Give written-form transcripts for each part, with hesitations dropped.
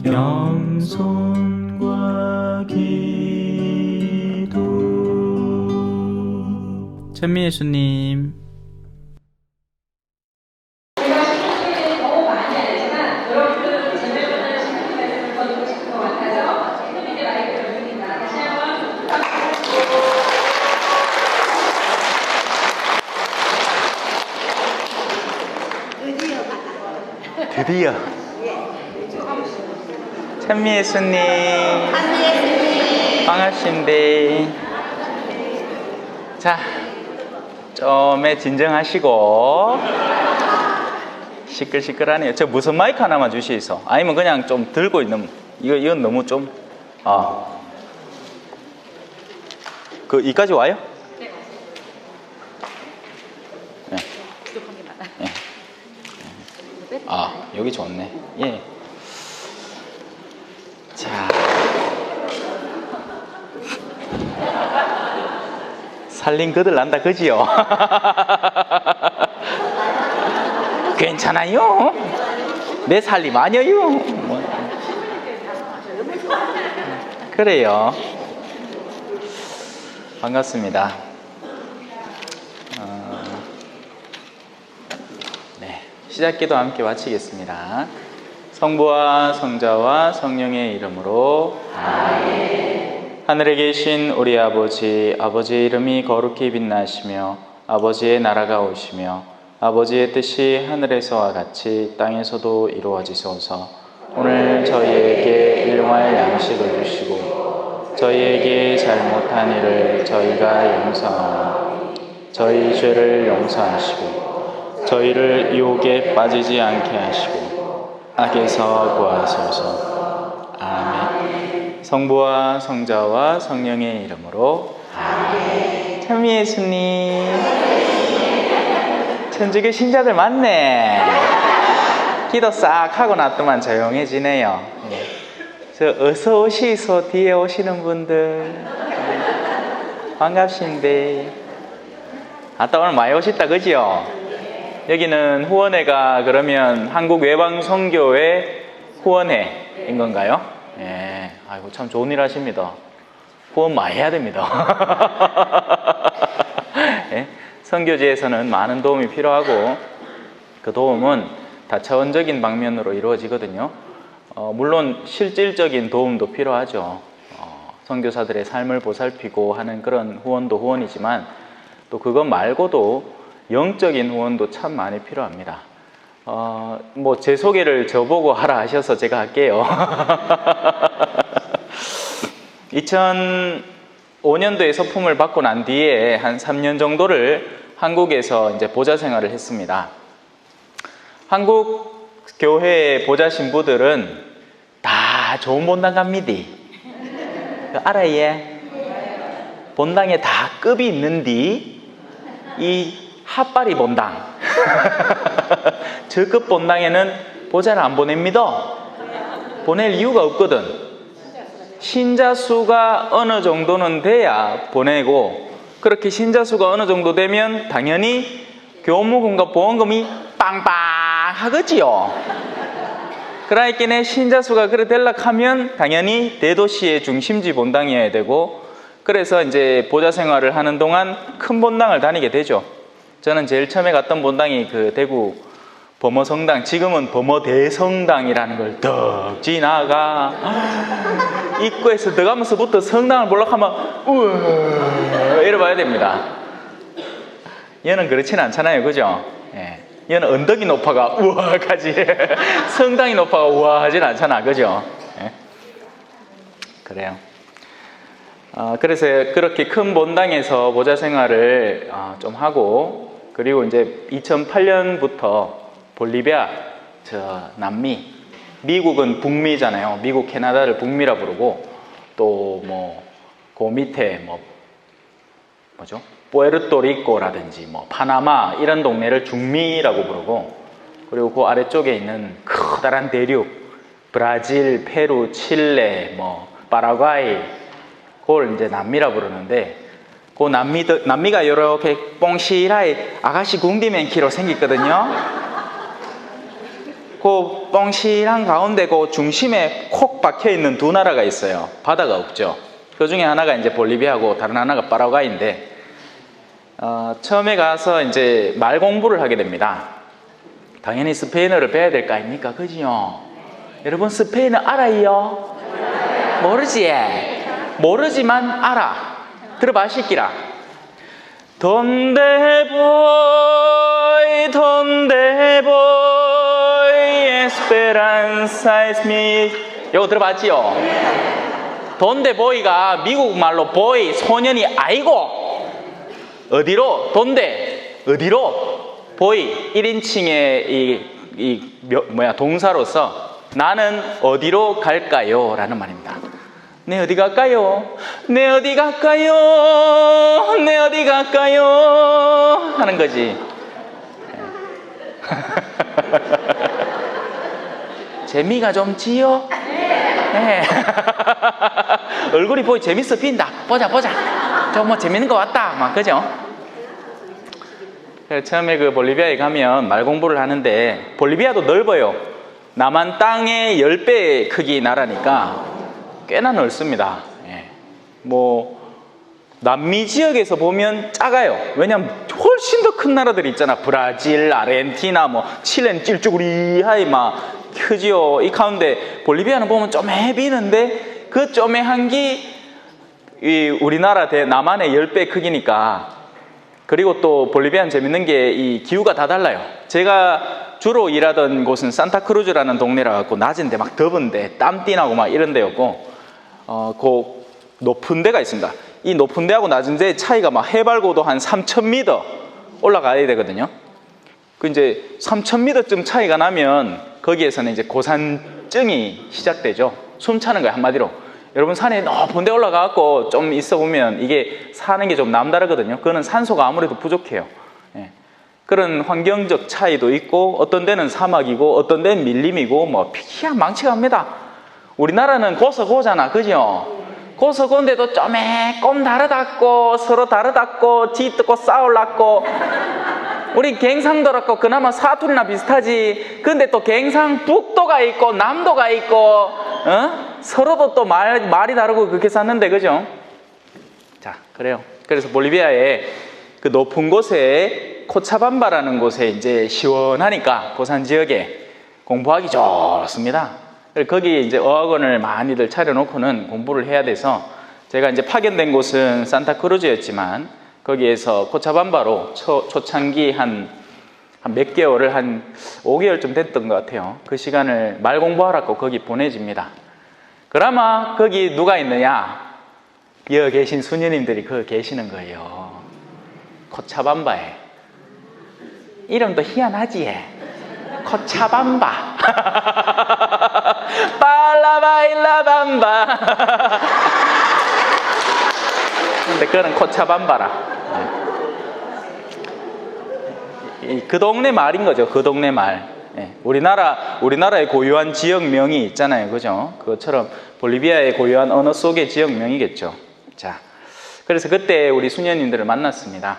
겸손과 기도. 찬미 예수님. 제가 시간을 너무 많이 알지만 여러분들은 제대로는 시간을 더 듣고 싶은 것 같아서 선생님의 마이크를 드립니다. 다시 한번 드디어. 찬미 예수님. 반갑신데. 자, 좀에 진정하시고. 시끌시끌하네요. 저 무슨 마이크 하나만 주시소. 아니면 그냥 좀 들고 있는, 이건 너무 좀, 이까지 와요? 네. 부족한 게 많아. 네. 여기 좋네. 예. 자. 살림 거들 난다, 그지요? 괜찮아요. 내 살림 아니에요. 그래요. 반갑습니다. 네, 시작기도 함께 마치겠습니다. 성부와 성자와 성령의 이름으로 아멘. 하늘에 계신 우리 아버지, 아버지의 이름이 거룩히 빛나시며 아버지의 나라가 오시며 아버지의 뜻이 하늘에서와 같이 땅에서도 이루어지소서. 오늘 저희에게 일용할 양식을 주시고 저희에게 잘못한 일을 저희가 용서하노니 저희 죄를 용서하시고 저희를 유혹에 빠지지 않게 하시고 악에서 구하소서. 아멘. 성부와 성자와 성령의 이름으로 아멘. 찬미 예수님. 천주교 신자들 많네. 기도 싹 하고 났더만 조용해지네요. 저 어서 오시소 뒤에 오시는 분들 반갑신데. 아따 오늘 많이 오셨다 그지요? 여기는 후원회가 그러면 한국외방선교회 후원회인 건가요? 예. 아이고 참 좋은 일 하십니다. 후원 많이 해야 됩니다. 예? 선교지에서는 많은 도움이 필요하고 그 도움은 다차원적인 방면으로 이루어지거든요. 물론 실질적인 도움도 필요하죠. 선교사들의 삶을 보살피고 하는 그런 후원도 후원이지만 또 그것 말고도 영적인 후원도 참 많이 필요합니다. 뭐 제 소개를 저보고 하라 하셔서 제가 할게요. 2005년도에 서품을 받고 난 뒤에 한 3년 정도를 한국에서 이제 보좌 생활을 했습니다. 한국 교회의 보좌 신부들은 다 좋은 본당 갑니다. 알아요? 본당에 다 급이 있는데 이 핫바리 본당 저 급 본당에는 보좌를 안 보냅니다. 보낼 이유가 없거든. 신자 수가 어느 정도는 돼야 보내고 그렇게 신자 수가 어느 정도 되면 당연히 교무금과 보험금이 빵빵하겠지요. 그러니까 신자 수가 그래 될락하면 당연히 대도시의 중심지 본당이어야 되고 그래서 이제 보좌 생활을 하는 동안 큰 본당을 다니게 되죠. 저는 제일 처음에 갔던 본당이 그 대구 범어성당, 지금은 범어대성당이라는 걸 덕 지나가 입구에서 들어가면서부터 성당을 보려고 하면 우와 이러봐야 됩니다. 얘는 그렇지는 않잖아요, 그죠? 예. 얘는 언덕이 높아가 우와까지 성당이 높아가 우와 하진 않잖아, 그죠? 예. 그래요. 그래서 그렇게 큰 본당에서 보좌 생활을 좀 하고 그리고 이제 2008년부터 볼리비아, 남미, 미국은 북미잖아요. 미국, 캐나다를 북미라 부르고 또 뭐 그 밑에 뭐죠? 푸에르토리코라든지 뭐 파나마 이런 동네를 중미라고 부르고 그리고 그 아래쪽에 있는 커다란 대륙 브라질, 페루, 칠레, 뭐 파라과이 그걸 이제 남미라 부르는데 그 남미가 이렇게 뽕실하게 아가씨 궁디맨키로 생겼거든요. 그 뻥실한 가운데 그 중심에 콕 박혀 있는 두 나라가 있어요. 바다가 없죠. 그 중에 하나가 이제 볼리비아고 다른 하나가 파라과이인데, 처음에 가서 이제 말 공부를 하게 됩니다. 당연히 스페인어를 배워야 될 거 아닙니까? 그지요? 여러분 스페인어 알아요? 모르지? 모르지만 알아. 들어봐실기라. Donde voy, donde voy, esperanza es mi. 이거 들어봤지요? Donde voy가 미국 말로 boy, 소년이 아이고, 어디로? Donde, 어디로? boy, 1인칭의 동사로서 나는 어디로 갈까요? 라는 말입니다. 네 어디 갈까요? 네 어디 갈까요? 네 어디 갈까요? 하는 거지. 재미가 좀 지요? 네. 얼굴이 보이 재밌어 빈다. 보자 좀 뭐 재밌는 것 같다. 막 그죠? 처음에 그 볼리비아에 가면 말 공부를 하는데, 볼리비아도 넓어요. 남한 땅의 10배 크기 나라니까 꽤나 넓습니다. 예. 뭐 남미 지역에서 보면 작아요. 왜냐면 훨씬 더 큰 나라들이 있잖아. 브라질, 아르헨티나, 뭐 칠레는 찔쭈구리하이 막 크지요. 이 가운데 볼리비아는 보면 쪼매비는데 그 쪼매한 게 이 우리나라 남한의 10배 크기니까. 그리고 또 볼리비아는 재밌는 게 이 기후가 다 달라요. 제가 주로 일하던 곳은 산타크루즈라는 동네라 갖고 낮인데 막 더운데 땀띠나고 막 이런 데였고, 그 높은 데가 있습니다. 이 높은 데하고 낮은 데 차이가 막 해발고도 한 3,000m 올라가야 되거든요. 그 이제 3,000m쯤 차이가 나면 거기에서는 이제 고산증이 시작되죠. 숨 차는 거예요, 한마디로. 여러분 산에 높은 데 올라가갖고 좀 있어 보면 이게 사는 게 좀 남다르거든요. 그거는 산소가 아무래도 부족해요. 예. 그런 환경적 차이도 있고, 어떤 데는 사막이고 어떤 데는 밀림이고 뭐 희한 망치갑니다. 우리나라는 고서고잖아, 그죠? 고서고인데도 쪼매꼼 다르다고, 서로 다르다고, 뒤뜯고 싸울랐고. 우리 갱상도라고 그나마 사투리나 비슷하지. 근데 또 갱상북도가 있고 남도가 있고, 서로도 또 말이 다르고 그렇게 샀는데, 그죠? 자, 그래요. 그래서 볼리비아의 그 높은 곳에 코차밤바라는 곳에 이제 시원하니까 고산 지역에 공부하기 좋습니다. 거기 이제 어학원을 많이들 차려놓고는 공부를 해야 돼서, 제가 이제 파견된 곳은 산타크루즈였지만 거기에서 코차밤바로 초창기 한 몇 개월을 한 5개월쯤 됐던 것 같아요. 그 시간을 말 공부하라고 거기 보내집니다. 그나마 거기 누가 있느냐? 여기 계신 수녀님들이 거기 계시는 거예요. 코차밤바에. 이름도 희한하지? 코차밤바. 빨라바일라밤바. 근데 그거는 코차밤바라. 그 동네 말인 거죠. 그 동네 말. 우리나라의 고유한 지역명이 있잖아요, 그죠? 그것처럼 볼리비아의 고유한 언어 속의 지역명이겠죠. 자, 그래서 그때 우리 수녀님들을 만났습니다.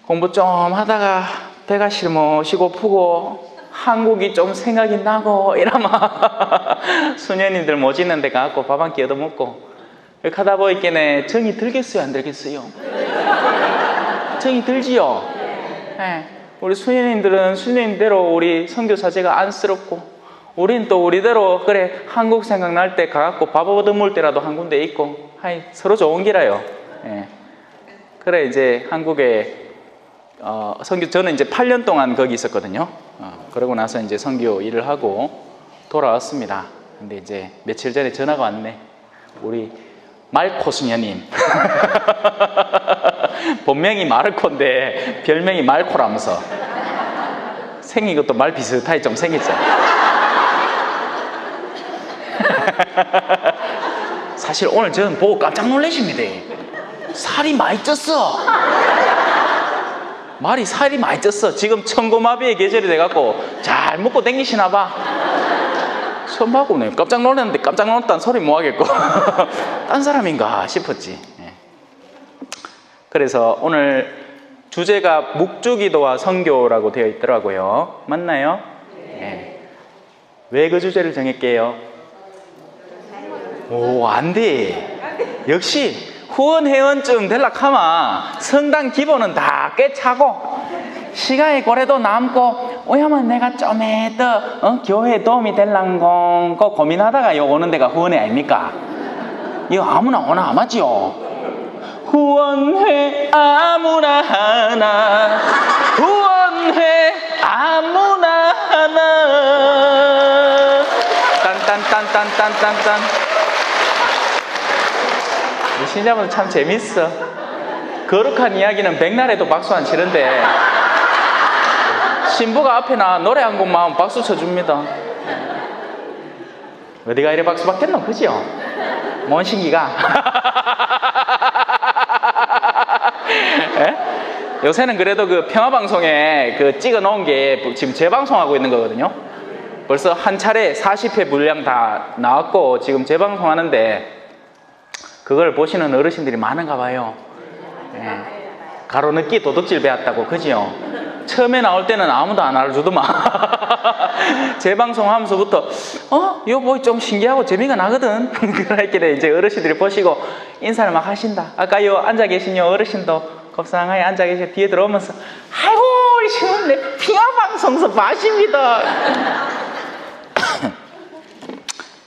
공부 좀 하다가 배가 싫으시고 푸고 한국이 좀 생각이 나고 이러면 수녀님들 모시는 데 가갖고 밥 한 끼 얻어먹고, 이렇게 하다 보니까 정이 들겠어요, 안 들겠어요? 정이 들지요? 네. 우리 수녀님들은 수녀님대로 우리 선교사제가 안쓰럽고, 우린 또 우리대로 그래 한국 생각날 때 가갖고 밥 얻어먹을 때라도 한 군데 있고, 하이 서로 좋은 기라요. 네. 그래 이제 한국에 선교, 저는 이제 8년 동안 거기 있었거든요. 그러고 나서 이제 선교 일을 하고 돌아왔습니다. 근데 이제 며칠 전에 전화가 왔네. 우리 말코 수녀님. 본명이 마르코인데 별명이 말코라면서. 생긴 것도 말 비슷하게 좀 생겼죠. 사실 오늘 저는 보고 깜짝 놀라십니다. 살이 많이 쪘어. 말이 살이 많이 쪘어. 지금 청고마비의 계절이 돼갖고 잘 먹고 댕기시나 봐. 처음 하고 깜짝 놀랐는데 깜짝 놀랐다는 소리 뭐 하겠고 딴 사람인가 싶었지. 그래서 오늘 주제가 묵주기도와 선교라고 되어 있더라고요. 맞나요? 예. 왜 그 주제를 정했게요? 오, 안 돼. 역시 후원회원증 될락하면 성당 기본은 다 꿰차고 시간이 고래도 남고 오야면 내가 좀 더 교회에 도움이 될랑공 그 고민하다가 요 오는 데가 후원회 아닙니까? 이거 아무나 오나 맞지요? 후원회 아무나 하나 후원회 아무나 하나 딴딴딴딴딴딴딴 이 신자분들 참 재밌어. 거룩한 이야기는 백날에도 박수 안 치는데 신부가 앞에 나 노래 한 곡만 박수 쳐줍니다. 어디가 이래 박수 받겠노? 그지요? 뭔 신기가? 예? 요새는 그래도 그 평화방송에 그 찍어 놓은 게 지금 재방송하고 있는 거거든요. 벌써 한 차례 40회 분량 다 나왔고 지금 재방송하는데 그걸 보시는 어르신들이 많은가 봐요. 예. 가로늦기 도둑질 배웠다고, 그지요? 처음에 나올 때는 아무도 안 알아주더만. 재방송하면서부터 이거 뭐 좀 신기하고 재미가 나거든. 그러니까 이제 어르신들이 보시고 인사를 막 하신다. 아까 요 앉아 계신 요 어르신도 곱상하게 앉아 계시고 뒤에 들어오면서 아이고 우리 시원내 핑화방송서 마십니다.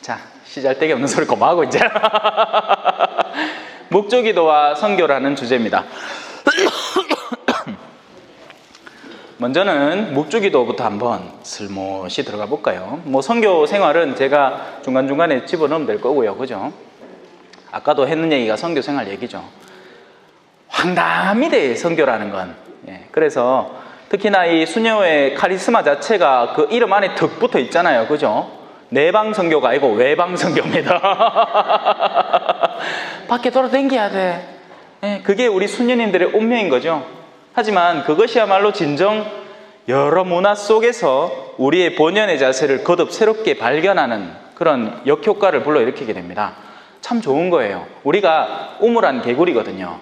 자, 시잘데기 없는 소리 그만하고 이제. 묵주기도와 선교라는 주제입니다. 먼저는 묵주기도부터 한번 슬못이 들어가 볼까요? 뭐 선교 생활은 제가 중간중간에 집어넣으면 될 거고요. 그죠? 아까도 했는 얘기가 선교 생활 얘기죠. 황당합니다, 선교라는 건. 예, 그래서 특히나 이 수녀의 카리스마 자체가 그 이름 안에 득 붙어 있잖아요. 그죠? 내방 선교가 아니고 외방 선교입니다. 밖에 돌아다녀야 돼. 예, 그게 우리 수녀님들의 운명인 거죠. 하지만 그것이야말로 진정 여러 문화 속에서 우리의 본연의 자세를 거듭 새롭게 발견하는 그런 역효과를 불러일으키게 됩니다. 참 좋은 거예요. 우리가 우물안 개구리거든요.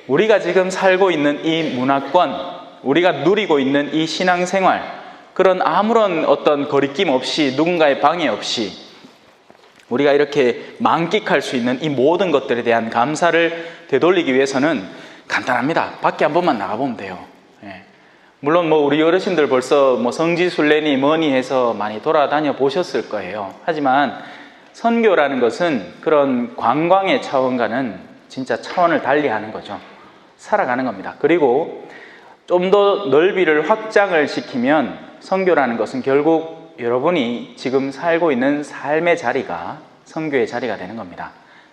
우리가 지금 살고 있는 이 문화권, 우리가 누리고 있는 이 신앙생활, 그런 아무런 어떤 거리낌 없이 누군가의 방해 없이 우리가 이렇게 만끽할 수 있는 이 모든 것들에 대한 감사를 되돌리기 위해서는 간단합니다. 밖에 한 번만 나가보면 돼요. 예. 물론 뭐 우리 어르신들 벌써 뭐 성지순례니 뭐니 해서 많이 돌아다녀 보셨을 거예요. 하지만 선교라는 것은 그런 관광의 차원과는 진짜 차원을 달리하는 거죠. 살아가는 겁니다. 그리고 좀 더 넓이를 확장을 시키면 선교라는 것은 결국 여러분이 지금 살고 있는 삶의 자리가 선교의 자리가 되는 겁니다.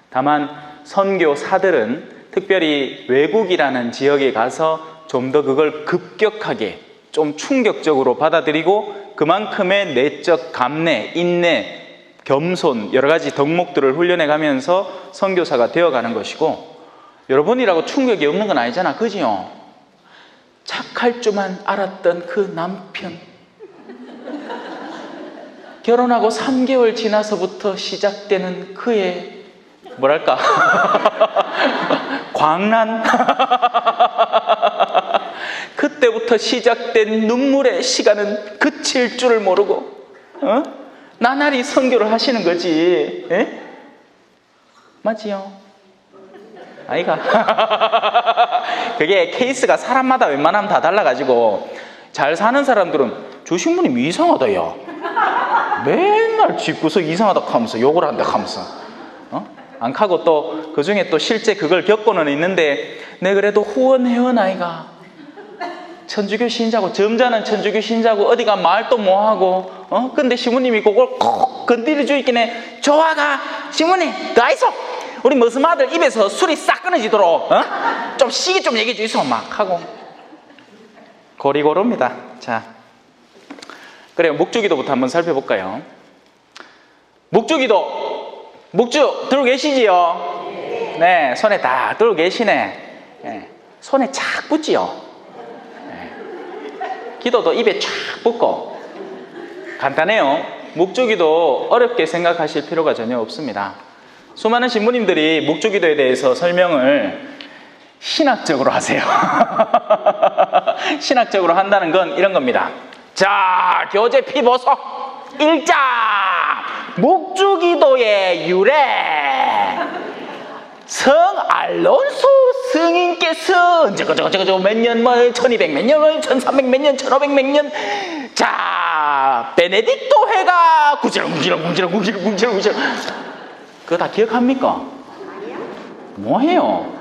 다만 선교사들은 특별히 외국이라는 지역에 가서 좀 더 그걸 급격하게 좀 충격적으로 받아들이고 그만큼의 내적 감내, 인내, 겸손 여러 가지 덕목들을 훈련해 가면서 선교사가 되어가는 것이고 여러분이라고 충격이 없는 건 아니잖아. 그지요? 착할 줄만 알았던 그 남편 결혼하고 3개월 지나서부터 시작되는 그의 뭐랄까 광란 그때부터 시작된 눈물의 시간은 그칠 줄을 모르고 나날이 선교를 하시는 거지. 에? 맞지요? 아이가 그게 케이스가 사람마다 웬만하면 다 달라가지고 잘 사는 사람들은 저 신부님 이상하다 야 맨날 집구석 이상하다 하면서 욕을 한다 하면서 안 하고 또 그 중에 또 실제 그걸 겪고는 있는데 내 그래도 후원회원 아이가 천주교 신자고 점잖은 천주교 신자고 어디가 말도 뭐하고 근데 시부님이 그걸 콕 건드려주 있긴 해. 좋아가 시부님 더 있어 우리 머슴 아들 입에서 술이 싹 끊어지도록 좀 시기 좀 얘기해 주이소 막 하고 고리고루입니다. 자, 그래요. 묵주기도부터 한번 살펴볼까요? 묵주기도 묵주 들고 계시지요? 네, 손에 다 들고 계시네. 네, 손에 착 붙지요? 네. 기도도 입에 쫙 붙고 간단해요. 묵주기도 어렵게 생각하실 필요가 전혀 없습니다. 수많은 신부님들이 묵주기도에 대해서 설명을 신학적으로 하세요. 신학적으로 한다는 건 이런 겁니다. 자, 교재 피보석 1장 묵주기도의 유래. 성 알론소 승인께서 저거 몇 년 뭐 1200 몇 년, 1300 몇 년, 1500 몇 년. 자, 베네딕토 회가 구지렁 그거 다 기억합니까? 뭐해요?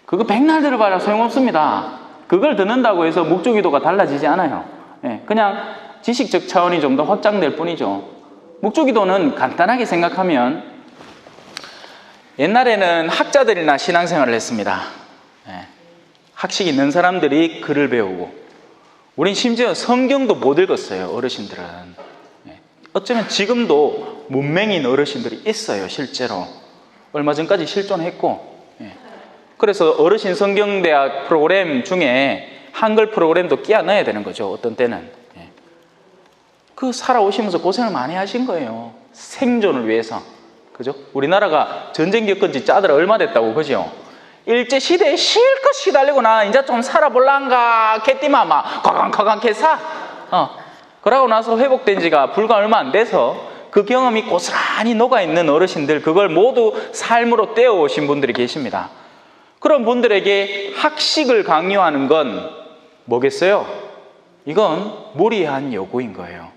그거 백날 들어봐야 소용없습니다. 그걸 듣는다고 해서 묵주기도가 달라지지 않아요. 예, 그냥 지식적 차원이 좀 더 확장될 뿐이죠. 묵주기도는 간단하게 생각하면 옛날에는 학자들이나 신앙생활을 했습니다. 예, 학식 있는 사람들이 글을 배우고, 우린 심지어 성경도 못 읽었어요. 어르신들은. 예, 어쩌면 지금도 문맹인 어르신들이 있어요. 실제로 얼마 전까지 실존했고. 예, 그래서 어르신 성경대학 프로그램 중에 한글 프로그램도 끼워 넣어야 되는 거죠. 어떤 때는. 예, 그 살아오시면서 고생을 많이 하신 거예요. 생존을 위해서. 그죠? 우리나라가 전쟁 겪은 지 짜들 얼마 됐다고, 그죠? 일제시대에 실컷 시달리고 나 이제 좀 살아볼란가 개띠마마 과강과강 개사. 그러고 나서 회복된 지가 불과 얼마 안 돼서 그 경험이 고스란히 녹아있는 어르신들, 그걸 모두 삶으로 떼어오신 분들이 계십니다. 그런 분들에게 학식을 강요하는 건 뭐겠어요? 이건 무리한 요구인 거예요.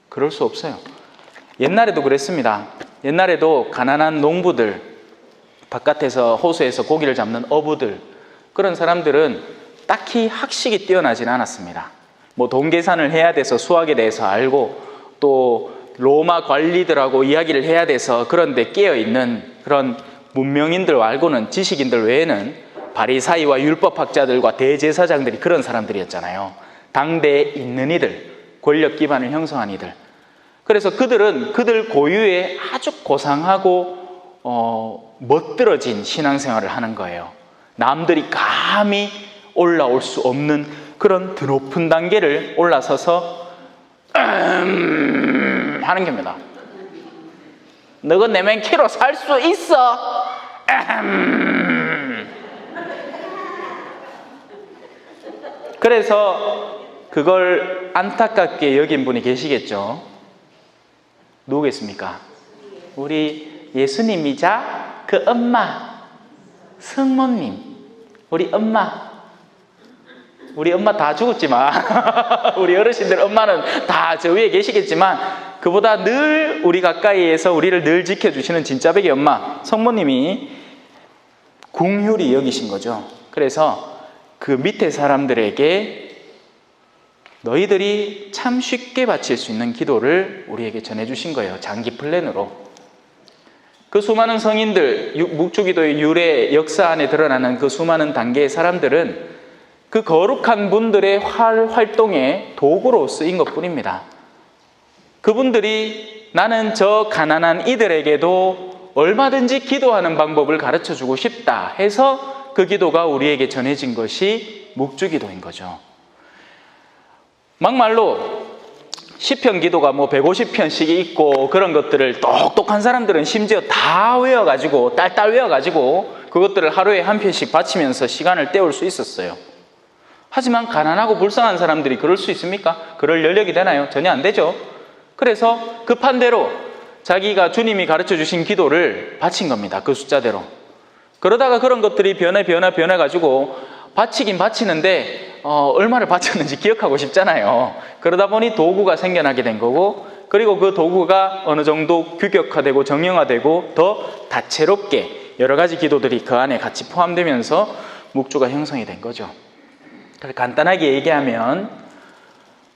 그럴 수 없어요. 옛날에도 그랬습니다. 옛날에도 가난한 농부들, 바깥에서 호수에서 고기를 잡는 어부들, 그런 사람들은 딱히 학식이 뛰어나진 않았습니다. 뭐 돈 계산을 해야 돼서 수학에 대해서 알고, 또 로마 관리들하고 이야기를 해야 돼서 그런 데 깨어있는 그런 문명인들 말고는, 지식인들 외에는 바리사이와 율법학자들과 대제사장들이 그런 사람들이었잖아요. 당대에 있는 이들, 권력 기반을 형성한 이들. 그래서 그들은 그들 고유의 아주 고상하고 멋들어진 신앙생활을 하는 거예요. 남들이 감히 올라올 수 없는 그런 드높은 단계를 올라서서 하는 겁니다. 너가 내면 키로 살 수 있어. 그래서 그걸 안타깝게 여긴 분이 계시겠죠. 누구겠습니까? 우리 예수님이자 그 엄마, 성모님, 우리 엄마 다 죽었지만 우리 어르신들 엄마는 다 저 위에 계시겠지만, 그보다 늘 우리 가까이에서 우리를 늘 지켜주시는 진짜백의 엄마, 성모님이 궁휼히 여기신 거죠. 그래서 그 밑에 사람들에게 너희들이 참 쉽게 바칠 수 있는 기도를 우리에게 전해주신 거예요. 장기 플랜으로. 그 수많은 성인들, 묵주기도의 유래 역사 안에 드러나는 그 수많은 단계의 사람들은 그 거룩한 분들의 활동에 도구로 쓰인 것뿐입니다. 그분들이 나는 저 가난한 이들에게도 얼마든지 기도하는 방법을 가르쳐주고 싶다 해서 그 기도가 우리에게 전해진 것이 묵주기도인 거죠. 막말로 시편 기도가 뭐 150편씩 있고 그런 것들을 똑똑한 사람들은 심지어 다 외워가지고 딸딸 외워가지고 그것들을 하루에 한 편씩 바치면서 시간을 때울 수 있었어요. 하지만 가난하고 불쌍한 사람들이 그럴 수 있습니까? 그럴 여력이 되나요? 전혀 안 되죠. 그래서 급한 대로 자기가 주님이 가르쳐 주신 기도를 바친 겁니다. 그 숫자대로. 그러다가 그런 것들이 변해가지고 바치긴 바치는데 얼마를 바쳤는지 기억하고 싶잖아요. 그러다 보니 도구가 생겨나게 된 거고, 그리고 그 도구가 어느 정도 규격화되고 정형화되고 더 다채롭게 여러 가지 기도들이 그 안에 같이 포함되면서 묵주가 형성이 된 거죠. 간단하게 얘기하면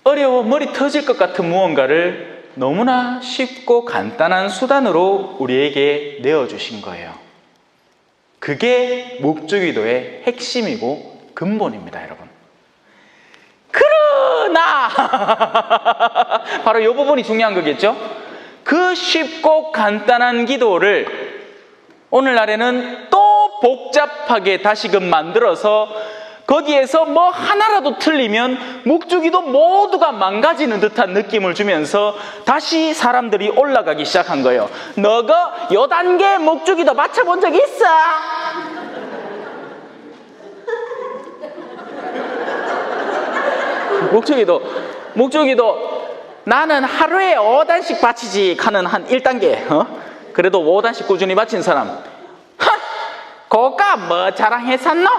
어려워 머리 터질 것 같은 무언가를 너무나 쉽고 간단한 수단으로 우리에게 내어주신 거예요. 그게 묵주기도의 핵심이고 근본입니다, 여러분. 그러나 바로 이 부분이 중요한 거겠죠? 그 쉽고 간단한 기도를 오늘날에는 또 복잡하게 다시금 만들어서 거기에서 뭐 하나라도 틀리면 묵주기도 모두가 망가지는 듯한 느낌을 주면서 다시 사람들이 올라가기 시작한 거예요. 너가 요 단계 묵주기도 맞춰본 적 있어? 목주기도 나는 하루에 5단씩 바치지 하는 한 1단계, 그래도 5단씩 꾸준히 바친 사람, 고가 뭐 자랑했었노?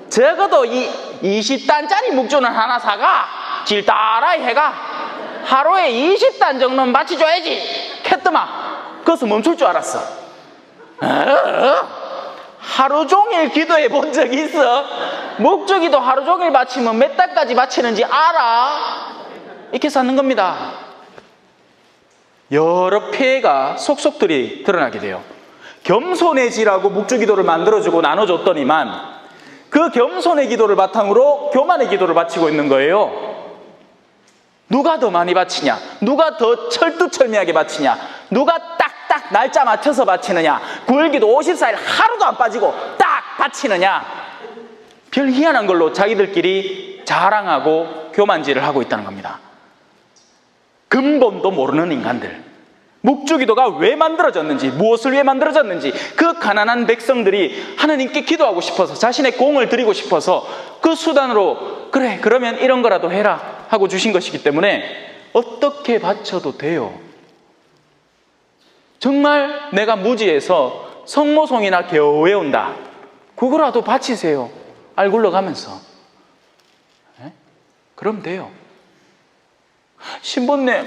적어도 이 20단짜리 묵주는 하나 사가 질따라이 해가 하루에 20단 정도는 바치줘야지 했더만 그래서 멈출 줄 알았어. 하루 종일 기도해 본 적 있어? 묵주기도 하루 종일 바치면 몇 달까지 바치는지 알아? 이렇게 사는 겁니다. 여러 피해가 속속들이 드러나게 돼요. 겸손의 지라고 묵주기도를 만들어주고 나눠줬더니만 그 겸손의 기도를 바탕으로 교만의 기도를 바치고 있는 거예요. 누가 더 많이 바치냐? 누가 더 철두철미하게 바치냐? 누가 딱딱 날짜 맞춰서 바치느냐? 9일기도 54일 하루도 안 빠지고 딱 바치느냐? 별 희한한 걸로 자기들끼리 자랑하고 교만질을 하고 있다는 겁니다. 근본도 모르는 인간들. 묵주기도가 왜 만들어졌는지, 무엇을 위해 만들어졌는지, 그 가난한 백성들이 하나님께 기도하고 싶어서, 자신의 공을 드리고 싶어서 그 수단으로 그래 그러면 이런 거라도 해라 하고 주신 것이기 때문에 어떻게 바쳐도 돼요. 정말 내가 무지해서 성모송이나 겨우 외운다, 그거라도 바치세요. 알 굴러가면서. 그럼 돼요. 신부님,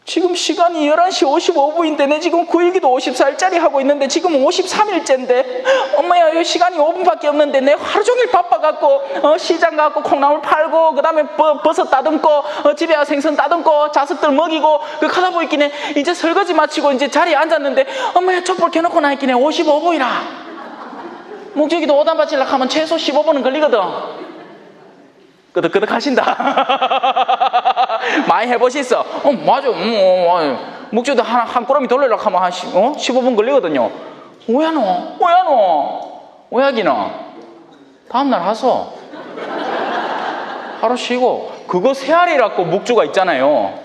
지금 시간이 11시 55분인데 내 지금 9일기도 54일짜리 하고 있는데 지금 53일째인데 엄마야 이 시간이 5분밖에 없는데 내 하루 종일 바빠갖고 시장 가고 콩나물 팔고 그 다음에 버섯 따듬고 집에 와서 생선 따듬고 자식들 먹이고 그 하다 보이기네 이제 설거지 마치고 이제 자리에 앉았는데 엄마야 촛불 켜놓고 나있기네 55분이라 묵주기도 5단 바치려고 하면 최소 15분은 걸리거든. 끄덕끄덕 하신다. 많이 해보시겠어? 맞아. 묵주도 한 꾸러미 돌리려고 하면 한 15분 걸리거든요. 오야기는 다음날 하소. 하루 쉬고. 그거 세알이라고 묵주가 있잖아요.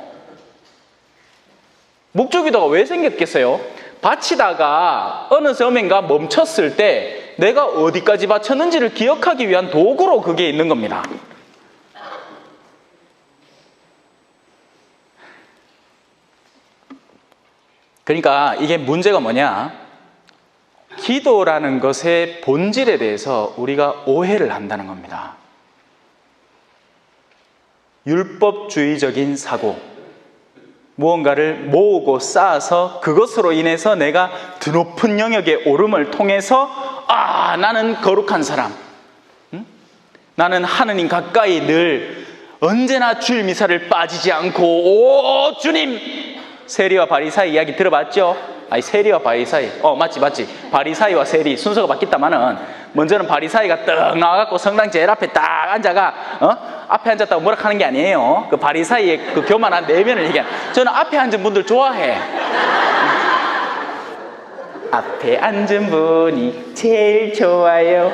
묵주기도가 왜 생겼겠어요? 바치다가 어느 점인가 멈췄을 때 내가 어디까지 바쳤는지를 기억하기 위한 도구로 그게 있는 겁니다. 그러니까 이게 문제가 뭐냐? 기도라는 것의 본질에 대해서 우리가 오해를 한다는 겁니다. 율법주의적인 사고, 무언가를 모으고 쌓아서 그것으로 인해서 내가 드높은 영역에 오름을 통해서 나는 거룩한 사람, 나는 하느님 가까이 늘 언제나 주일 미사를 빠지지 않고 오 주님, 세리와 바리사이 이야기 들어봤죠? 아니 세리와 바리사이 맞지 바리사이와 세리 순서가 바뀌었다마는 먼저는 바리사이가 떡 나와갖고 성당 제일 앞에 딱 앉아가 앞에 앉았다고 뭐라 하는 게 아니에요. 그 바리사이의 그 교만한 내면을 얘기하는. 저는 앞에 앉은 분들 좋아해. 앞에 앉은 분이 제일 좋아요.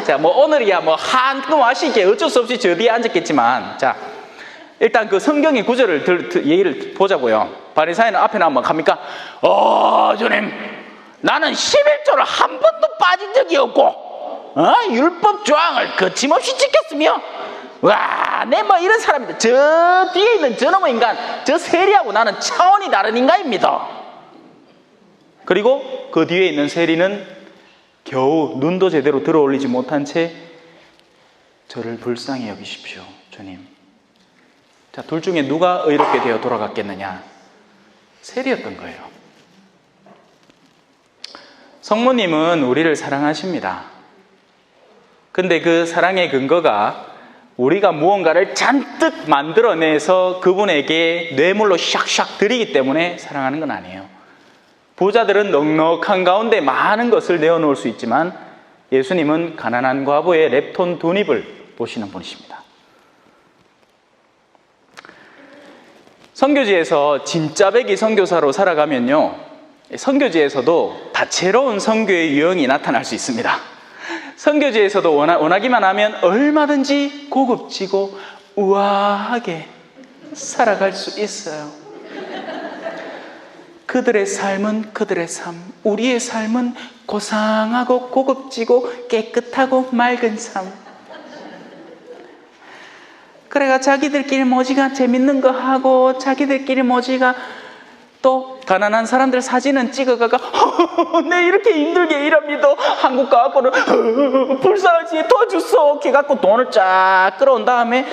자, 뭐 오늘이야 뭐 한금 아시게 어쩔 수 없이 저 뒤에 앉았겠지만, 자 일단 그 성경의 구절을 얘기를 보자고요. 바리사이는 앞에 나오면 갑니까? 주님, 나는 11조를 한 번도 빠진 적이 없고 율법 조항을 거침없이 지켰으며 내 뭐 이런 사람인데 저 뒤에 있는 저놈의 인간, 저 세리하고 나는 차원이 다른 인간입니다. 그리고 그 뒤에 있는 세리는 겨우 눈도 제대로 들어올리지 못한 채 저를 불쌍히 여기십시오, 주님. 자, 둘 중에 누가 의롭게 되어 돌아갔겠느냐? 세리였던 거예요. 성모님은 우리를 사랑하십니다. 근데 그 사랑의 근거가 우리가 무언가를 잔뜩 만들어내서 그분에게 뇌물로 샥샥 드리기 때문에 사랑하는 건 아니에요. 부자들은 넉넉한 가운데 많은 것을 내어놓을 수 있지만 예수님은 가난한 과부의 랩톤 두 입을 보시는 분이십니다. 선교지에서 진짜배기 선교사로 살아가면요, 선교지에서도 다채로운 선교의 유형이 나타날 수 있습니다. 선교지에서도 원하기만 하면 얼마든지 고급지고 우아하게 살아갈 수 있어요. 그들의 삶은 그들의 삶, 우리의 삶은 고상하고 고급지고 깨끗하고 맑은 삶. 그래가 자기들끼리 뭐지가 재밌는 거 하고 자기들끼리 뭐지가 또 가난한 사람들 사진은 찍어가가 내 이렇게 힘들게 일합니다. 한국 가갖고는 불쌍하지 더 주소 이렇게 갖고 돈을 쫙 끌어온 다음에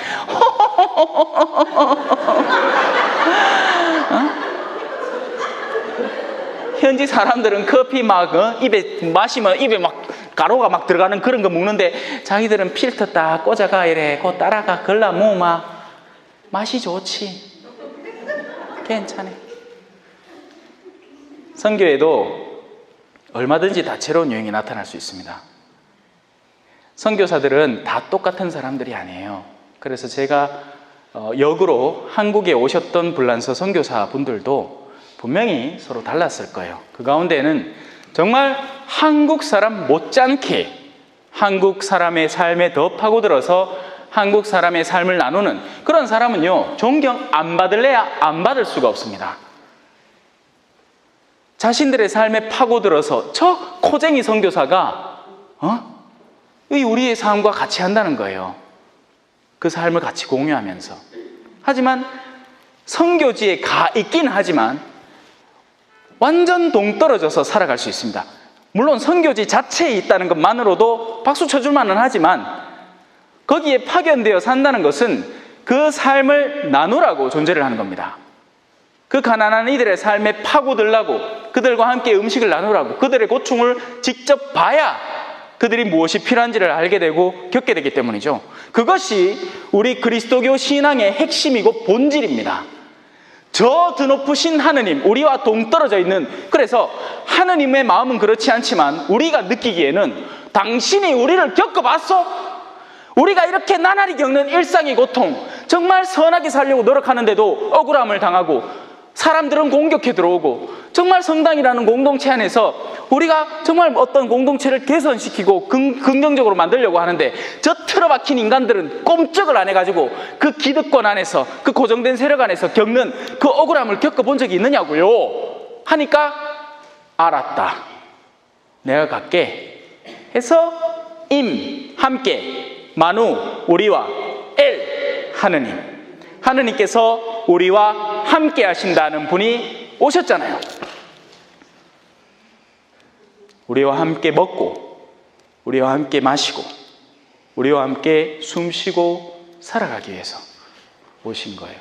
현지 사람들은 커피 막 입에 마시면 입에 막 가루가 막 들어가는 그런 거 먹는데 자기들은 필터 딱 꽂아가 이래 그 따라가 걸라 모으마 맛이 좋지. 괜찮아. 선교에도 얼마든지 다채로운 유형이 나타날 수 있습니다. 선교사들은 다 똑같은 사람들이 아니에요. 그래서 제가 역으로 한국에 오셨던 불란서 선교사 분들도 분명히 서로 달랐을 거예요. 그 가운데는 정말 한국 사람 못지않게 한국 사람의 삶에 더 파고들어서 한국 사람의 삶을 나누는 그런 사람은요, 존경 안 받을래야 안 받을 수가 없습니다. 자신들의 삶에 파고들어서 저 코쟁이 선교사가 우리의 삶과 같이 한다는 거예요. 그 삶을 같이 공유하면서. 하지만 선교지에 가 있긴 하지만 완전 동떨어져서 살아갈 수 있습니다. 물론 선교지 자체에 있다는 것만으로도 박수 쳐줄 만은 하지만 거기에 파견되어 산다는 것은 그 삶을 나누라고 존재를 하는 겁니다. 그 가난한 이들의 삶에 파고들라고, 그들과 함께 음식을 나누라고, 그들의 고충을 직접 봐야 그들이 무엇이 필요한지를 알게 되고 겪게 되기 때문이죠. 그것이 우리 그리스도교 신앙의 핵심이고 본질입니다. 저 드높으신 하느님, 우리와 동떨어져 있는, 그래서 하느님의 마음은 그렇지 않지만 우리가 느끼기에는 당신이 우리를 겪어봤어? 우리가 이렇게 나날이 겪는 일상의 고통, 정말 선하게 살려고 노력하는데도 억울함을 당하고 사람들은 공격해 들어오고 정말 성당이라는 공동체 안에서 우리가 정말 어떤 공동체를 개선시키고 긍정적으로 만들려고 하는데 저 틀어박힌 인간들은 꼼짝을 안 해가지고 그 기득권 안에서 그 고정된 세력 안에서 겪는 그 억울함을 겪어본 적이 있느냐고요 하니까 알았다, 내가 갈게 해서 함께 마누 우리와 엘 하느님께서 우리와 함께 하신다는 분이 오셨잖아요. 우리와 함께 먹고 우리와 함께 마시고 우리와 함께 숨쉬고 살아가기 위해서 오신 거예요.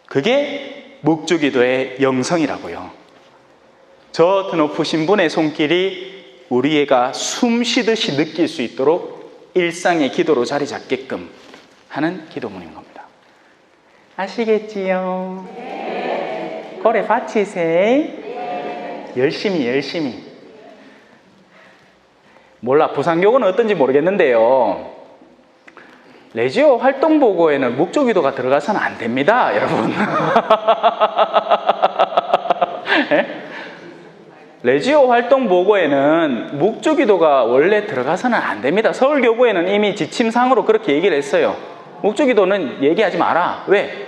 그게 묵주기도의 영성이라고요. 저 드높으신 분의 손길이 우리가 숨쉬듯이 느낄 수 있도록 일상의 기도로 자리 잡게끔 하는 기도문인 겁니다. 아시겠지요? 네. 고래 받치세. 네. 열심히. 몰라, 부산교구는 어떤지 모르겠는데요. 레지오 활동보고에는 묵주기도가 들어가서는 안 됩니다, 여러분. 네? 레지오 활동보고에는 묵주기도가 원래 들어가서는 안 됩니다. 서울교구에는 이미 지침상으로 그렇게 얘기를 했어요. 묵주기도는 얘기하지 마라. 왜?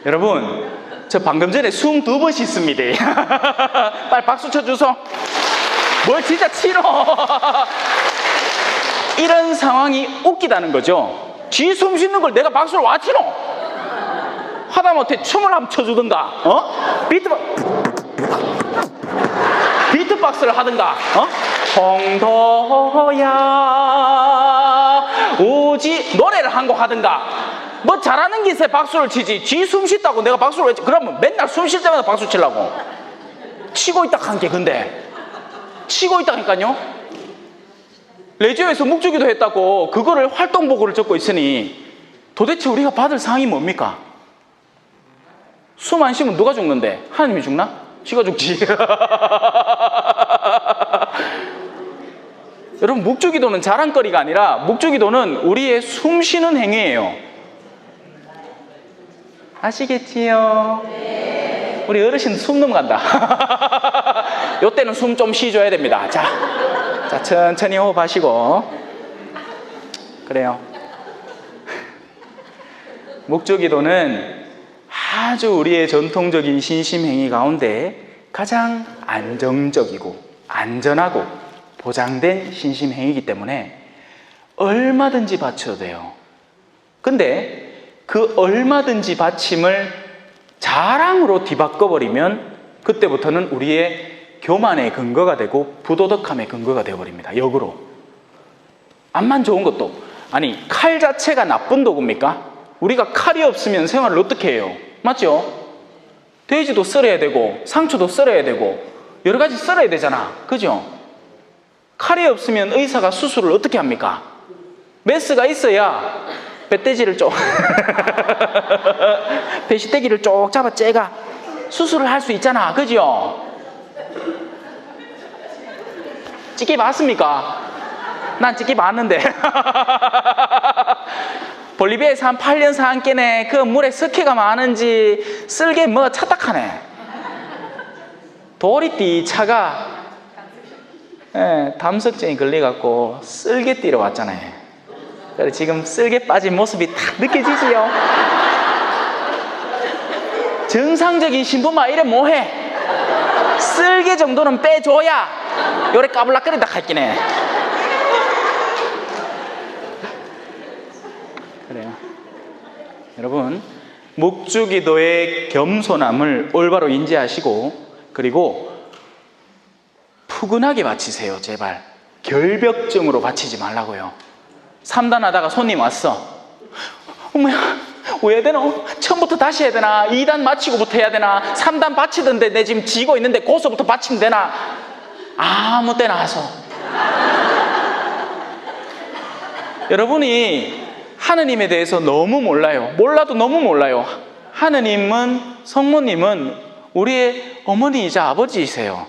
여러분, 저 방금 전에 숨 2번 씻습니다. 빨리 박수 쳐주소. 뭘 진짜 치노. 이런 상황이 웃기다는 거죠. 쥐 숨 쉬는 걸 내가 박수를 와 치노. 하다못해 춤을 한번 춰주든가, 비트박스를 하든가, 홍도야 오지 노래를 한 곡 하든가, 뭐 잘하는 기세 박수를 치지. 쥐 숨 쉰다고 내가 박수를 왜 치? 그러면 맨날 숨 쉴 때마다 박수 치려고. 치고 있다 한 게, 근데 치고 있다니까요. 레지오에서 묵주기도 했다고 그거를 활동보고를 적고 있으니 도대체 우리가 받을 상이 뭡니까? 숨 안 쉬면 누가 죽는데? 하나님이 죽나? 쥐가 죽지. 여러분, 묵주기도는 자랑거리가 아니라 묵주기도는 우리의 숨 쉬는 행위예요. 아시겠지요? 네. 우리 어르신 숨 넘어간다. 요때는 숨 좀 쉬줘야 됩니다. 자, 천천히 호흡하시고. 그래요. 묵주기도는 아주 우리의 전통적인 신심행위 가운데 가장 안정적이고 안전하고 보장된 신심행위이기 때문에 얼마든지 바쳐도 돼요. 근데 그 얼마든지 바침을 자랑으로 뒤바꿔버리면 그때부터는 우리의 교만의 근거가 되고 부도덕함의 근거가 되어버립니다. 역으로. 암만 좋은 것도, 아니 칼 자체가 나쁜 도구입니까? 우리가 칼이 없으면 생활을 어떻게 해요? 맞죠? 돼지도 썰어야 되고 상추도 썰어야 되고 여러 가지 썰어야 되잖아. 그죠? 칼이 없으면 의사가 수술을 어떻게 합니까? 메스가 있어야 배돼지를 쪽 배시떼기를 쪽 잡아 째가 수술을 할 수 있잖아. 그죠? 찍기 봤습니까? 난 찍기 봤는데 볼리비아에서 한 8년 산께네 그 물에 석회가 많은지 쓸개 뭐 차딱하네. 도리띠 차가 담석증이 걸려갖고 쓸개 띠러 왔잖아요. 그래 지금 쓸개 빠진 모습이 딱 느껴지지요? 정상적인 신부만 이래 뭐해? 쓸개 정도는 빼줘야 요래 까불락거린다 할기네. 그래요. 여러분, 묵주기도의 겸손함을 올바로 인지하시고 그리고 푸근하게 바치세요. 제발 결벽증으로 바치지 말라고요. 3단 하다가 손님 왔어. 어머야, 왜 해야 되노? 처음부터 다시 해야 되나? 2단 마치고부터 해야 되나? 3단 바치던데 내 지금 지고 있는데 고소부터 바치면 되나? 아무 때나 하소. 여러분이 하느님에 대해서 너무 몰라요. 몰라도 너무 몰라요. 하느님은, 성모님은 우리의 어머니이자 아버지이세요.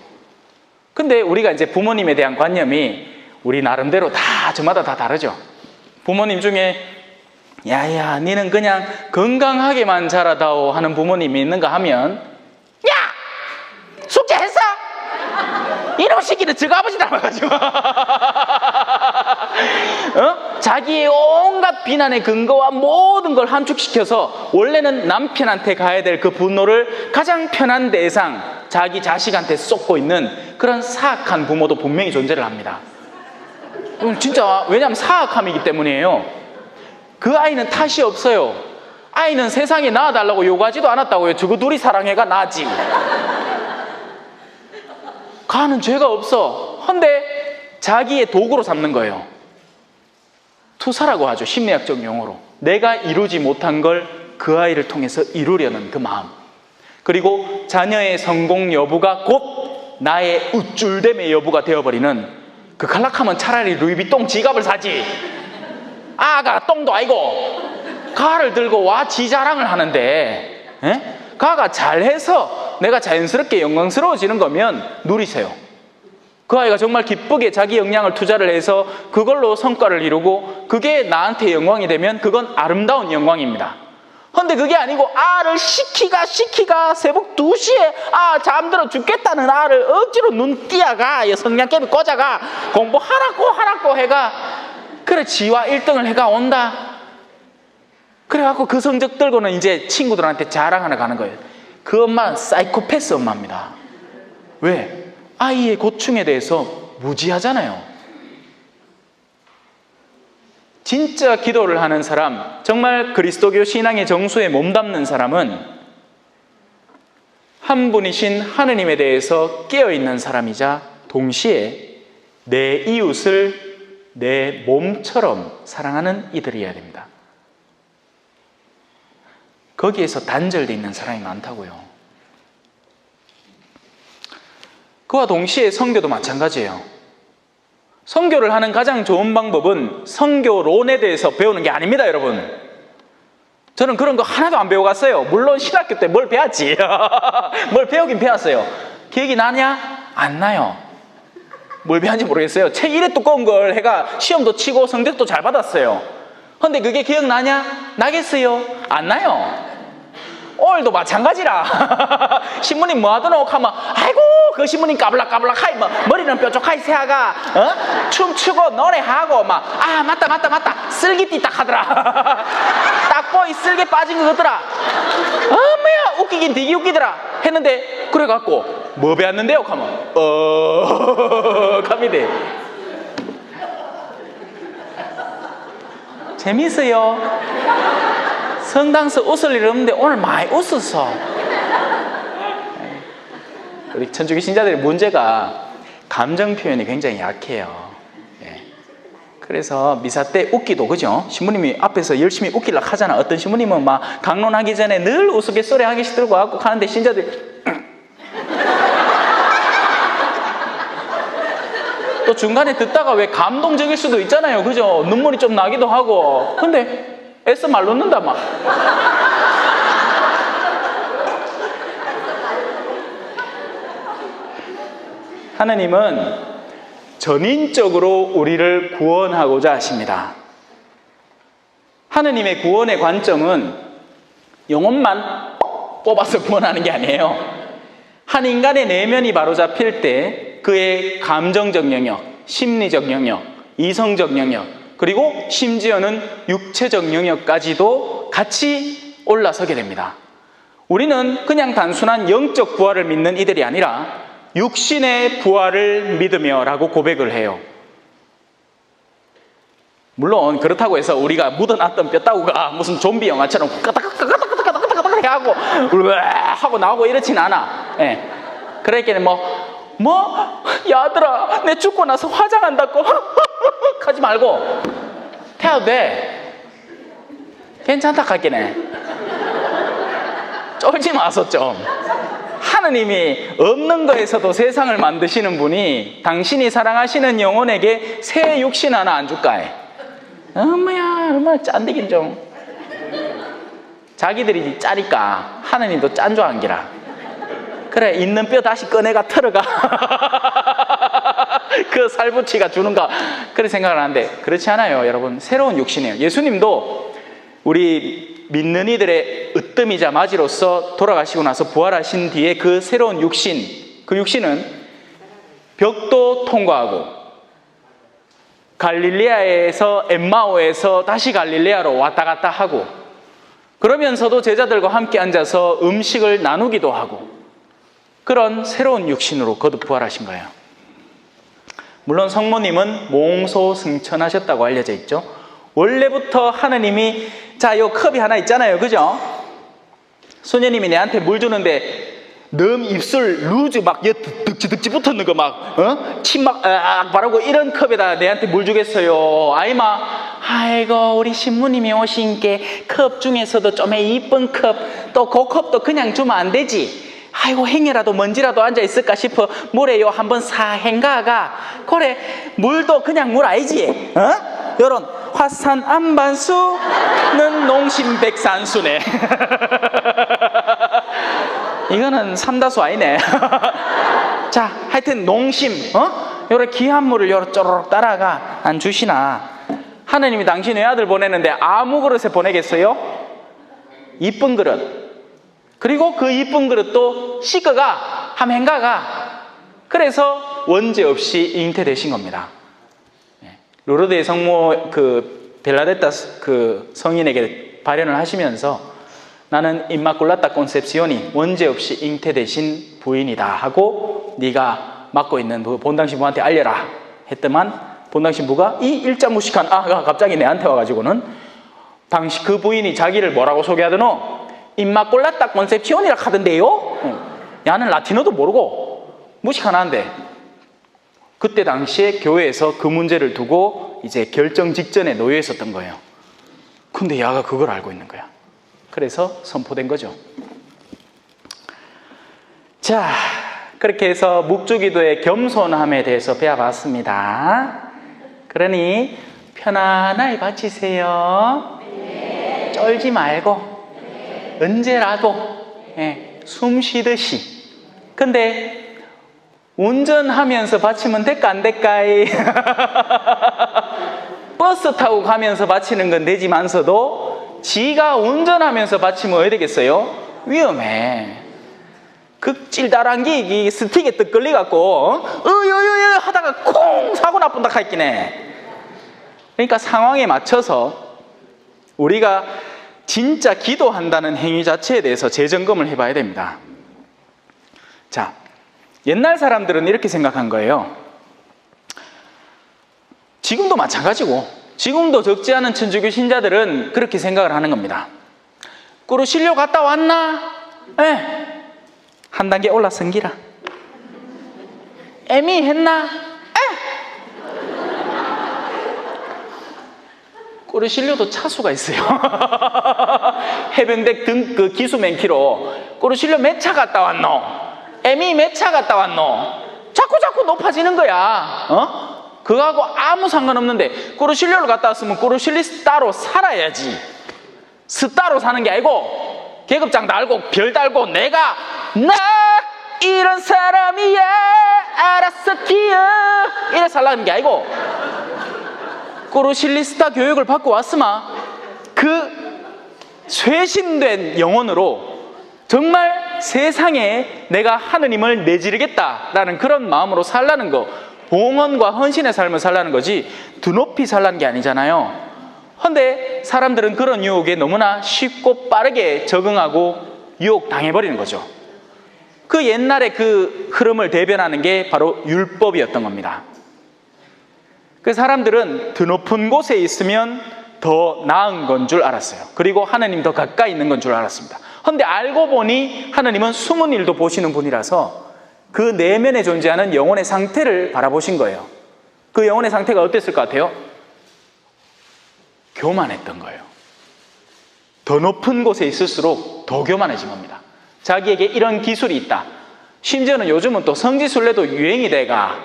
근데 우리가 이제 부모님에 대한 관념이 우리 나름대로 다 저마다 다 다르죠. 부모님 중에 야야 니는 그냥 건강하게만 자라다오 하는 부모님이 있는가 하면 야! 숙제했어? 이놈 새끼는 저거 아버지 닮아가지고 자기의 온갖 비난의 근거와 모든 걸 함축시켜서 원래는 남편한테 가야 될 그 분노를 가장 편한 대상 자기 자식한테 쏟고 있는 그런 사악한 부모도 분명히 존재를 합니다. 진짜 왜냐하면 사악함이기 때문이에요. 그 아이는 탓이 없어요. 아이는 세상에 낳아달라고 요구하지도 않았다고요. 저거 둘이 사랑해가 나지. 가는 죄가 없어. 근데 자기의 도구로 삼는 거예요. 투사라고 하죠. 심리학적 용어로. 내가 이루지 못한 걸 그 아이를 통해서 이루려는 그 마음. 그리고 자녀의 성공 여부가 곧 나의 우쭐됨의 여부가 되어버리는 그 갈락하면 차라리 루이비통 지갑을 사지. 아가 똥도 아니고 가를 들고 와 지 자랑을 하는데 가가 잘해서 내가 자연스럽게 영광스러워지는 거면 누리세요. 그 아이가 정말 기쁘게 자기 역량을 투자를 해서 그걸로 성과를 이루고 그게 나한테 영광이 되면 그건 아름다운 영광입니다. 근데 그게 아니고 아를 시키가 새벽 2시에 잠들어 죽겠다는 아를 억지로 눈 띄어가 성냥개비 꽂아가 공부하라고 해가 그래 지와 1등을 해가 온다. 그래갖고 그 성적 들고는 이제 친구들한테 자랑하러 가는 거예요. 그 엄마 사이코패스 엄마입니다. 왜? 아이의 고충에 대해서 무지하잖아요. 진짜 기도를 하는 사람, 정말 그리스도교 신앙의 정수에 몸담는 사람은 한 분이신 하느님에 대해서 깨어있는 사람이자 동시에 내 이웃을 내 몸처럼 사랑하는 이들이어야 됩니다. 거기에서 단절되어 있는 사람이 많다고요. 그와 동시에 선교도 마찬가지예요. 선교를 하는 가장 좋은 방법은 선교론에 대해서 배우는 게 아닙니다, 여러분. 저는 그런 거 하나도 안 배워갔어요. 물론 신학교 때 뭘 배웠지. 뭘 배우긴 배웠어요. 기억이 나냐? 안 나요. 뭘 배웠는지 모르겠어요. 책 이래 두꺼운 걸 해가 시험도 치고 성적도 잘 받았어요. 근데 그게 기억나냐? 나겠어요? 안 나요. 오늘도 마찬가지라. 신부님 뭐 하더노? 하면 아이고 그 신부님 까불락까불락하이 뭐 머리는 뾰족하이 새하가 춤추고 노래하고 막 맞다 쓸기띠 딱 하더라. 딱 보이 쓸개 빠진 거 같더라. 뭐야 웃기긴 되게 웃기더라 했는데 그래갖고 뭐 배웠는데요? 하면 갑니다. 재밌어요. 성당에서 웃을 일 없는데 오늘 많이 웃었어. 우리 천주교 신자들의 문제가 감정 표현이 굉장히 약해요. 예. 그래서 미사 때 웃기도, 그죠? 신부님이 앞에서 열심히 웃기려고 하잖아. 어떤 신부님은 막 강론하기 전에 늘 우스갯소리 한 개씩 들고 와고 하는데 신자들이 또 중간에 듣다가 왜 감동적일 수도 있잖아요. 그죠? 눈물이 좀 나기도 하고. 근데 애써 말 놓는다 막. 하나님은 전인적으로 우리를 구원하고자 하십니다. 하나님의 구원의 관점은 영혼만 뽑아서 구원하는 게 아니에요. 한 인간의 내면이 바로잡힐 때 그의 감정적 영역, 심리적 영역, 이성적 영역, 그리고 심지어는 육체적 영역까지도 같이 올라서게 됩니다. 우리는 그냥 단순한 영적 부활을 믿는 이들이 아니라 육신의 부활을 믿으며 라고 고백을 해요. 물론 그렇다고 해서 우리가 묻어놨던 뼈다구가 무슨 좀비 영화처럼 까딱까딱까딱까딱 하고 나오고 이렇진 않아. 예. 그러니까 야들아 내 죽고 나서 화장한다고 하지 말고 태워도 돼. 괜찮다 하긴 해. 쫄지 마소 좀. 하느님이 없는 거에서도 세상을 만드시는 분이 당신이 사랑하시는 영혼에게 새 육신 하나 안 줄까 해. 엄마야 얼마나 짠되긴 좀. 자기들이 짜니까 하느님도 짠 줄 안기라. 그래 있는 뼈 다시 꺼내가 털어가. 그 살붙이가 주는가 그런 생각을 하는데 그렇지 않아요. 여러분 새로운 육신이에요. 예수님도 우리 믿는 이들의 으뜸이자 맞이로서 돌아가시고 나서 부활하신 뒤에 그 새로운 육신, 그 육신은 벽도 통과하고 갈릴레아에서 엠마오에서 다시 갈릴레아로 왔다 갔다 하고 그러면서도 제자들과 함께 앉아서 음식을 나누기도 하고 그런 새로운 육신으로 거듭 부활하신 거예요. 물론 성모님은 몽소승천하셨다고 알려져 있죠. 원래부터 하느님이 자, 요 컵이 하나 있잖아요. 그죠? 소녀님이 내한테 물 주는데 너무 입술 루즈 막 득지 붙었는 거 막 침 막 바르고 이런 컵에다 내한테 물 주겠어요. 아이마 아이고 우리 신부님이 오신 게 컵 중에서도 좀 이쁜 컵 또 그 컵도 그냥 주면 안 되지. 아이고 행여라도 먼지라도 앉아있을까 싶어 물에 요 한번 사 헹가가 그래 물도 그냥 물 아니지. 요런 화산 안반수는 농심백산수네. 이거는 삼다수 아니네. 자 하여튼 농심 요런 귀한 물을 요런 쪼르륵 따라가 안 주시나. 하느님이 당신 외아들 보내는데 아무 그릇에 보내겠어요? 이쁜 그릇. 그리고 그 이쁜 그릇도 씻어가 하면 행가가. 그래서 원죄 없이 잉태되신 겁니다. 로르드의 성모 그 벨라데타 그 성인에게 발현을 하시면서 나는 임마culata 콘셉시온이 원죄 없이 잉태되신 부인이다 하고 네가 맡고 있는 본당신부한테 알려라 했더만 본당신부가 이 일자무식한 아가 갑자기 내한테 와가지고는 당시 그 부인이 자기를 뭐라고 소개하더노? 임마culata 콘셉시온이라 하던데요? 야는 라틴어도 모르고 무식하나한데 그때 당시에 교회에서 그 문제를 두고 이제 결정 직전에 놓여 있었던 거예요. 근데 야가 그걸 알고 있는 거야. 그래서 선포된 거죠. 자, 그렇게 해서 묵주기도의 겸손함에 대해서 배워봤습니다. 그러니 편안하게 바치세요. 네. 쫄지 말고 네. 언제라도 네, 숨 쉬듯이. 근데 운전하면서 바치면 될까 안 될까이? 버스 타고 가면서 바치는 건 되지만서도 지가 운전하면서 바치면 어떻게 되겠어요? 위험해. 그 찔달한 게 이게 스틱에 떡 걸려갖고 으여여여 하다가 콩 사고 나쁜다 하있기네. 그러니까 상황에 맞춰서 우리가 진짜 기도한다는 행위 자체에 대해서 재점검을 해봐야 됩니다. 자, 옛날 사람들은 이렇게 생각한 거예요. 지금도 마찬가지고 지금도 적지 않은 천주교 신자들은 그렇게 생각을 하는 겁니다. 꾸르실료 갔다 왔나? 예. 한 단계 올라선 기라. 애미했나? 꾸르실료도 차수가 있어요. 해병대 등 그 기수 맨키로 꾸르실료 몇 차 갔다 왔노? 애미 몇 차 갔다 왔노? 자꾸 높아지는 거야. 그거하고 아무 상관없는데 꾸르실료를 갔다 왔으면 꾸르실리스타로 살아야지. 스타로 사는 게 아니고 계급장 달고 별 달고 내가 나 이런 사람이야 알았어 기어 이래 살라는 게 아니고 꾸르실리스타 교육을 받고 왔으마 그 쇄신된 영혼으로 정말 세상에 내가 하느님을 내지르겠다라는 그런 마음으로 살라는 거, 봉헌과 헌신의 삶을 살라는 거지 드높이 살라는 게 아니잖아요. 그런데 사람들은 그런 유혹에 너무나 쉽고 빠르게 적응하고 유혹 당해버리는 거죠. 그 옛날에 그 흐름을 대변하는 게 바로 율법이었던 겁니다. 그 사람들은 드높은 곳에 있으면 더 나은 건 줄 알았어요. 그리고 하나님 더 가까이 있는 건 줄 알았습니다. 그런데 알고 보니 하나님은 숨은 일도 보시는 분이라서 그 내면에 존재하는 영혼의 상태를 바라보신 거예요. 그 영혼의 상태가 어땠을 것 같아요? 교만했던 거예요. 더 높은 곳에 있을수록 더 교만해진 겁니다. 자기에게 이런 기술이 있다. 심지어는 요즘은 또 성지순례도 유행이 돼가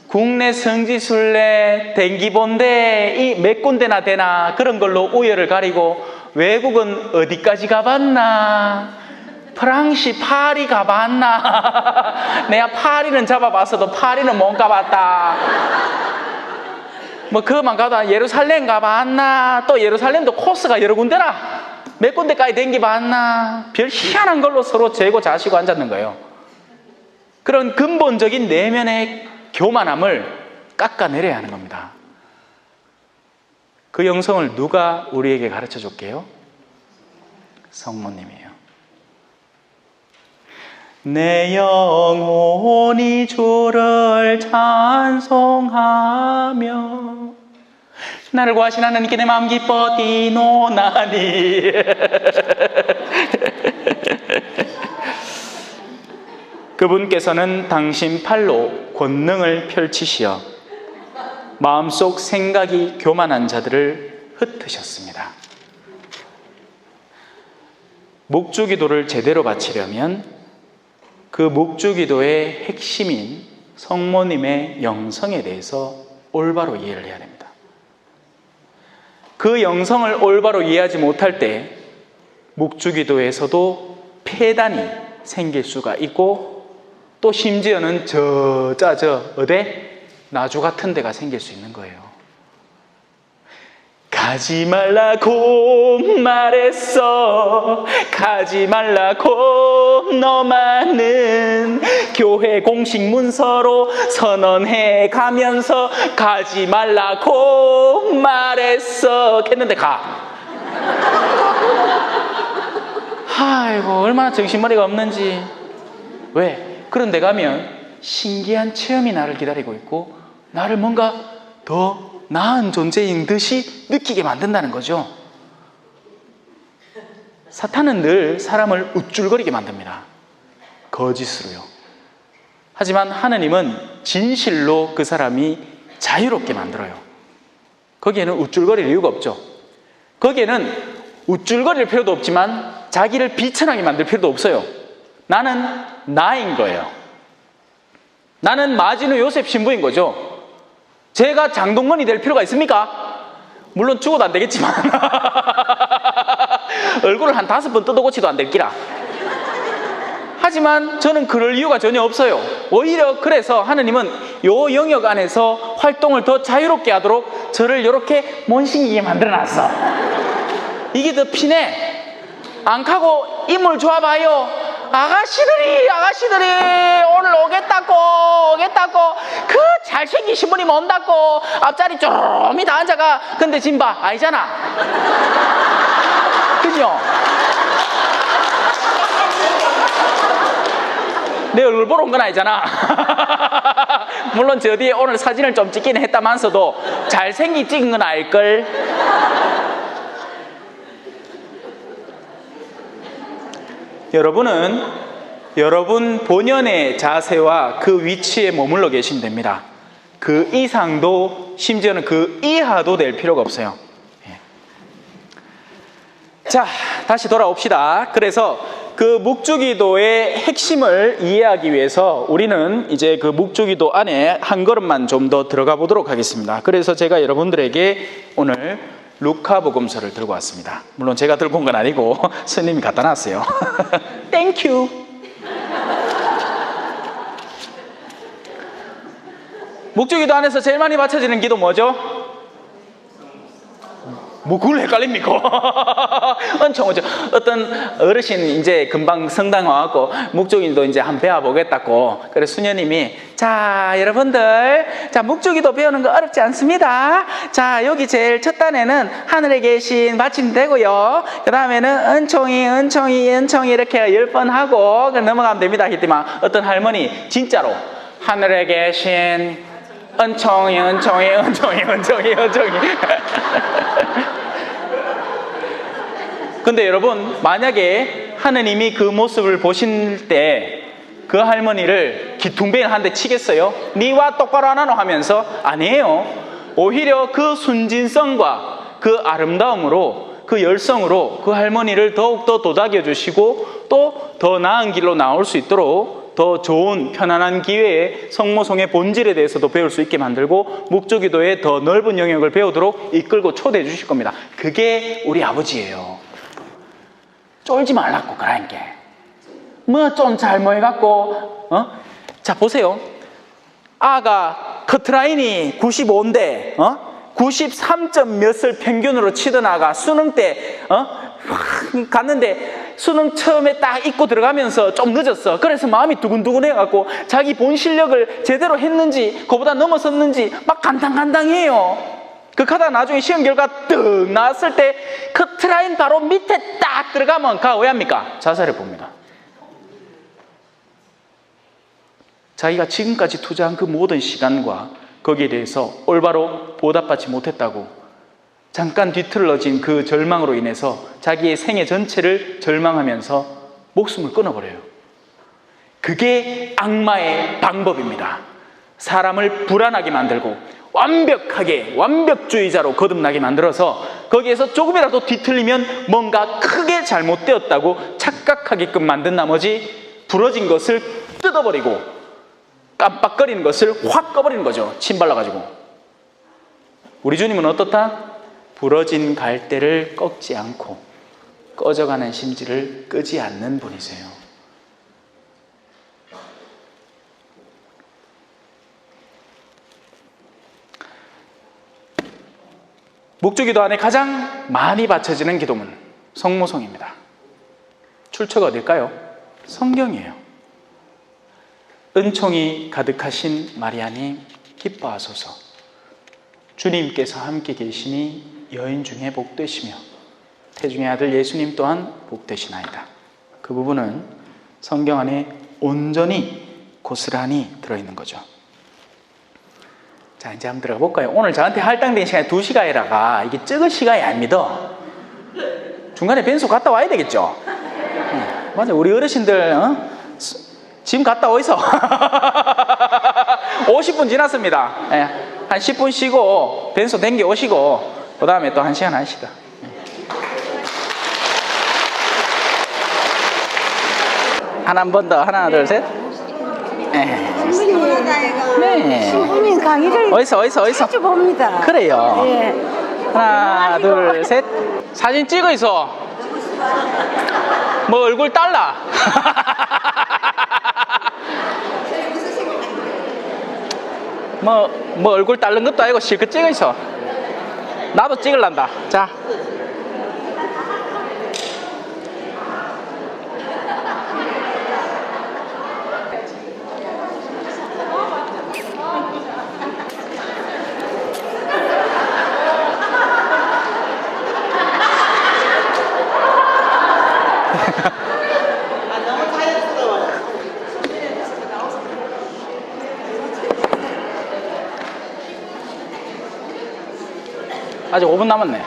국내 성지순례 댕기본데 이 몇 군데나 되나 그런 걸로 우열을 가리고 외국은 어디까지 가봤나? 프랑시 파리 가봤나? 내가 파리는 잡아봤어도 파리는 못 가봤다. 뭐 그것만 가다 예루살렘 가봤나? 또 예루살렘도 코스가 여러 군데라. 몇 군데까지 댕기봤나? 별 희한한 걸로 서로 재고 자시고 앉았는 거예요. 그런 근본적인 내면의 교만함을 깎아내려야 하는 겁니다. 그 영성을 누가 우리에게 가르쳐 줄게요? 성모님이에요. 내 영혼이 주를 찬송하며 나를 구하신 하나님께 내 마음 기뻐 뛰노나니. 그분께서는 당신 팔로 권능을 펼치시어 마음속 생각이 교만한 자들을 흩으셨습니다. 묵주기도를 제대로 바치려면 그 묵주기도의 핵심인 성모님의 영성에 대해서 올바로 이해를 해야 됩니다. 그 영성을 올바로 이해하지 못할 때 묵주기도에서도 폐단이 생길 수가 있고 또 심지어는 어디 나주 같은 데가 생길 수 있는 거예요. 가지 말라고 말했어. 가지 말라고 너만은 교회 공식 문서로 선언해 가면서 가지 말라고 말했어 했는데 가. 아이고 얼마나 정신머리가 없는지. 왜? 그런 데 가면 신기한 체험이 나를 기다리고 있고 나를 뭔가 더 나은 존재인 듯이 느끼게 만든다는 거죠. 사탄은 늘 사람을 우쭐거리게 만듭니다. 거짓으로요. 하지만 하느님은 진실로 그 사람이 자유롭게 만들어요. 거기에는 우쭐거릴 이유가 없죠. 거기에는 우쭐거릴 필요도 없지만 자기를 비천하게 만들 필요도 없어요. 나는 나인 거예요. 나는 마지노 요셉 신부인 거죠. 제가 장동건이 될 필요가 있습니까? 물론 죽어도 안 되겠지만 얼굴을 한 5번 뜯어고치도 안 될 기라. 하지만 저는 그럴 이유가 전혀 없어요. 오히려 그래서 하느님은 요 영역 안에서 활동을 더 자유롭게 하도록 저를 이렇게 못생기게 만들어놨어. 이게 더 피네. 안 가고 인물 좋아봐요. 아가씨들이 오늘 오겠다고 그 잘생기신 분이 온다고 앞자리 쪼름이 다 앉아가. 근데 진바 아니잖아. 그죠? 내 얼굴 보러 온 건 아니잖아. 물론 저 뒤에 오늘 사진을 좀 찍긴 했다면서도 잘생기 찍은 건 알걸. 여러분은 여러분 본연의 자세와 그 위치에 머물러 계시면 됩니다. 그 이상도 심지어는 그 이하도 될 필요가 없어요. 자, 다시 돌아옵시다. 그래서 그 묵주기도의 핵심을 이해하기 위해서 우리는 이제 그 묵주기도 안에 한 걸음만 좀 더 들어가 보도록 하겠습니다. 그래서 제가 여러분들에게 오늘 루카복음서를 들고 왔습니다. 물론 제가 들고 온 건 아니고 스님이 갖다 놨어요. 땡큐. 묵주기도 안에서 제일 많이 바쳐지는 기도 뭐죠? 뭐 그걸 헷갈립니까? 엄청 오죠. 어떤 어르신 이제 금방 성당 와갖고 묵주기도 이제 한번 배워보겠다고. 그래서 수녀님이 자 여러분들 자 묵주기도 배우는 거 어렵지 않습니다. 자 여기 제일 첫 단에는 하늘에 계신 받침 되고요. 그 다음에는 은총이 이렇게 10번 하고 넘어가면 됩니다. 했더만 어떤 할머니 진짜로 하늘에 계신 은총이 근데 여러분 만약에 하느님이 그 모습을 보실 때 그 할머니를 기퉁배를 한 대 치겠어요? 니와 똑바로 안 하노 하면서 아니에요. 오히려 그 순진성과 그 아름다움으로 그 열성으로 그 할머니를 더욱더 도닥여 주시고 또 더 나은 길로 나올 수 있도록 더 좋은 편안한 기회에 성모성의 본질에 대해서도 배울 수 있게 만들고 묵주기도의 더 넓은 영역을 배우도록 이끌고 초대해 주실 겁니다. 그게 우리 아버지예요. 쫄지 말라고 그러니까 뭐 좀 잘못해갖고 자 보세요. 아가 커트라인이 95인데 93점 몇을 평균으로 치던 아가 수능 때 갔는데 수능 처음에 딱 입고 들어가면서 좀 늦었어. 그래서 마음이 두근두근해갖고 자기 본 실력을 제대로 했는지 그보다 넘어섰는지 막 간당간당해요. 그러다 나중에 시험 결과 뜩 나왔을 때 커트라인 바로 밑에 딱 들어가면 가 왜 합니까? 자살해 봅니다. 자기가 지금까지 투자한 그 모든 시간과 거기에 대해서 올바로 보답받지 못했다고 잠깐 뒤틀러진 그 절망으로 인해서 자기의 생애 전체를 절망하면서 목숨을 끊어버려요. 그게 악마의 방법입니다. 사람을 불안하게 만들고 완벽주의자로 거듭나게 만들어서 거기에서 조금이라도 뒤틀리면 뭔가 크게 잘못되었다고 착각하게끔 만든 나머지 부러진 것을 뜯어버리고 깜빡거리는 것을 확 꺼버리는 거죠. 침 발라가지고. 우리 주님은 어떻다? 부러진 갈대를 꺾지 않고 꺼져가는 심지를 끄지 않는 분이세요. 묵주기도 안에 가장 많이 바쳐지는 기도문 성모성입니다. 출처가 어딜까요? 성경이에요. 은총이 가득하신 마리아님 기뻐하소서. 주님께서 함께 계시니 여인 중에 복되시며 태중의 아들 예수님 또한 복되시나이다. 그 부분은 성경 안에 온전히 고스란히 들어있는 거죠. 자 이제 한번 들어가 볼까요? 오늘 저한테 할당된 시간이 2시간이라가 이게 적은 시간이 아닙니다. 중간에 변소 갔다 와야 되겠죠? 맞아, 우리 어르신들 지금 갔다 어디서? 50분 지났습니다. 한 10분 쉬고 변소 댕겨 오시고 그 다음에 또 1시간 하시다. 한 번 더 하나 둘 셋. 네. 신부님 강의를 어디서 자주 봅니다. 그래요. 예. 하나 둘 셋. 사진 찍어 있어. 뭐 얼굴 달라. 뭐 얼굴 딸른 것도 아니고 실컷 찍어 있어. 나도 찍을란다. 자. 아직 5분 남았네.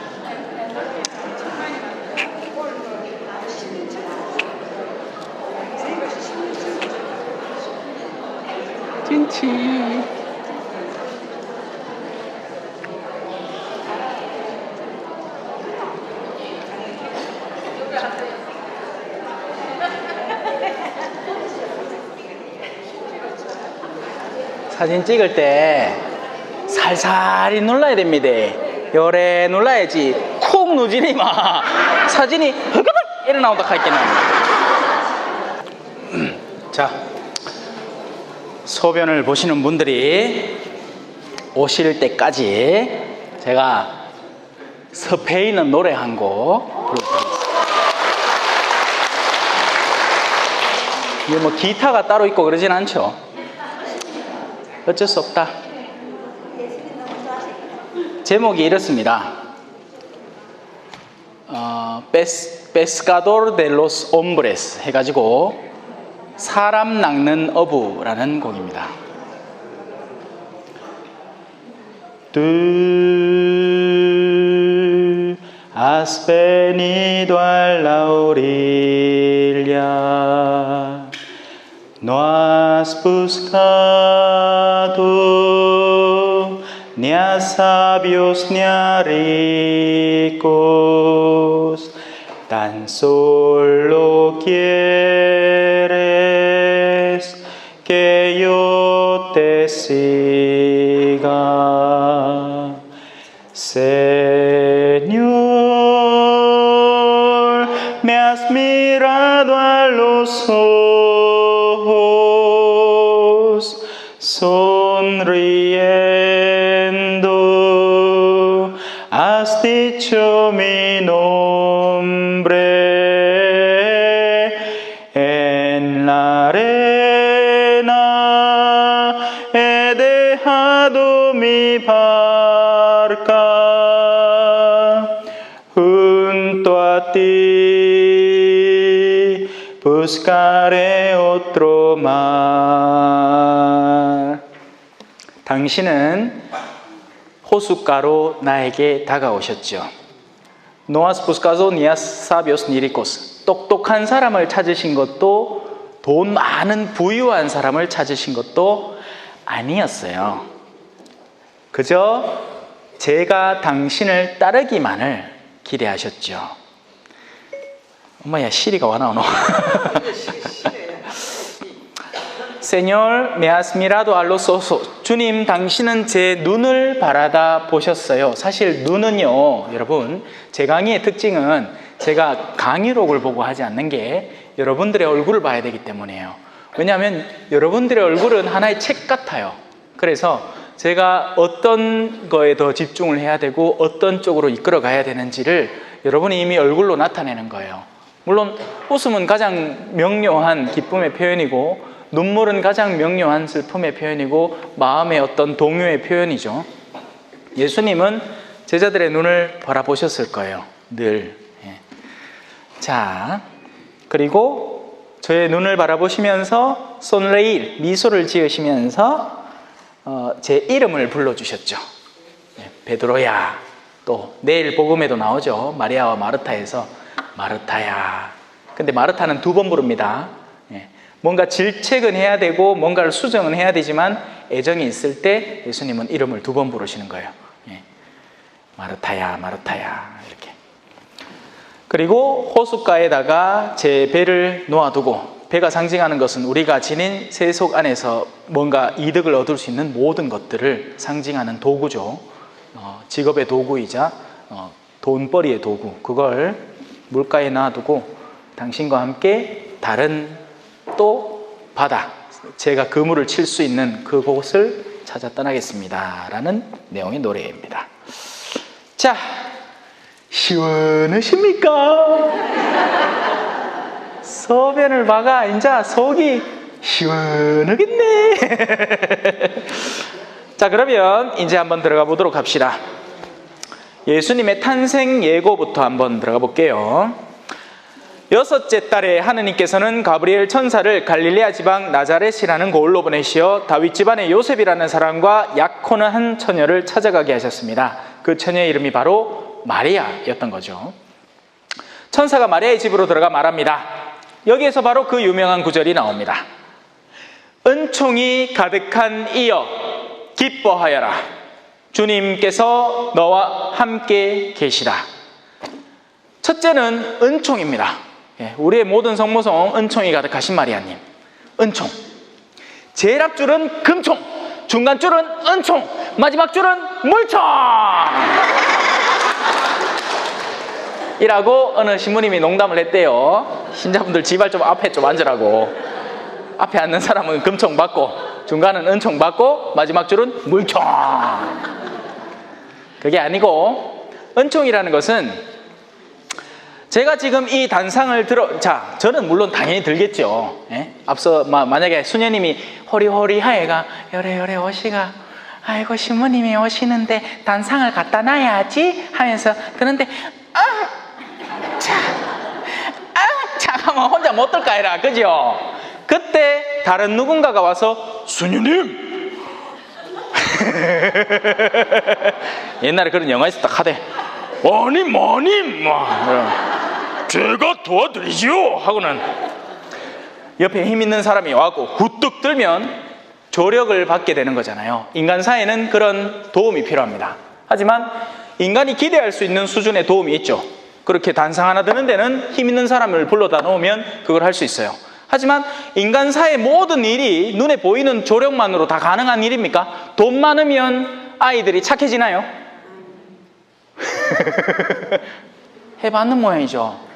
찐치. 사진 찍을 때 살살이 눌러야 됩니다. 요래 눌러야지 콕 누지니 막 사진이 흐그덕 이래 나온다 할게는. 자, 소변을 보시는 분들이 오실 때까지 제가 스페인어 노래 한 곡 불러드리겠습니다. 이게 뭐 기타가 따로 있고 그러진 않죠. 어쩔 수 없다. 제목이 이렇습니다. Pescador de los Hombres 해가지고 사람 낚는 어부라는 곡입니다. Tú has venido a la orilla, no has buscado ni a sabios ni a ricos, tan solo quieres que yo te siga. Señor, me has mirado a los ojos, sonriendo, has dicho mi nombre en la arena, he dejado mi barca junto a ti, buscaré otro mar. 당신은 호숫가로 나에게 다가오셨죠. 노아스 부스카소 니아스 사비오스 니리코스. 똑똑한 사람을 찾으신 것도 돈 많은 부유한 사람을 찾으신 것도 아니었어요. 그저 제가 당신을 따르기만을 기대하셨죠. 엄마야 시리가 와 나오노. Señor, me has mirado a los ojos. 주님, 당신은 제 눈을 바라다 보셨어요. 사실 눈은요, 여러분, 제 강의의 특징은 제가 강의록을 보고 하지 않는 게 여러분들의 얼굴을 봐야 되기 때문이에요. 왜냐하면 여러분들의 얼굴은 하나의 책 같아요. 그래서 제가 어떤 거에 더 집중을 해야 되고 어떤 쪽으로 이끌어 가야 되는지를 여러분이 이미 얼굴로 나타내는 거예요. 물론 웃음은 가장 명료한 기쁨의 표현이고 눈물은 가장 명료한 슬픔의 표현이고 마음의 어떤 동요의 표현이죠. 예수님은 제자들의 눈을 바라보셨을 거예요. 늘. 자, 그리고 저의 눈을 바라보시면서 손레일, 미소를 지으시면서 제 이름을 불러주셨죠. 베드로야. 또 내일 복음에도 나오죠. 마리아와 마르타에서 마르타야. 근데 마르타는 2번 부릅니다. 뭔가 질책은 해야 되고 뭔가를 수정은 해야 되지만 애정이 있을 때 예수님은 이름을 2번 부르시는 거예요. 마르타야, 마르타야 이렇게. 그리고 호숫가에다가 제 배를 놓아두고, 배가 상징하는 것은 우리가 지닌 세속 안에서 뭔가 이득을 얻을 수 있는 모든 것들을 상징하는 도구죠. 직업의 도구이자 돈벌이의 도구. 그걸 물가에 놔두고 당신과 함께 다른 또 바다, 제가 그물을 칠 수 있는 그곳을 찾아 떠나겠습니다 라는 내용의 노래입니다. 자, 시원하십니까? 소변을 봐가 이제 속이 시원하겠네. 자, 그러면 이제 한번 들어가 보도록 합시다. 예수님의 탄생 예고부터 한번 들어가 볼게요. 6째 달에 하느님께서는 가브리엘 천사를 갈릴레아 지방 나자렛이라는 고을로 보내시어 다윗 집안의 요셉이라는 사람과 약혼한 한 처녀를 찾아가게 하셨습니다. 그 처녀의 이름이 바로 마리아였던 거죠. 천사가 마리아의 집으로 들어가 말합니다. 여기에서 바로 그 유명한 구절이 나옵니다. 은총이 가득한 이여 기뻐하여라. 주님께서 너와 함께 계시다. 첫째는 은총입니다. 우리의 모든 성모성 은총이 가득하신 마리아님. 은총. 제일 앞줄은 금총, 중간 줄은 은총, 마지막 줄은 물총! 이라고 어느 신부님이 농담을 했대요. 신자분들 제발 좀 앞에 좀 앉으라고. 앞에 앉는 사람은 금총 받고, 중간은 은총 받고, 마지막 줄은 물총. 그게 아니고, 은총이라는 것은 제가 지금 이 단상을 자, 저는 물론 당연히 들겠죠. 예? 앞서 만약에 수녀님이 호리호리하애가 요래요래 오시가 아이고 신부님이 오시는데 단상을 갖다 놔야지 하면서 그런데 하면 혼자 못 들까 해라, 그죠? 그때 다른 누군가가 와서 수녀님 옛날에 그런 영화 있었다 하대. 아니 마님 제가 도와드리지요 하고는 옆에 힘 있는 사람이 와갖고 후뚝 들면 조력을 받게 되는 거잖아요. 인간 사회는 그런 도움이 필요합니다. 하지만 인간이 기대할 수 있는 수준의 도움이 있죠. 그렇게 단상 하나 드는 데는 힘 있는 사람을 불러다 놓으면 그걸 할 수 있어요. 하지만 인간 사회 모든 일이 눈에 보이는 조력만으로 다 가능한 일입니까? 돈 많으면 아이들이 착해지나요? 해봤는 모양이죠.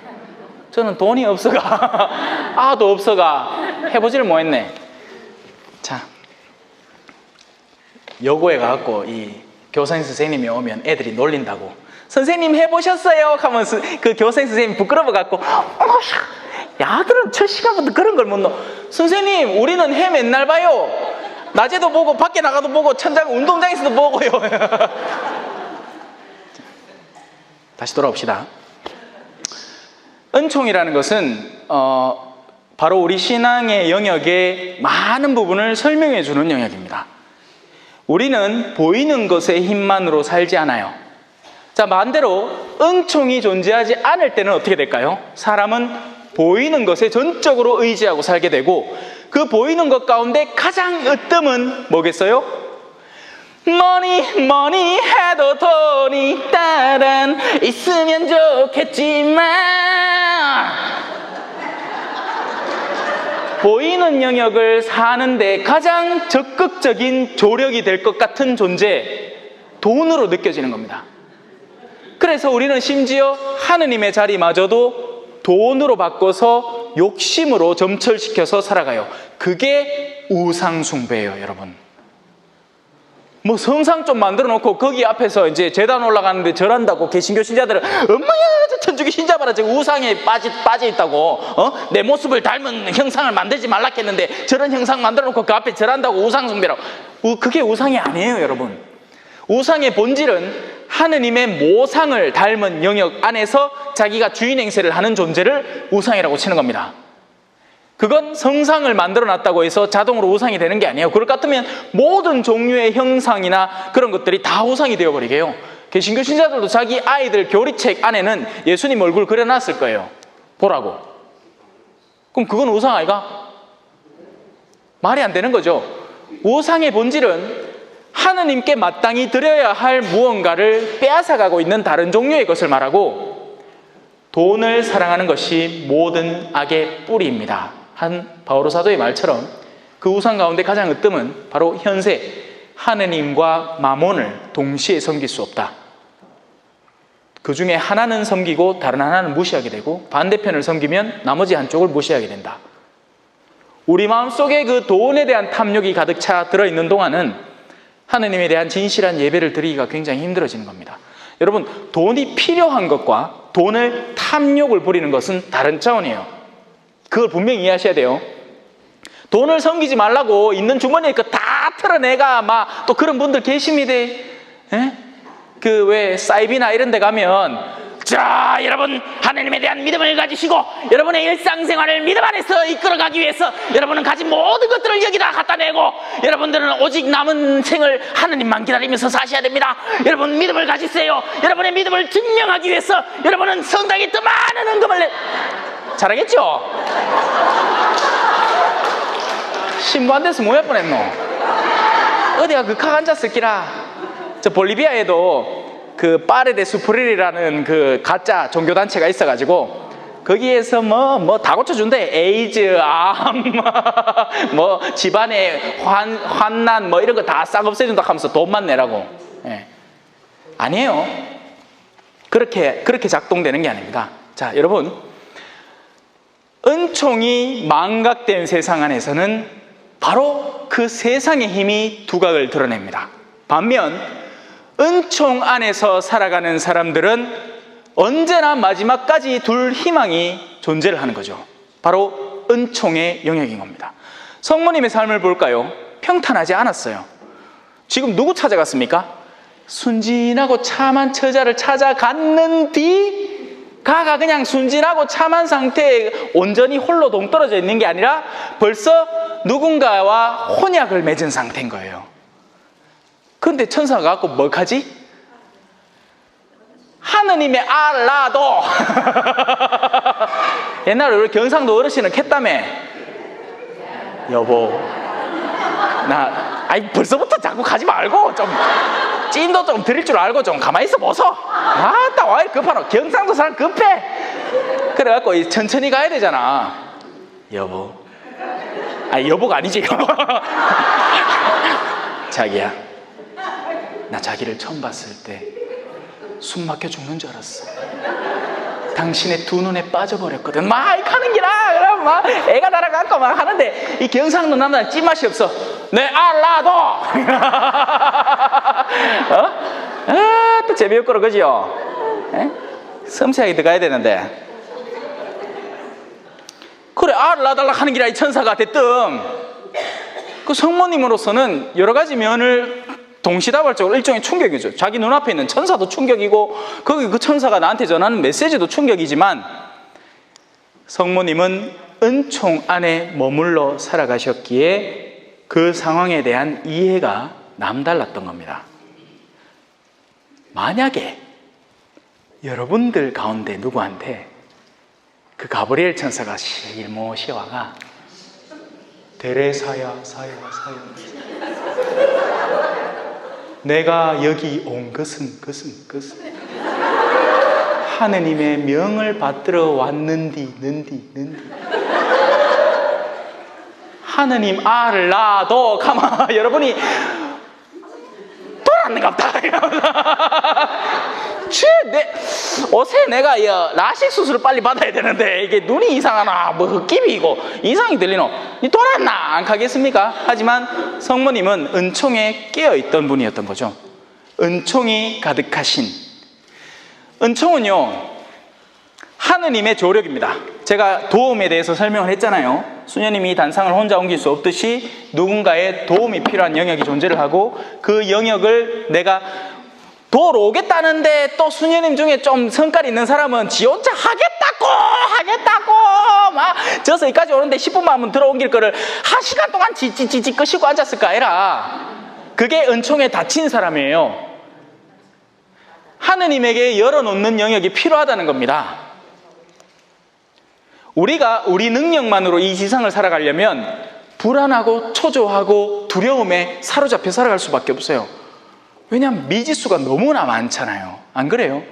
저는 돈이 없어가 아도 없어가 해보지를 못했네. 자, 여고에 가갖고 이 교생 선생님이 오면 애들이 놀린다고 선생님 해보셨어요? 하면서 그 교생 선생님이 부끄러워갖고 야들은 첫 시간부터 그런 걸 못 넣어. 선생님 우리는 해 맨날 봐요. 낮에도 보고 밖에 나가도 보고 천장 운동장에서도 보고요. 다시 돌아옵시다. 은총이라는 것은 바로 우리 신앙의 영역의 많은 부분을 설명해 주는 영역입니다. 우리는 보이는 것의 힘만으로 살지 않아요. 자, 반대로 은총이 존재하지 않을 때는 어떻게 될까요? 사람은 보이는 것에 전적으로 의지하고 살게 되고 그 보이는 것 가운데 가장 으뜸은 뭐겠어요? 뭐니 해도 돈이 따란 있으면 좋겠지만 보이는 영역을 사는데 가장 적극적인 조력이 될 것 같은 존재, 돈으로 느껴지는 겁니다. 그래서 우리는 심지어 하느님의 자리마저도 돈으로 바꿔서 욕심으로 점철시켜서 살아가요. 그게 우상숭배예요, 여러분. 뭐 성상 좀 만들어 놓고 거기 앞에서 이제 제단 올라가는데 절한다고 개신교 신자들은 엄마야 저 천주교 신자 봐라 저 우상에 빠져 있다고 내 모습을 닮은 형상을 만들지 말랐겠는데 저런 형상 만들어 놓고 그 앞에 절한다고 우상 숭배라고. 그게 우상이 아니에요, 여러분. 우상의 본질은 하느님의 모상을 닮은 영역 안에서 자기가 주인 행세를 하는 존재를 우상이라고 치는 겁니다. 그건 성상을 만들어 놨다고 해서 자동으로 우상이 되는 게 아니에요. 그럴 것 같으면 모든 종류의 형상이나 그런 것들이 다 우상이 되어버리게요. 개신교 신자들도 자기 아이들 교리책 안에는 예수님 얼굴 그려놨을 거예요. 보라고. 그럼 그건 우상 아이가? 말이 안 되는 거죠. 우상의 본질은 하느님께 마땅히 드려야 할 무언가를 빼앗아가고 있는 다른 종류의 것을 말하고 돈을 사랑하는 것이 모든 악의 뿌리입니다. 한 바오로 사도의 말처럼 그 우상 가운데 가장 으뜸은 바로 현세, 하느님과 마몬을 동시에 섬길 수 없다. 그 중에 하나는 섬기고 다른 하나는 무시하게 되고 반대편을 섬기면 나머지 한쪽을 무시하게 된다. 우리 마음속에 그 돈에 대한 탐욕이 가득 차 들어있는 동안은 하느님에 대한 진실한 예배를 드리기가 굉장히 힘들어지는 겁니다. 여러분, 돈이 필요한 것과 돈을 탐욕을 부리는 것은 다른 차원이에요. 그걸 분명히 이해하셔야 돼요. 돈을 섬기지 말라고 있는 주머니에 다 털어내가 막 또 그런 분들 계십니다. 그 왜 사이비나 이런 데 가면 자, 여러분 하나님에 대한 믿음을 가지시고 여러분의 일상생활을 믿음 안에서 이끌어가기 위해서 여러분은 가진 모든 것들을 여기다 갖다 내고 여러분들은 오직 남은 생을 하나님만 기다리면서 사셔야 됩니다. 여러분 믿음을 가지세요. 여러분의 믿음을 증명하기 위해서 여러분은 성당에 더 많은 헌금을 잘하겠죠? 신부 안 돼서 뭐 할 뻔했노? 어디가 극학 앉았을 기라. 저 볼리비아에도 그 파레데 수프릴이라는 그 가짜 종교단체가 있어가지고 거기에서 뭐 다 고쳐준대. 에이즈, 암, 뭐 집안의 환난 뭐 이런 거 다 싹 없애준다 하면서 돈만 내라고. 예. 아니에요. 그렇게 작동되는 게 아닙니다. 자, 여러분, 은총이 망각된 세상 안에서는 바로 그 세상의 힘이 두각을 드러냅니다. 반면 은총 안에서 살아가는 사람들은 언제나 마지막까지 둘 희망이 존재를 하는 거죠. 바로 은총의 영역인 겁니다. 성모님의 삶을 볼까요? 평탄하지 않았어요. 지금 누구 찾아갔습니까? 순진하고 참한 처자를 찾아갔는 뒤 가가 그냥 순진하고 참한 상태에 온전히 홀로 동떨어져 있는 게 아니라 벌써 누군가와 혼약을 맺은 상태인 거예요. 그런데 천사가 갖고 뭐 하지? 하느님의 알라도 옛날에 우리 경상도 어르신은 캤다며. 여보 아이 벌써부터 자꾸 가지 말고 좀 찐도 좀 드릴 줄 알고 좀 가만히 있어 보소. 아따 와 이렇게 급하노. 경상도 사람 급해. 그래갖고 천천히 가야 되잖아. 여보, 아니 여보가 아니지. 자기야, 나 자기를 처음 봤을 때 숨 막혀 죽는 줄 알았어. 당신의 두 눈에 빠져버렸거든. 막 하는 기라. 그럼 막 애가 날아가고 막 하는데 이 경상도 남자는 찐맛이 없어. 네 알라도. 또 재미없고로 그지요? 에? 섬세하게 들어가야 되는데. 그래 알라달라 하는 기라 이 천사가 됐든 그 성모님으로서는 여러 가지 면을 동시다발적으로 일종의 충격이죠. 자기 눈앞에 있는 천사도 충격이고 거기 그 천사가 나한테 전하는 메시지도 충격이지만 성모님은 은총 안에 머물러 살아가셨기에 그 상황에 대한 이해가 남달랐던 겁니다. 만약에 여러분들 가운데 누구한테 그 가브리엘 천사가 실모시 와가 데레사야 사야 내가 여기 온 것은 하느님의 명을 받들어 왔는디 하느님 알라도 가마 여러분이 돌았는갑다. 어새 내가 라식 수술을 빨리 받아야 되는데 이게 눈이 이상하나 뭐 흑기비고 이상이 들리노. 이 돌았나 안 가겠습니까? 하지만 성모님은 은총에 깨어있던 분이었던 거죠. 은총이 가득하신. 은총은요 하느님의 조력입니다. 제가 도움에 대해서 설명을 했잖아요. 수녀님이 단상을 혼자 옮길 수 없듯이 누군가의 도움이 필요한 영역이 존재를 하고 그 영역을 내가 도로 오겠다는데 또 수녀님 중에 좀 성깔 있는 사람은 지 혼자 하겠다고 막 저서 여기까지 오는데 10분만 하면 들어 옮길 거를 1시간 동안 지지지지 끄시고 앉았을까 아니라 그게 은총에 닫힌 사람이에요. 하느님에게 열어놓는 영역이 필요하다는 겁니다. 우리가 우리 능력만으로 이 세상을 살아가려면 불안하고 초조하고 두려움에 사로잡혀 살아갈 수밖에 없어요. 왜냐하면 미지수가 너무나 많잖아요. 안 그래요?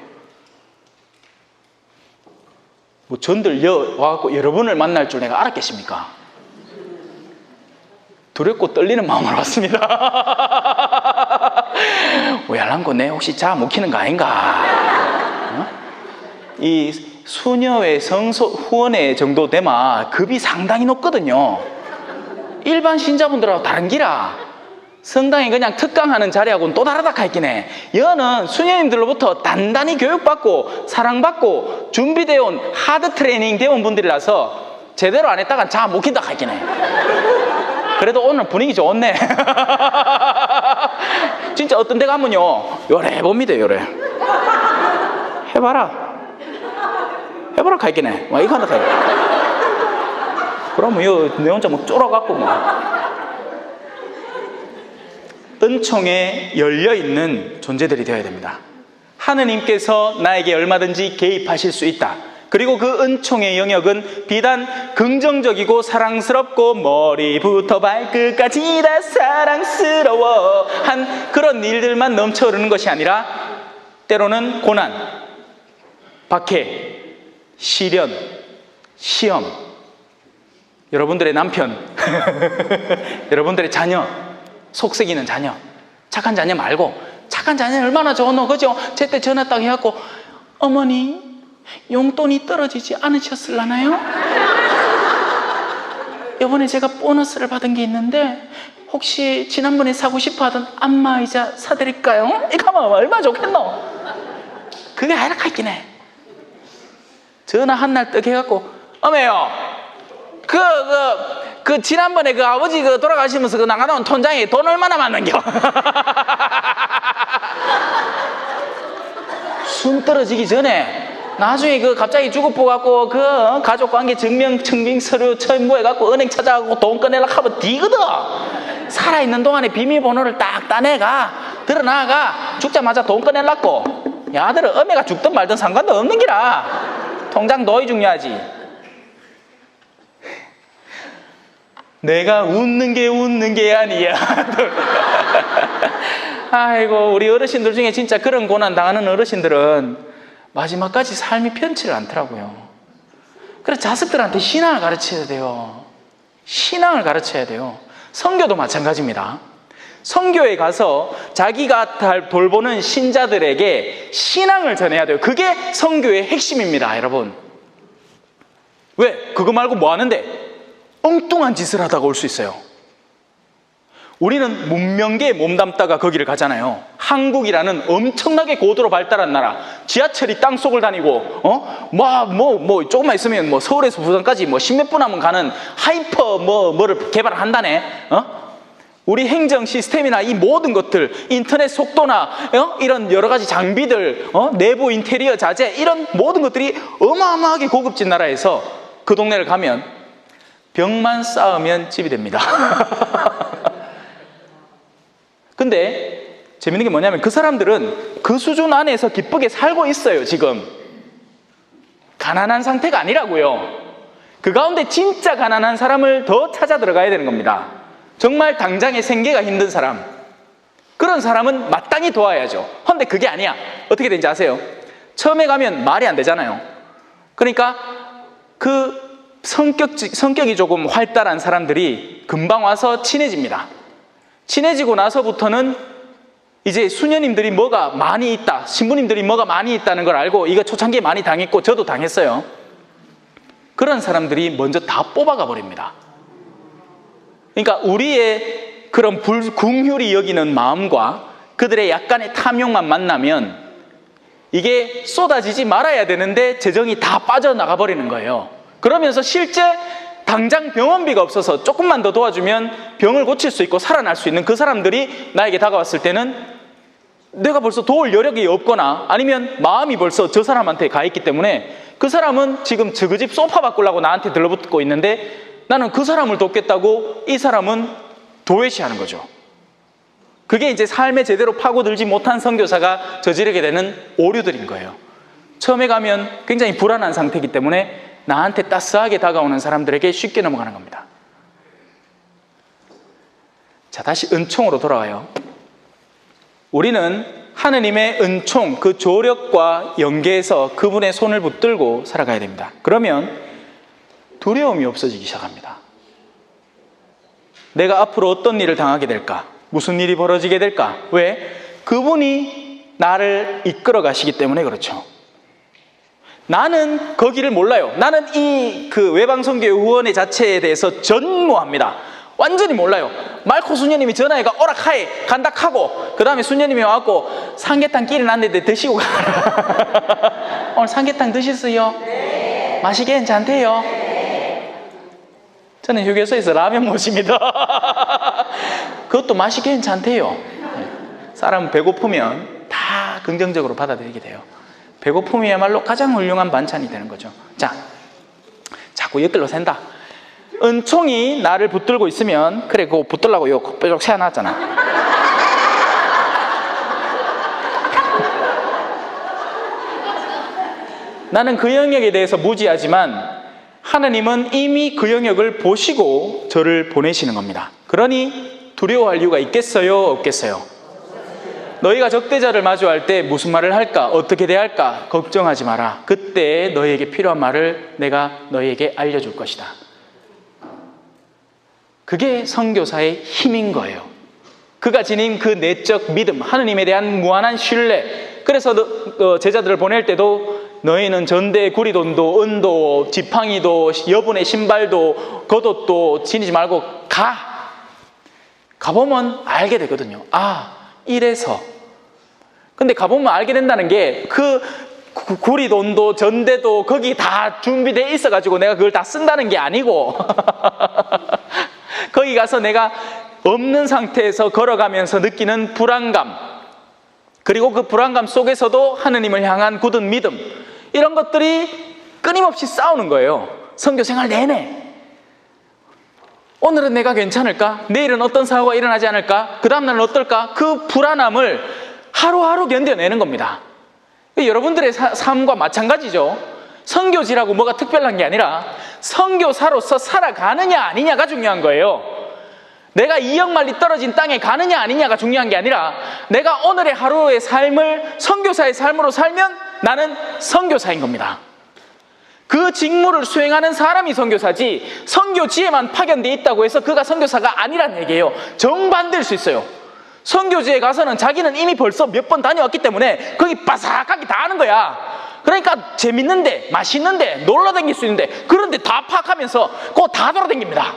뭐 전들 와갖고 여러분을 만날 줄 내가 알았겠습니까? 두렵고 떨리는 마음으로 왔습니다. 오얄랑고 내 혹시 자 못 키는 거 아닌가? 이 수녀의 성소 후원회 정도 되면 급이 상당히 높거든요. 일반 신자분들하고 다른 기라. 성당이 그냥 특강하는 자리하고는 또 다르다 했긴 해. 여는 수녀님들로부터 단단히 교육받고 사랑받고 준비되어 온 하드 트레이닝 되어 분들이라서 제대로 안 했다간 자 못 킨다 했긴 해. 그래도 오늘 분위기 좋네. 진짜 어떤 데 가면요 요래 봅니다. 요래 해봐라. 해보라 카이기네. 와 이거 한다 카이. 그러면 이내 혼자 뭐 쫄아갖고 뭐. 은총에 열려 있는 존재들이 되어야 됩니다. 하느님께서 나에게 얼마든지 개입하실 수 있다. 그리고 그 은총의 영역은 비단 긍정적이고 사랑스럽고 머리부터 발끝까지 다 사랑스러워 한 그런 일들만 넘쳐 흐르는 것이 아니라 때로는 고난, 박해, 시련, 시험, 여러분들의 남편, 여러분들의 자녀, 속썩이는 자녀, 착한 자녀 말고 착한 자녀는 얼마나 좋노 그죠? 제때 전화 딱 해갖고 어머니 용돈이 떨어지지 않으셨을라나요? 이번에 제가 보너스를 받은 게 있는데 혹시 지난번에 사고 싶어 하던 안마의자 사드릴까요? 이거 하면 얼마나 좋겠노? 그게 아니라 있긴 해. 전화 한 날 떡 해갖고 어메요 그 지난번에 그 아버지 그 돌아가시면서 그 나가놓은 통장에 돈 얼마나 맞는겨? 숨 떨어지기 전에 나중에 그 갑자기 죽어보 갖고 그 가족관계 증명서류 첨부해 갖고 은행 찾아가고 돈 꺼내려고 하면 뒤거든. 살아있는 동안에 비밀번호를 딱 따내가 드러나가 죽자마자 돈 꺼내려고. 야들은 어메가 죽든 말든 상관도 없는 기라. 통장 너희 중요하지. 내가 웃는 게 아니야. 아이고 우리 어르신들 중에 진짜 그런 고난 당하는 어르신들은 마지막까지 삶이 편치를 않더라고요. 그래서 자식들한테 신앙을 가르쳐야 돼요. 신앙을 가르쳐야 돼요. 선교도 마찬가지입니다. 선교에 가서 자기가 돌보는 신자들에게 신앙을 전해야 돼요. 그게 선교의 핵심입니다, 여러분. 왜? 그거 말고 뭐 하는데? 엉뚱한 짓을 하다가 올 수 있어요. 우리는 문명계에 몸담다가 거기를 가잖아요. 한국이라는 엄청나게 고도로 발달한 나라. 지하철이 땅속을 다니고, 조금만 있으면 뭐 서울에서 부산까지 뭐 십몇 분 하면 가는 하이퍼 뭐를 개발한다네. 우리 행정 시스템이나 이 모든 것들, 인터넷 속도나 이런 여러 가지 장비들, 내부 인테리어 자재 이런 모든 것들이 어마어마하게 고급진 나라에서 그 동네를 가면 벽만 쌓으면 집이 됩니다. 근데 재밌는 게 뭐냐면 그 사람들은 그 수준 안에서 기쁘게 살고 있어요. 지금 가난한 상태가 아니라고요. 그 가운데 진짜 가난한 사람을 더 찾아 들어가야 되는 겁니다. 정말 당장의 생계가 힘든 사람, 그런 사람은 마땅히 도와야죠. 그런데 그게 아니야. 어떻게 되는지 아세요? 처음에 가면 말이 안 되잖아요. 그러니까 그 성격이 조금 활달한 사람들이 금방 와서 친해집니다. 친해지고 나서부터는 이제 수녀님들이 뭐가 많이 있다, 신부님들이 뭐가 많이 있다는 걸 알고, 이거 초창기에 많이 당했고 저도 당했어요. 그런 사람들이 먼저 다 뽑아가 버립니다. 그러니까 우리의 그런 궁휼히 여기는 마음과 그들의 약간의 탐욕만 만나면 이게 쏟아지지 말아야 되는데 재정이 다 빠져나가 버리는 거예요. 그러면서 실제 당장 병원비가 없어서 조금만 더 도와주면 병을 고칠 수 있고 살아날 수 있는 그 사람들이 나에게 다가왔을 때는 내가 벌써 도울 여력이 없거나 아니면 마음이 벌써 저 사람한테 가 있기 때문에 그 사람은 지금 저 집 소파 바꾸려고 나한테 들러붙고 있는데 나는 그 사람을 돕겠다고 이 사람은 도외시하는 거죠. 그게 이제 삶에 제대로 파고들지 못한 선교사가 저지르게 되는 오류들인 거예요. 처음에 가면 굉장히 불안한 상태이기 때문에 나한테 따스하게 다가오는 사람들에게 쉽게 넘어가는 겁니다. 자, 다시 은총으로 돌아와요. 우리는 하느님의 은총, 그 조력과 연계해서 그분의 손을 붙들고 살아가야 됩니다. 그러면 두려움이 없어지기 시작합니다. 내가 앞으로 어떤 일을 당하게 될까? 무슨 일이 벌어지게 될까? 왜? 그분이 나를 이끌어 가시기 때문에 그렇죠. 나는 거기를 몰라요. 나는 이 그 외방선교 후원회 자체에 대해서 전무합니다. 완전히 몰라요. 말코 수녀님이 전화해가 오락하에 간다하고 그 다음에 수녀님이 와갖고 삼계탕 끼리 났는데 드시고 가라. 오늘 삼계탕 드셨어요? 네. 맛이 괜찮대요? 네. 저는 휴게소에서 라면 모십니다. 그것도 맛이 괜찮대요. 사람은 배고프면 다 긍정적으로 받아들이게 돼요. 배고픔이야말로 가장 훌륭한 반찬이 되는 거죠. 자, 자꾸 옆길로 샌다. 은총이 나를 붙들고 있으면, 그래, 그거 붙들라고 요 뾰족 세워놨잖아. 나는 그 영역에 대해서 무지하지만 하나님은 이미 그 영역을 보시고 저를 보내시는 겁니다. 그러니 두려워할 이유가 있겠어요? 없겠어요? 너희가 적대자를 마주할 때 무슨 말을 할까? 어떻게 대할까? 걱정하지 마라. 그때 너희에게 필요한 말을 내가 너희에게 알려줄 것이다. 그게 선교사의 힘인 거예요. 그가 지닌 그 내적 믿음, 하느님에 대한 무한한 신뢰. 그래서 제자들을 보낼 때도 너희는 전대 구리돈도 은도 지팡이도 여분의 신발도 겉옷도 지니지 말고 가보면 알게 되거든요. 아, 이래서. 근데 가보면 알게 된다는 게 그 구리돈도 전대도 거기 다 준비되어 있어가지고 내가 그걸 다 쓴다는 게 아니고 거기 가서 내가 없는 상태에서 걸어가면서 느끼는 불안감, 그리고 그 불안감 속에서도 하느님을 향한 굳은 믿음, 이런 것들이 끊임없이 싸우는 거예요. 선교 생활 내내. 오늘은 내가 괜찮을까? 내일은 어떤 사고가 일어나지 않을까? 그 다음날은 어떨까? 그 불안함을 하루하루 견뎌내는 겁니다. 여러분들의 삶과 마찬가지죠. 선교지라고 뭐가 특별한 게 아니라 선교사로서 살아가느냐 아니냐가 중요한 거예요. 내가 2억 마일리 떨어진 땅에 가느냐 아니냐가 중요한 게 아니라 내가 오늘의 하루의 삶을 선교사의 삶으로 살면 나는 선교사인 겁니다. 그 직무를 수행하는 사람이 선교사지, 선교지에만 파견되어 있다고 해서 그가 선교사가 아니란 얘기예요. 정반대일 수 있어요. 선교지에 가서는 자기는 이미 벌써 몇 번 다녀왔기 때문에 거기 바삭하게 다 아는 거야. 그러니까 재밌는데, 맛있는데, 놀러 다닐 수 있는데, 그런데 다 파악하면서 그거 다 돌아다닙니다.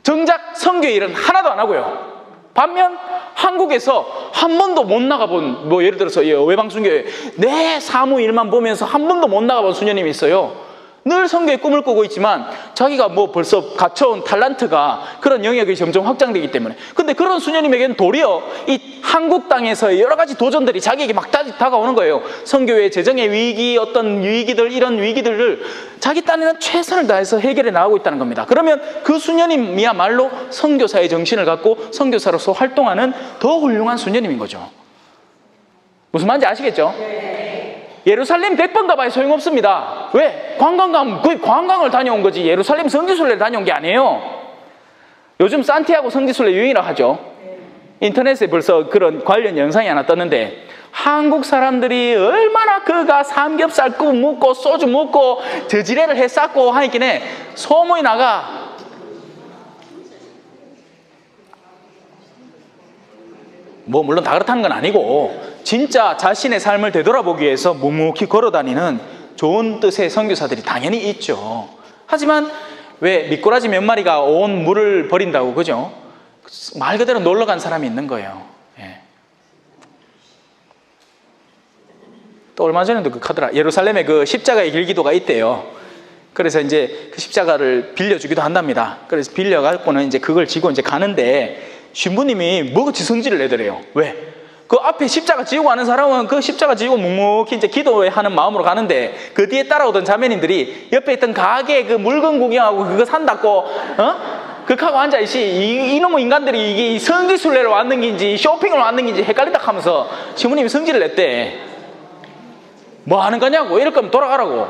정작 선교 일은 하나도 안 하고요. 반면 한국에서 한 번도 못 나가본, 뭐 예를 들어서 외방순교회 내 사무 일만 보면서 한 번도 못 나가본 수녀님이 있어요. 늘 선교의 꿈을 꾸고 있지만 자기가 뭐 벌써 갖춰온 탤런트가 그런 영역이 점점 확장되기 때문에. 근데 그런 수녀님에게는 도리어 이 한국 땅에서 여러 가지 도전들이 자기에게 막 다가오는 거예요. 선교의 재정의 위기, 어떤 위기들, 이런 위기들을 자기 딴에는 최선을 다해서 해결해 나가고 있다는 겁니다. 그러면 그 수녀님이야말로 선교사의 정신을 갖고 선교사로서 활동하는 더 훌륭한 수녀님인 거죠. 무슨 말인지 아시겠죠? 예루살렘 100번 가봐야 소용없습니다. 왜? 관광 가면 거의 관광을 다녀온 거지 예루살렘 성지순례를 다녀온 게 아니에요. 요즘 산티아고 성지순례 유행이라 하죠. 인터넷에 벌써 그런 관련 영상이 하나 떴는데 한국 사람들이 얼마나 그가 삼겹살 구워 먹고 소주 먹고 저지레를 해 쌓고 하니까 소문이 나가. 뭐 물론 다 그렇다는 건 아니고 진짜 자신의 삶을 되돌아보기 위해서 묵묵히 걸어다니는 좋은 뜻의 선교사들이 당연히 있죠. 하지만 왜 미꾸라지 몇 마리가 온 물을 버린다고, 그죠? 말 그대로 놀러 간 사람이 있는 거예요. 예. 또 얼마 전에도 그 카더라, 예루살렘에 그 십자가의 길기도가 있대요. 그래서 이제 그 십자가를 빌려주기도 한답니다. 그래서 빌려갖고는 이제 그걸 지고 이제 가는데 신부님이 뭐같이 성질을 내더래요. 왜? 그 앞에 십자가 지고 가는 사람은 그 십자가 지고 묵묵히 이제 기도하는 마음으로 가는데 그 뒤에 따라오던 자매님들이 옆에 있던 가게 그 물건 구경하고 그거 산다고 극하고 앉아있지. 이놈의 인간들이 이게 성지순례로 왔는 긴지 쇼핑을 왔는 긴지 헷갈린다 하면서 신부님이 성질을 냈대. 뭐 하는 거냐고. 이럴 거면 돌아가라고.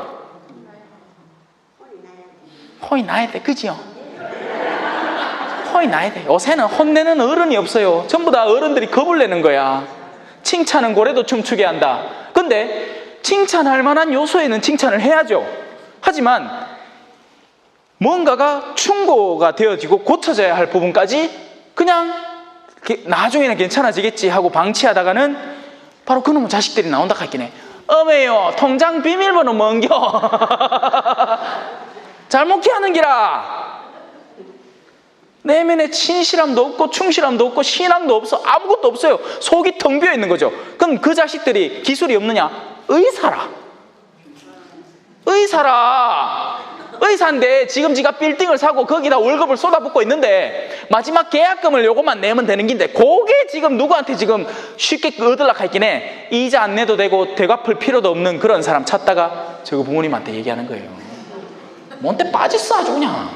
혼이 나야 돼, 그지요? 혼이 나야 돼. 요새는 혼내는 어른이 없어요. 전부 다 어른들이 겁을 내는 거야. 칭찬은 고래도 춤추게 한다. 근데 칭찬할 만한 요소에는 칭찬을 해야죠. 하지만 뭔가가 충고가 되어지고 고쳐져야 할 부분까지 그냥 나중에는 괜찮아지겠지 하고 방치하다가는 바로 그놈의 자식들이 나온다 했긴 해. 어메요, 통장 비밀번호 뭔겨? 잘못 하는 기라. 내면에 신실함도 없고 충실함도 없고 신앙도 없어. 아무것도 없어요. 속이 텅 비어 있는 거죠. 그럼 그 자식들이 기술이 없느냐? 의사라. 의사인데 지금 지가 빌딩을 사고 거기다 월급을 쏟아붓고 있는데 마지막 계약금을 요것만 내면 되는 긴데 그게 지금 누구한테 지금 쉽게 얻으려고 했긴 해. 이자 안 내도 되고 되갚을 필요도 없는 그런 사람 찾다가 저거 부모님한테 얘기하는 거예요. 뭔데 빠졌어 아주 그냥.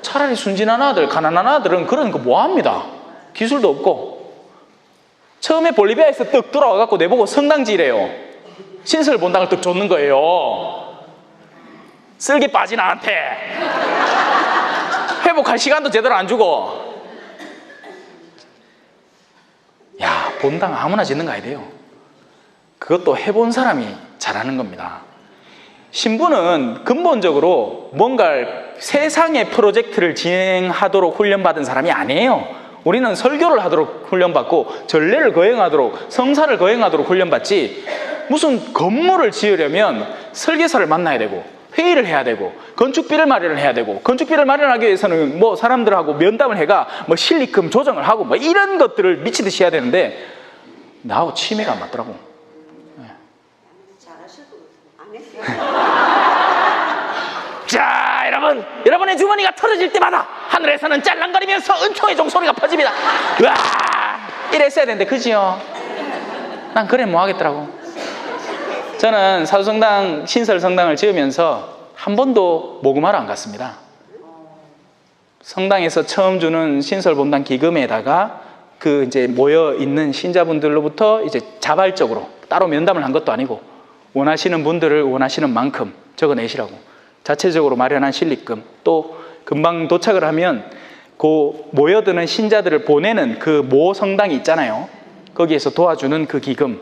차라리 순진한 아들, 가난한 아들은 그런 거 뭐합니다. 기술도 없고. 처음에 볼리비아에서 떡 돌아와갖고 내보고 성당지래요. 신설 본당을 떡 줬는 거예요. 쓸개 빠진 나한테 회복할 시간도 제대로 안 주고. 야, 본당 아무나 짓는 거 아니에요. 그것도 해본 사람이 잘하는 겁니다. 신부는 근본적으로 뭔가 세상의 프로젝트를 진행하도록 훈련받은 사람이 아니에요. 우리는 설교를 하도록 훈련받고 전례를 거행하도록, 성사를 거행하도록 훈련받지, 무슨 건물을 지으려면 설계사를 만나야 되고 회의를 해야 되고 건축비를 마련을 해야 되고, 건축비를 마련하기 위해서는 뭐 사람들하고 면담을 해가 뭐 실리금 조정을 하고 뭐 이런 것들을 미치듯이 해야 되는데 나하고 취미가 안 맞더라고. 자, 여러분, 여러분의 주머니가 털어질 때마다 하늘에서는 짤랑거리면서 은총의 종소리가 퍼집니다. 와, 이랬어야 되는데, 그지요? 난 그래 뭐 하겠더라고. 저는 사도성당, 신설성당을 지으면서 한 번도 모금하러 안 갔습니다. 성당에서 처음 주는 신설본당 기금에다가 그 이제 모여 있는 신자분들로부터 이제 자발적으로 따로 면담을 한 것도 아니고 원하시는 분들을 원하시는 만큼 적어내시라고 자체적으로 마련한 실리금, 또 금방 도착을 하면 그 모여드는 신자들을 보내는 그 모 성당이 있잖아요. 거기에서 도와주는 그 기금,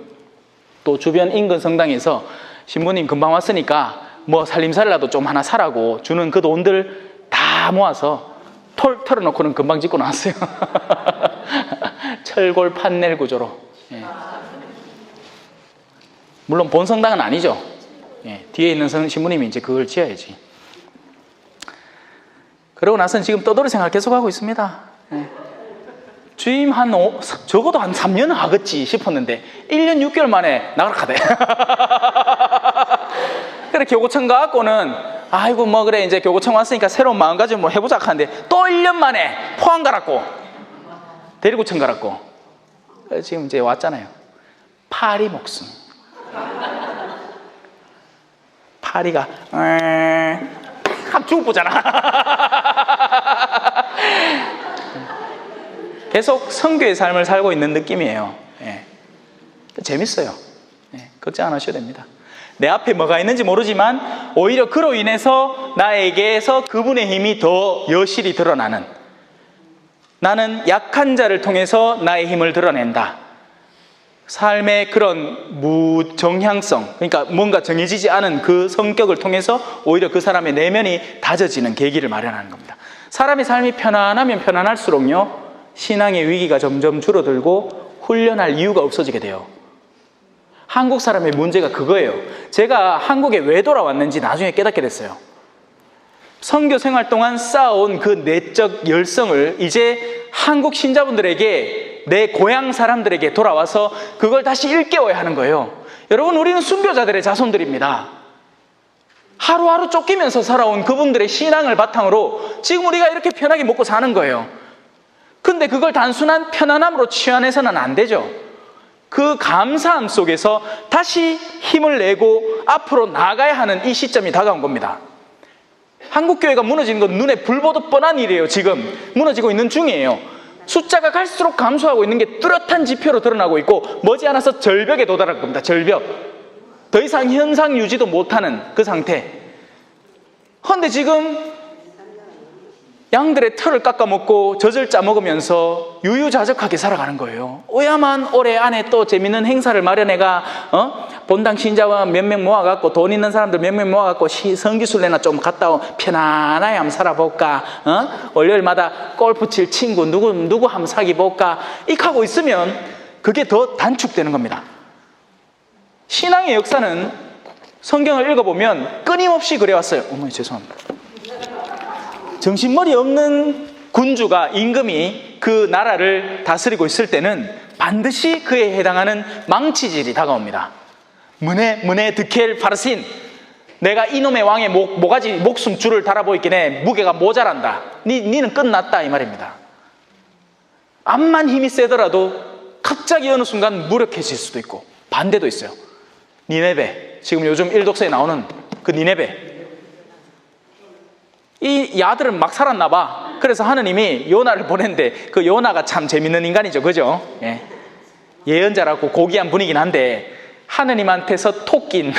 또 주변 인근 성당에서 신부님 금방 왔으니까 뭐 살림살이라도 좀 하나 사라고 주는 그 돈들 다 모아서 털어놓고는 금방 짓고 나왔어요. 철골 판넬 구조로. 예. 물론 본 성당은 아니죠. 예. 뒤에 있는 신부님이 이제 그걸 지어야지. 그러고 나서는 지금 떠돌이 생활 계속하고 있습니다. 예. 주임 적어도 한 3년은 하겠지 싶었는데 1년 6개월 만에 나가라카대. 그래 교구청 가갖고는 아이고 뭐 그래 이제 교구청 왔으니까 새로운 마음가짐 뭐 해보자 하는데 또 1년 만에 포항 가라고, 대리구청 가라고. 지금 이제 왔잖아요. 파리 목숨. 파리가 한 죽어보잖아. 계속 성교의 삶을 살고 있는 느낌이에요. 예. 재밌어요. 예. 걱정 안 하셔도 됩니다. 내 앞에 뭐가 있는지 모르지만 오히려 그로 인해서 나에게서 그분의 힘이 더 여실히 드러나는, 나는 약한 자를 통해서 나의 힘을 드러낸다. 삶의 그런 무정향성, 그러니까 뭔가 정해지지 않은 그 성격을 통해서 오히려 그 사람의 내면이 다져지는 계기를 마련하는 겁니다. 사람의 삶이 편안하면 편안할수록요, 신앙의 위기가 점점 줄어들고 훈련할 이유가 없어지게 돼요. 한국 사람의 문제가 그거예요. 제가 한국에 왜 돌아왔는지 나중에 깨닫게 됐어요. 선교 생활 동안 쌓아온 그 내적 열성을 이제 한국 신자분들에게, 내 고향 사람들에게 돌아와서 그걸 다시 일깨워야 하는 거예요. 여러분, 우리는 순교자들의 자손들입니다. 하루하루 쫓기면서 살아온 그분들의 신앙을 바탕으로 지금 우리가 이렇게 편하게 먹고 사는 거예요. 근데 그걸 단순한 편안함으로 치환해서는 안 되죠. 그 감사함 속에서 다시 힘을 내고 앞으로 나가야 하는 이 시점이 다가온 겁니다. 한국교회가 무너지는 건 눈에 불 보듯 뻔한 일이에요. 지금 무너지고 있는 중이에요. 숫자가 갈수록 감소하고 있는 게 뚜렷한 지표로 드러나고 있고 머지않아서 절벽에 도달할 겁니다. 절벽. 더 이상 현상 유지도 못하는 그 상태. 그런데 지금 양들의 털을 깎아먹고 젖을 짜먹으면서 유유자적하게 살아가는 거예요. 오야만 올해 안에 또 재밌는 행사를 마련해가 본당 신자와 몇 명 모아갖고 돈 있는 사람들 몇 명 모아갖고 성기순례나 좀 갔다 편안하게 한번 살아볼까, 월요일마다 골프 칠 친구 누구 한번 사귀볼까, 이렇게 하고 있으면 그게 더 단축되는 겁니다. 신앙의 역사는 성경을 읽어보면 끊임없이 그래왔어요. 어머니 죄송합니다. 정신머리 없는 군주가, 임금이 그 나라를 다스리고 있을 때는 반드시 그에 해당하는 망치질이 다가옵니다. 문에 득헬 파르신, 내가 이놈의 왕의 모가지 목숨 줄을 달아보이기에 무게가 모자란다. 니는 끝났다 이 말입니다. 암만 힘이 세더라도 갑자기 어느 순간 무력해질 수도 있고 반대도 있어요. 니네베, 지금 요즘 일독서에 나오는 그 니네베, 이 야들은 막 살았나 봐. 그래서 하느님이 요나를 보냈는데 그 요나가 참 재밌는 인간이죠, 그죠? 예. 예언자라고 고귀한 분이긴 한데 하느님한테서 토낀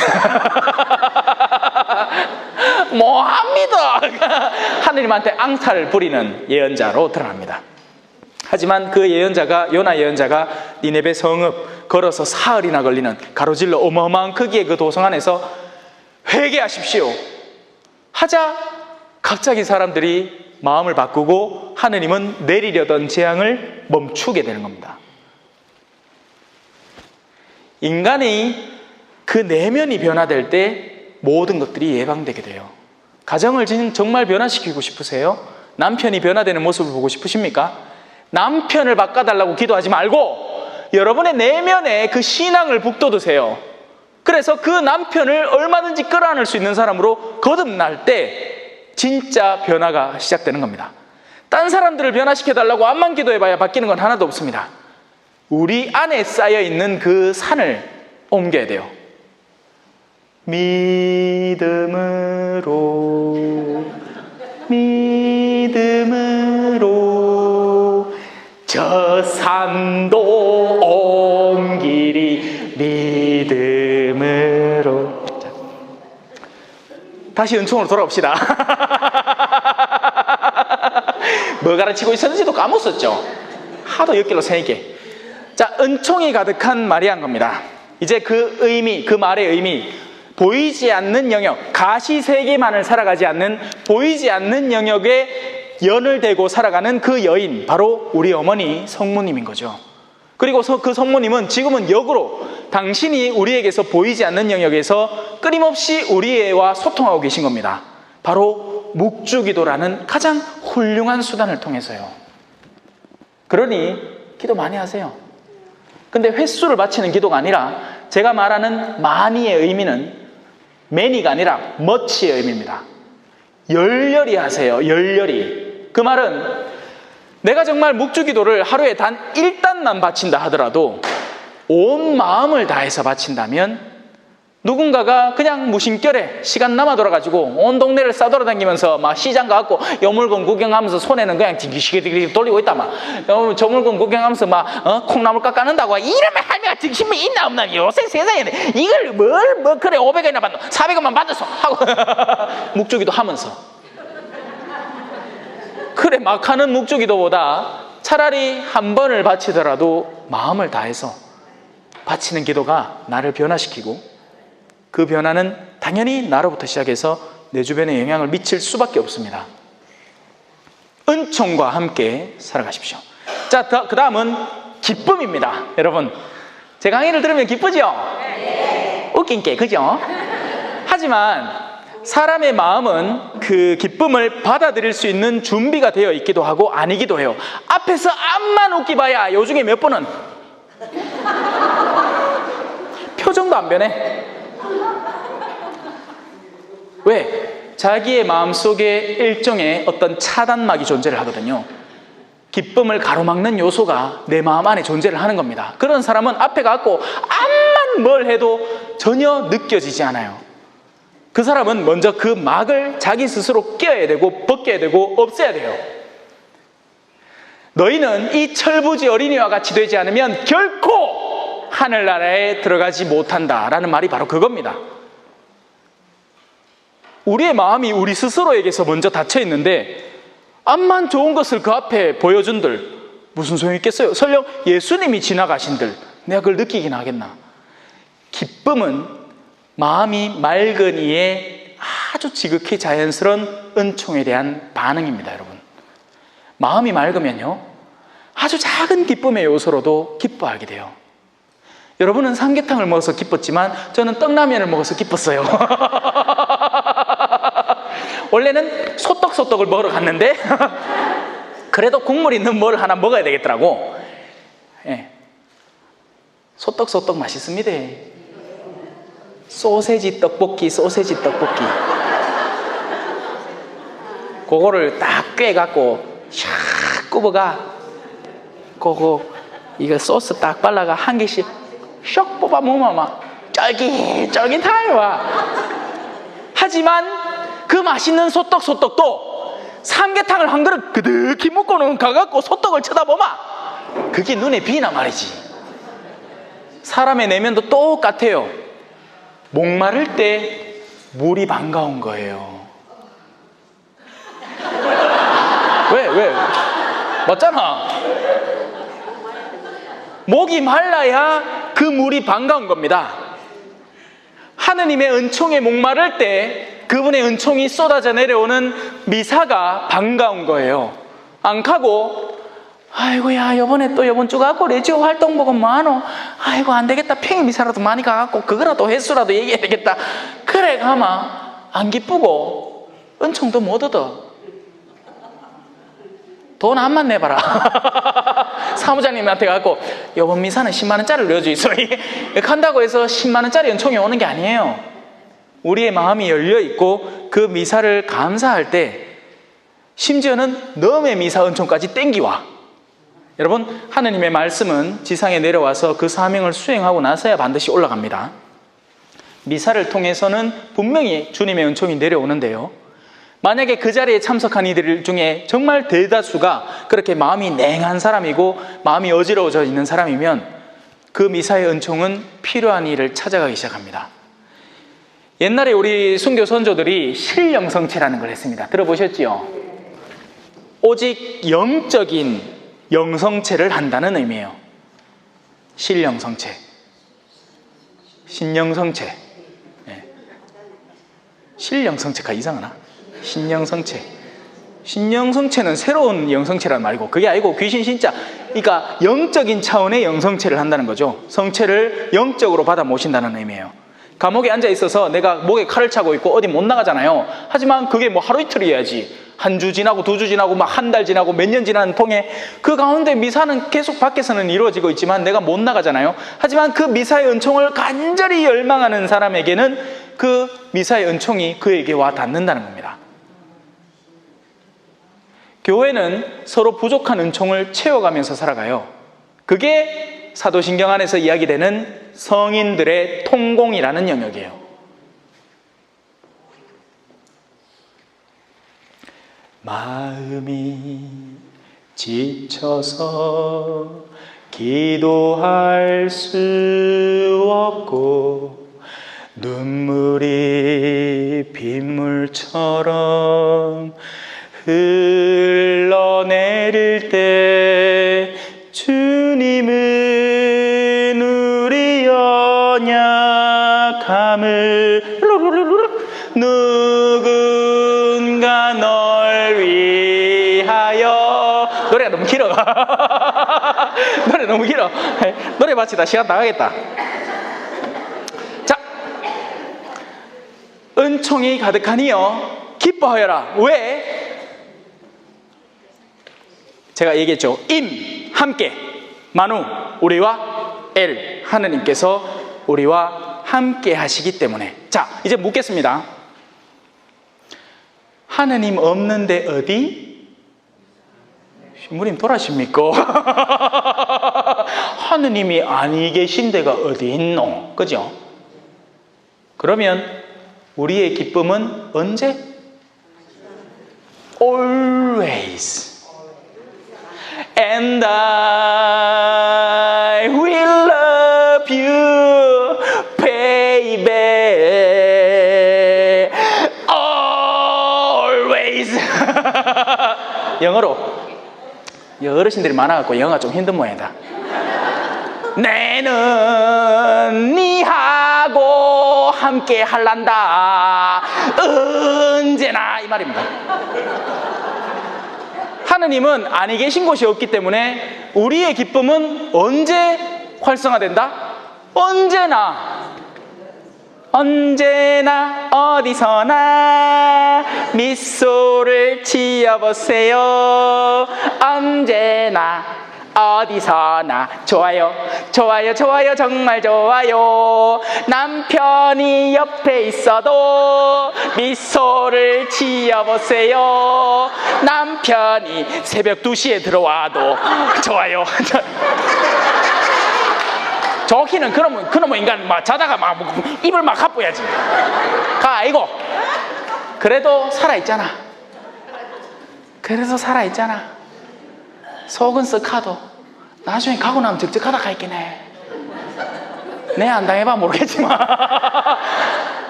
뭐합니다. 하느님한테 앙탈을 부리는 예언자로 드러납니다. 하지만 그 예언자가, 요나 예언자가 니네베 성읍 걸어서 사흘이나 걸리는 가로질러 어마어마한 크기의 그 도성 안에서 회개하십시오 하자 갑자기 사람들이 마음을 바꾸고 하느님은 내리려던 재앙을 멈추게 되는 겁니다. 인간의 그 내면이 변화될 때 모든 것들이 예방되게 돼요. 가정을 정말 변화시키고 싶으세요? 남편이 변화되는 모습을 보고 싶으십니까? 남편을 바꿔달라고 기도하지 말고 여러분의 내면에 그 신앙을 북돋으세요. 그래서 그 남편을 얼마든지 끌어안을 수 있는 사람으로 거듭날 때 진짜 변화가 시작되는 겁니다. 딴 사람들을 변화시켜달라고 암만 기도해봐야 바뀌는 건 하나도 없습니다. 우리 안에 쌓여있는 그 산을 옮겨야 돼요. 믿음으로 저 산도 옮기리 믿음으로. 자, 다시 은총으로 돌아옵시다. 뭐 가르치고 있었는지도 까먹었죠. 하도 엮길로 새니게. 자, 은총이 가득한 마리아인 겁니다. 이제 그 의미, 그 말의 의미, 보이지 않는 영역, 가시 세계만을 살아가지 않는 보이지 않는 영역에 연을 대고 살아가는 그 여인, 바로 우리 어머니 성모님인 거죠. 그리고 그 성모님은 지금은 역으로 당신이 우리에게서 보이지 않는 영역에서 끊임없이 우리와 소통하고 계신 겁니다. 바로 묵주기도라는 가장 훌륭한 수단을 통해서요. 그러니 기도 많이 하세요. 근데 횟수를 바치는 기도가 아니라 제가 말하는 많이의 의미는 many가 아니라 much의 의미입니다. 열렬히 하세요. 열렬히. 그 말은 내가 정말 묵주기도를 하루에 단 1단만 바친다 하더라도 온 마음을 다해서 바친다면 누군가가 그냥 무심결에 시간 남아 돌아가지고 온 동네를 싸돌아다니면서 막 시장 가갖고 요 물건 구경하면서 손에는 그냥 딩기시기딩기 돌리고 있다 막 저 물건 구경하면서 막 콩나물 깎아낸다고 이러면 할매가 등심이 있나 없나 요새 세상에 이걸 뭘 그래 500원이나 받노 400원만 받았어 하고 묵주기도 하면서 그래 막 하는 묵주기도보다 차라리 한 번을 바치더라도 마음을 다해서 바치는 기도가 나를 변화시키고 그 변화는 당연히 나로부터 시작해서 내 주변에 영향을 미칠 수밖에 없습니다. 은총과 함께 살아가십시오. 자, 그 다음은 기쁨입니다. 여러분, 제 강의를 들으면 기쁘죠? 네. 웃긴 게, 그죠? 하지만 사람의 마음은 그 기쁨을 받아들일 수 있는 준비가 되어 있기도 하고 아니기도 해요. 앞에서 암만 웃기봐야 요 중에 몇 번은 표정도 안 변해. 왜? 자기의 마음속에 일종의 어떤 차단막이 존재를 하거든요. 기쁨을 가로막는 요소가 내 마음 안에 존재를 하는 겁니다. 그런 사람은 앞에 가고 암만 뭘 해도 전혀 느껴지지 않아요. 그 사람은 먼저 그 막을 자기 스스로 껴야 되고 벗겨야 되고 없애야 돼요. 너희는 이 철부지 어린이와 같이 되지 않으면 결코 하늘나라에 들어가지 못한다라는 말이 바로 그겁니다. 우리의 마음이 우리 스스로에게서 먼저 닫혀 있는데 암만 좋은 것을 그 앞에 보여준들 무슨 소용이 있겠어요? 설령 예수님이 지나가신들 내가 그걸 느끼긴 하겠나? 기쁨은 마음이 맑은 이의 아주 지극히 자연스러운 은총에 대한 반응입니다. 여러분, 마음이 맑으면요 아주 작은 기쁨의 요소로도 기뻐하게 돼요. 여러분은 삼계탕을 먹어서 기뻤지만 저는 떡라면을 먹어서 기뻤어요. 원래는 소떡소떡을 먹으러 갔는데 그래도 국물 있는 뭘 하나 먹어야 되겠더라고. 예. 소떡소떡 맛있습니다. 소세지 떡볶이. 그거를 딱 꿰갖고 샥 굽어가. 그거 이거 소스 딱 발라가 한 개씩 샥 뽑아 먹으면 막 쫄깃쫄깃해요. 하지만 그 맛있는 소떡도 삼계탕을 한 그릇 그득히 먹고는 가갖고 소떡을 쳐다보면 그게 눈에 비나 말이지. 사람의 내면도 똑같아요. 목마를 때 물이 반가운 거예요. 왜? 맞잖아. 목이 말라야 그 물이 반가운 겁니다. 하느님의 은총에 목마를 때 그분의 은총이 쏟아져 내려오는 미사가 반가운 거예요. 안 가고 아이고야 요번에 또 요번 주 갖고 레지오 활동보고 뭐하노? 아이고 안 되겠다. 평일 미사라도 많이 가갖고 그거라도 횟수라도 얘기해야 되겠다. 그래 가마 안 기쁘고 은총도 못 얻어. 돈 안만 내봐라. 사무장님한테 가고 요번 미사는 10만원짜리를 넣어주이소. 간다고 해서 10만원짜리 은총이 오는 게 아니에요. 우리의 마음이 열려있고 그 미사를 감사할 때 심지어는 너의 미사 은총까지 땡기와. 여러분 하느님의 말씀은 지상에 내려와서 그 사명을 수행하고 나서야 반드시 올라갑니다. 미사를 통해서는 분명히 주님의 은총이 내려오는데요, 만약에 그 자리에 참석한 이들 중에 정말 대다수가 그렇게 마음이 냉한 사람이고 마음이 어지러워져 있는 사람이면 그 미사의 은총은 필요한 일을 찾아가기 시작합니다. 옛날에 우리 순교 선조들이 실영성체라는 걸 했습니다. 들어보셨지요? 오직 영적인 영성체를 한다는 의미예요. 실영성체, 신영성체. 실영성체가 이상하나? 신영성체는 새로운 영성체란 말이고 그게 아니고 귀신 신자, 그러니까 영적인 차원의 영성체를 한다는 거죠. 성체를 영적으로 받아 모신다는 의미예요. 감옥에 앉아 있어서 내가 목에 칼을 차고 있고 어디 못 나가잖아요. 하지만 그게 뭐 하루 이틀이어야지. 한 주 지나고 두 주 지나고 막 한 달 지나고 몇 년 지나는 통에 그 가운데 미사는 계속 밖에서는 이루어지고 있지만 내가 못 나가잖아요. 하지만 그 미사의 은총을 간절히 열망하는 사람에게는 그 미사의 은총이 그에게 와 닿는다는 겁니다. 교회는 서로 부족한 은총을 채워가면서 살아가요. 그게 사도신경 안에서 이야기되는 성인들의 통공이라는 영역이에요. 마음이 지쳐서 기도할 수 없고 눈물이 빗물처럼 흘러내릴 때 주님은 우리 연약함을 누군가 널 위하여. 노래가 너무 길어. 노래 너무 길어. 노래 마치다 시간 나가겠다. 자, 은총이 가득하니요 기뻐하여라. 왜? 제가 얘기했죠. 함께, 마누, 우리와 엘, 하느님께서 우리와 함께 하시기 때문에. 자, 이제 묻겠습니다. 하느님 없는데 어디? 신부님 돌아십니까? 하느님이 아니 계신 데가 어디 있노? 그죠? 그러면 우리의 기쁨은 언제? Always. And I will love you, baby, always. 영어로. 어르신들이 많아갖고 영어가 좀 힘든 모양이다. 내는 니하고 함께 할란다 언제나, 이 말입니다. 하느님은 아니 계신 곳이 없기 때문에 우리의 기쁨은 언제 활성화된다? 언제나 어디서나 미소를 지어보세요. 언제나 어디서나 좋아요 좋아요 좋아요 정말 좋아요. 남편이 옆에 있어도 미소를 지어보세요. 남편이 새벽 2시에 들어와도 좋아요. 좋기는 그놈의 인간 막 자다가 막 입을 막 가뿌야지. 가 아이고. 그래도 살아있잖아. 그래서 살아있잖아. 속은 쓱하도 나중에 가고 나면 적적하다 가있긴 해. 내 안 당해봐 모르겠지만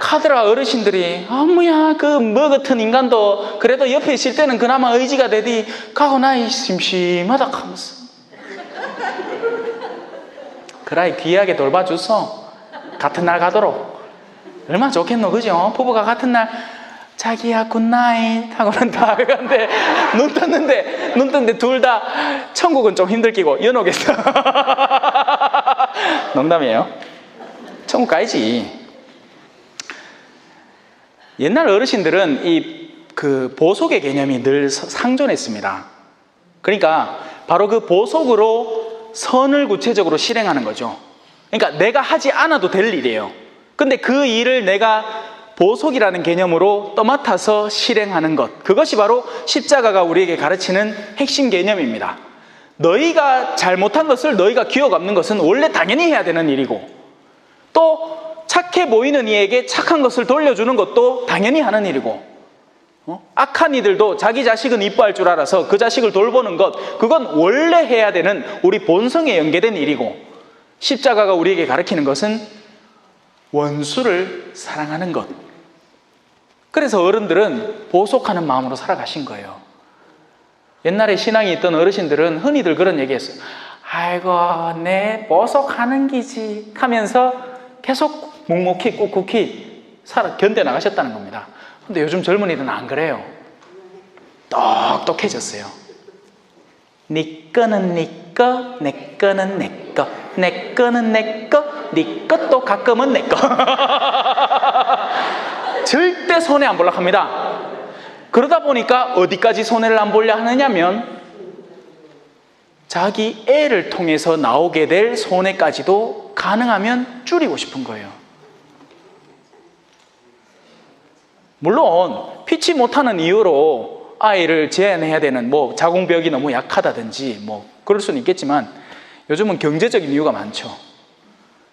카드라 어르신들이 어머야 그 뭐 같은 인간도 그래도 옆에 있을 때는 그나마 의지가 되디 가고 나이 심심하다 하면서 그라이 귀하게 돌봐줘서 같은 날 가도록 얼마나 좋겠노 그죠? 부부가 같은 날 자기야 굿나잇 하고는 다 가는데 눈 떴는데 둘 다 천국은 좀 힘들 끼고 연옥에서 농담이에요. 천국 가야지. 옛날 어르신들은 이 그 보속의 개념이 늘 상존했습니다. 그러니까 바로 그 보속으로 선을 구체적으로 실행하는 거죠. 그러니까 내가 하지 않아도 될 일이에요. 근데 그 일을 내가 보속이라는 개념으로 떠맡아서 실행하는 것, 그것이 바로 십자가가 우리에게 가르치는 핵심 개념입니다. 너희가 잘못한 것을 너희가 기억 없는 것은 원래 당연히 해야 되는 일이고, 또 착해 보이는 이에게 착한 것을 돌려주는 것도 당연히 하는 일이고, 악한 이들도 자기 자식은 이뻐할 줄 알아서 그 자식을 돌보는 것, 그건 원래 해야 되는 우리 본성에 연계된 일이고, 십자가가 우리에게 가르치는 것은 원수를 사랑하는 것. 그래서 어른들은 보속하는 마음으로 살아가신 거예요. 옛날에 신앙이 있던 어르신들은 흔히들 그런 얘기했어요. 아이고 내 보속하는 기지 하면서 계속 묵묵히 꿋꿋이 견뎌나가셨다는 겁니다. 근데 요즘 젊은이들은 안 그래요. 똑똑해졌어요. 네 거는 네 거, 내 거는 내 거, 내 거는 내 거, 네 것도 가끔은 내 거. 절대 손해 안 보려고 합니다. 그러다 보니까 어디까지 손해를 안 보려 하느냐면 자기 애를 통해서 나오게 될 손해까지도 가능하면 줄이고 싶은 거예요. 물론 피치 못하는 이유로 아이를 제한해야 되는 뭐 자궁벽이 너무 약하다든지 뭐 그럴 수는 있겠지만 요즘은 경제적인 이유가 많죠.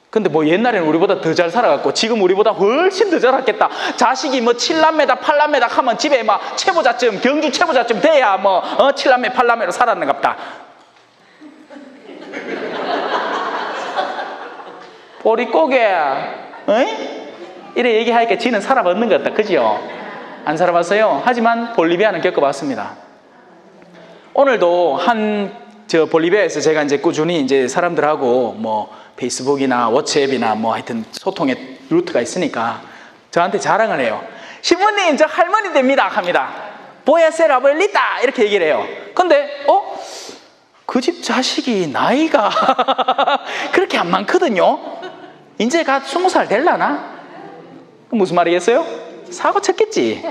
근데 뭐 옛날에는 우리보다 더 잘 살아갔고 지금 우리보다 훨씬 더 잘했겠다. 자식이 뭐 7남매다 8남매다 하면 집에 막 최보자쯤 경주 최보자쯤 돼야 뭐 7남매 8남매로 살았는갑다. 보릿고개 이래 얘기하니까 지는 살아봤는 것 같다. 그죠? 안 살아봤어요? 하지만 볼리비아는 겪어봤습니다. 오늘도 볼리비아에서 제가 이제 꾸준히 이제 사람들하고 뭐 페이스북이나 워츠앱이나 뭐 하여튼 소통의 루트가 있으니까 저한테 자랑을 해요. 신부님 저 할머니 됩니다 합니다. 보야세라 볼리다 이렇게 얘기를 해요. 근데 그 집 자식이 나이가 그렇게 안 많거든요. 이제 갓 20살 될라나? 무슨 말이겠어요? 사고 쳤겠지.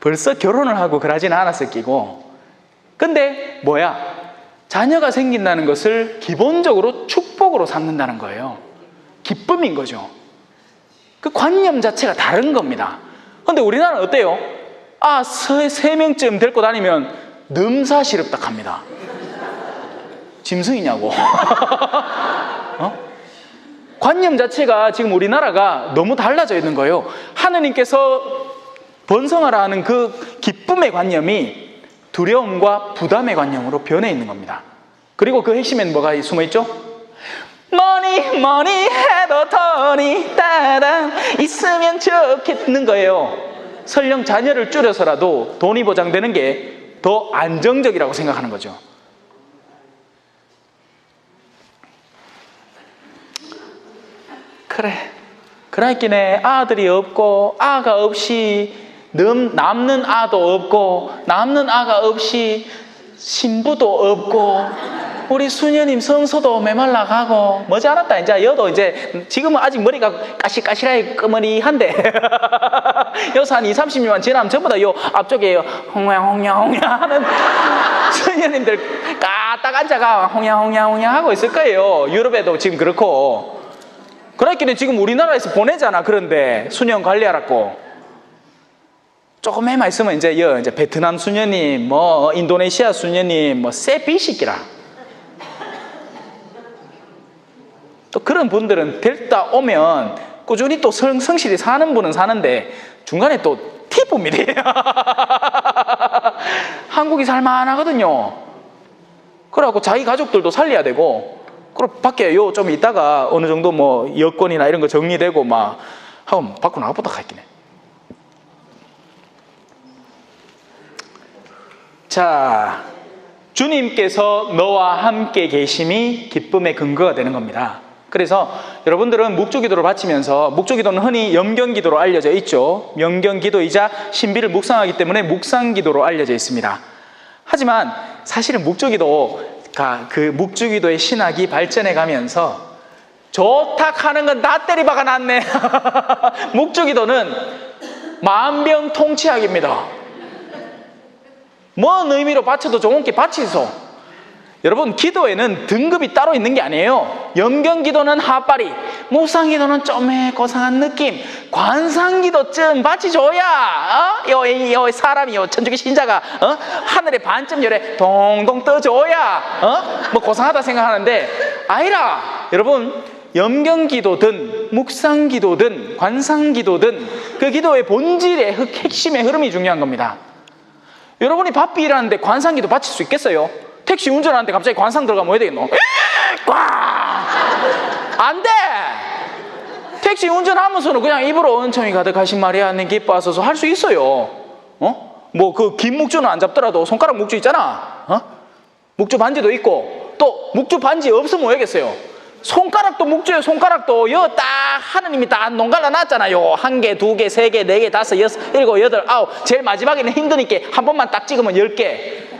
벌써 결혼을 하고 그러진 않았을 끼고. 근데 뭐야? 자녀가 생긴다는 것을 기본적으로 축복으로 삼는다는 거예요. 기쁨인 거죠. 그 관념 자체가 다른 겁니다. 근데 우리나라는 어때요? 3명쯤 데리고 다니면 넘사시럽다 합니다. 짐승이냐고. 관념 자체가 지금 우리나라가 너무 달라져 있는 거예요. 하느님께서 번성하라 하는 그 기쁨의 관념이 두려움과 부담의 관념으로 변해 있는 겁니다. 그리고 그 핵심에는 뭐가 숨어 있죠? 뭐니 해도 돈이 따당 있으면 좋겠는 거예요. 설령 자녀를 줄여서라도 돈이 보장되는 게 더 안정적이라고 생각하는 거죠. 그러니까 아들이 없고 아가 없이 남는 아도 없고 남는 아가 없이 신부도 없고 우리 수녀님 성소도 메말라가고 머지않았다. 이제 여도 이제 지금은 아직 머리가 까실까실하게 끄머리한데 여기서 한 20-30년만 지나면 전부 다 요 앞쪽에 홍야 하는 수녀님들 딱 앉아가 홍양홍양 하고 있을 거예요. 유럽에도 지금 그렇고. 그러니까 지금 우리나라에서 보내잖아. 그런데 수녀 관리하라고. 조금만 있으면 이제 베트남 수녀님, 뭐 인도네시아 수녀님, 뭐 새비시기라. 또 그런 분들은 데리다 오면 꾸준히 또 성실히 사는 분은 사는데 중간에 또 팁입니다. 한국이 살만하거든요. 그래갖고 자기 가족들도 살려야 되고, 그럼 밖에 좀 있다가 어느 정도 뭐 여권이나 이런 거 정리되고 막 하면 밖으로 나가보다 갈기네. 자, 주님께서 너와 함께 계심이 기쁨의 근거가 되는 겁니다. 그래서 여러분들은 묵주기도를 바치면서, 묵주기도는 흔히 염경기도로 알려져 있죠. 염경기도이자 신비를 묵상하기 때문에 묵상기도로 알려져 있습니다. 하지만 사실은 묵주기도가 그 묵주기도의 신학이 발전해 가면서 좋다 하는 건 다 때리박아 놨네. 묵주기도는 만병통치약입니다. 뭔 의미로 바쳐도 좋은 게 바치소. 여러분, 기도에는 등급이 따로 있는 게 아니에요. 염경기도는 핫바리, 묵상기도는 좀 고상한 느낌, 관상기도쯤 바치줘야 요 사람이 천주교 신자가 하늘에 반쯤 열에 동동 떠줘야 뭐 고상하다 생각하는데 아니라, 여러분, 염경기도든 묵상기도든 관상기도든 그 기도의 본질의 핵심의 흐름이 중요한 겁니다. 여러분이 바삐 일하는데 관상기도 바칠 수 있겠어요? 택시 운전하는데 갑자기 관상 들어가면 왜 되겠노? 안 돼! 택시 운전하면서는 그냥 입으로 은총이 가득하신 마리아님 기뻐하소서 할 수 있어요. 뭐 그 긴 묵주는 안 잡더라도 손가락 묵주 있잖아. 묵주 반지도 있고, 또 묵주 반지 없으면 왜겠어요? 손가락도 묵주예요. 손가락도 딱 하느님이 다 농갈라 놨잖아요. 1개, 2개, 3개, 4개, 5, 6, 7, 8, 9. 제일 마지막에는 힘드니까 한 번만 딱 찍으면 10개.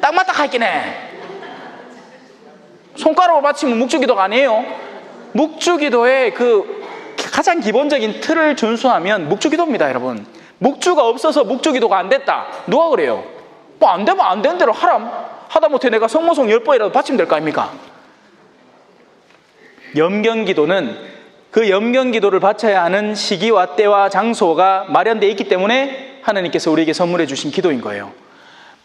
딱 맞다 갈기네. 손가락으로 바치면 묵주기도가 아니에요. 묵주기도의 그 가장 기본적인 틀을 준수하면 묵주기도입니다, 여러분. 묵주가 없어서 묵주기도가 안 됐다. 누가 그래요? 뭐 안 되면 안 되는 대로 하람. 하다못해 내가 성모송 10번이라도 바치면 될 거 아닙니까? 염경기도는 그 염경기도를 바쳐야 하는 시기와 때와 장소가 마련되어 있기 때문에 하나님께서 우리에게 선물해 주신 기도인 거예요.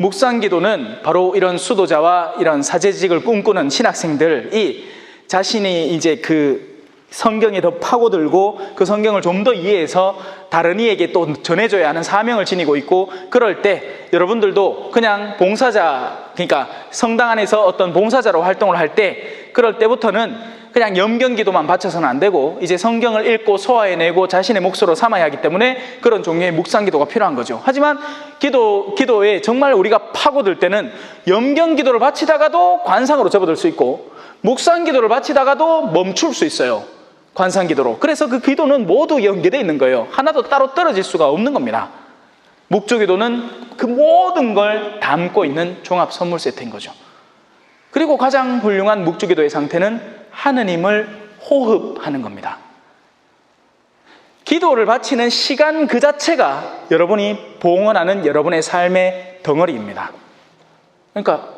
묵상기도는 바로 이런 수도자와 이런 사제직을 꿈꾸는 신학생들이 자신이 이제 그 성경에 더 파고들고 그 성경을 좀 더 이해해서 다른 이에게 또 전해줘야 하는 사명을 지니고 있고, 그럴 때 여러분들도 그냥 봉사자, 그러니까 성당 안에서 어떤 봉사자로 활동을 할 때, 그럴 때부터는 그냥 염경기도만 바쳐서는 안 되고 이제 성경을 읽고 소화해내고 자신의 몫으로 삼아야 하기 때문에 그런 종류의 묵상기도가 필요한 거죠. 하지만 기도에 정말 우리가 파고들 때는 염경기도를 바치다가도 관상으로 접어들 수 있고, 묵상기도를 바치다가도 멈출 수 있어요, 관상기도로. 그래서 그 기도는 모두 연계되어 있는 거예요. 하나도 따로 떨어질 수가 없는 겁니다. 묵주기도는 그 모든 걸 담고 있는 종합 선물 세트인 거죠. 그리고 가장 훌륭한 묵주기도의 상태는 하느님을 호흡하는 겁니다. 기도를 바치는 시간 그 자체가 여러분이 봉헌하는 여러분의 삶의 덩어리입니다. 그러니까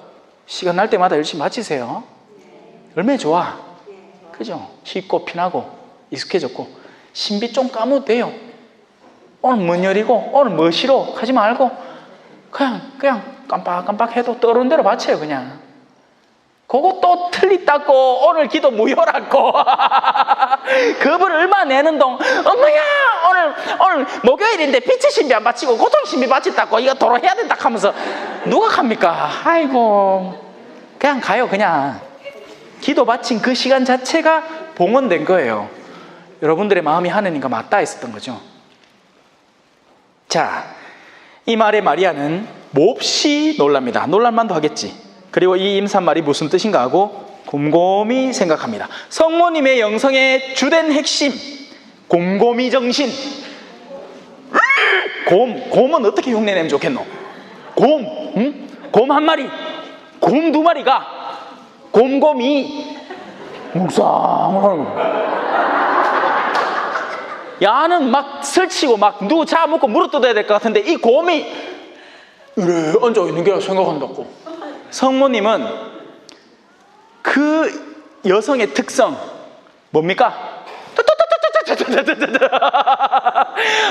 시간 날 때마다 열심히 바치세요. 얼마나 좋아, 그죠? 쉽고 피나고 익숙해졌고, 신비 좀 까면 돼요. 오늘 뭔 열이고 오늘 뭐 싫어 하지 말고 그냥 깜빡깜빡 해도 떠오르는 대로 바쳐요. 그냥 그거 또 틀리다고 오늘 기도 무효라고 그걸 얼마 내는 동 엄마야 오늘 목요일인데 빛의 신비 안 바치고 고통 신비 바쳤다고 이거 도로 해야 된다 하면서 누가 갑니까? 아이고, 그냥 가요. 그냥 기도 바친 그 시간 자체가 봉헌된 거예요. 여러분들의 마음이 하느님과 맞닿아 있었던 거죠. 자, 이 말에 마리아는 몹시 놀랍니다. 놀랄만도 하겠지. 그리고 이 임산말이 무슨 뜻인가 하고 곰곰이 생각합니다. 성모님의 영성의 주된 핵심, 곰곰이 정신. 곰은 어떻게 흉내내면 좋겠노? 곰 한 마리, 곰 두 마리가 곰곰이 묵상을 하는 거야. 야는 막 설치고 막 누구 잡아먹고 물어 뜯어야 될 것 같은데 이 곰이 이래 앉아있는 게 생각한다고. 성모님은 그 여성의 특성 뭡니까?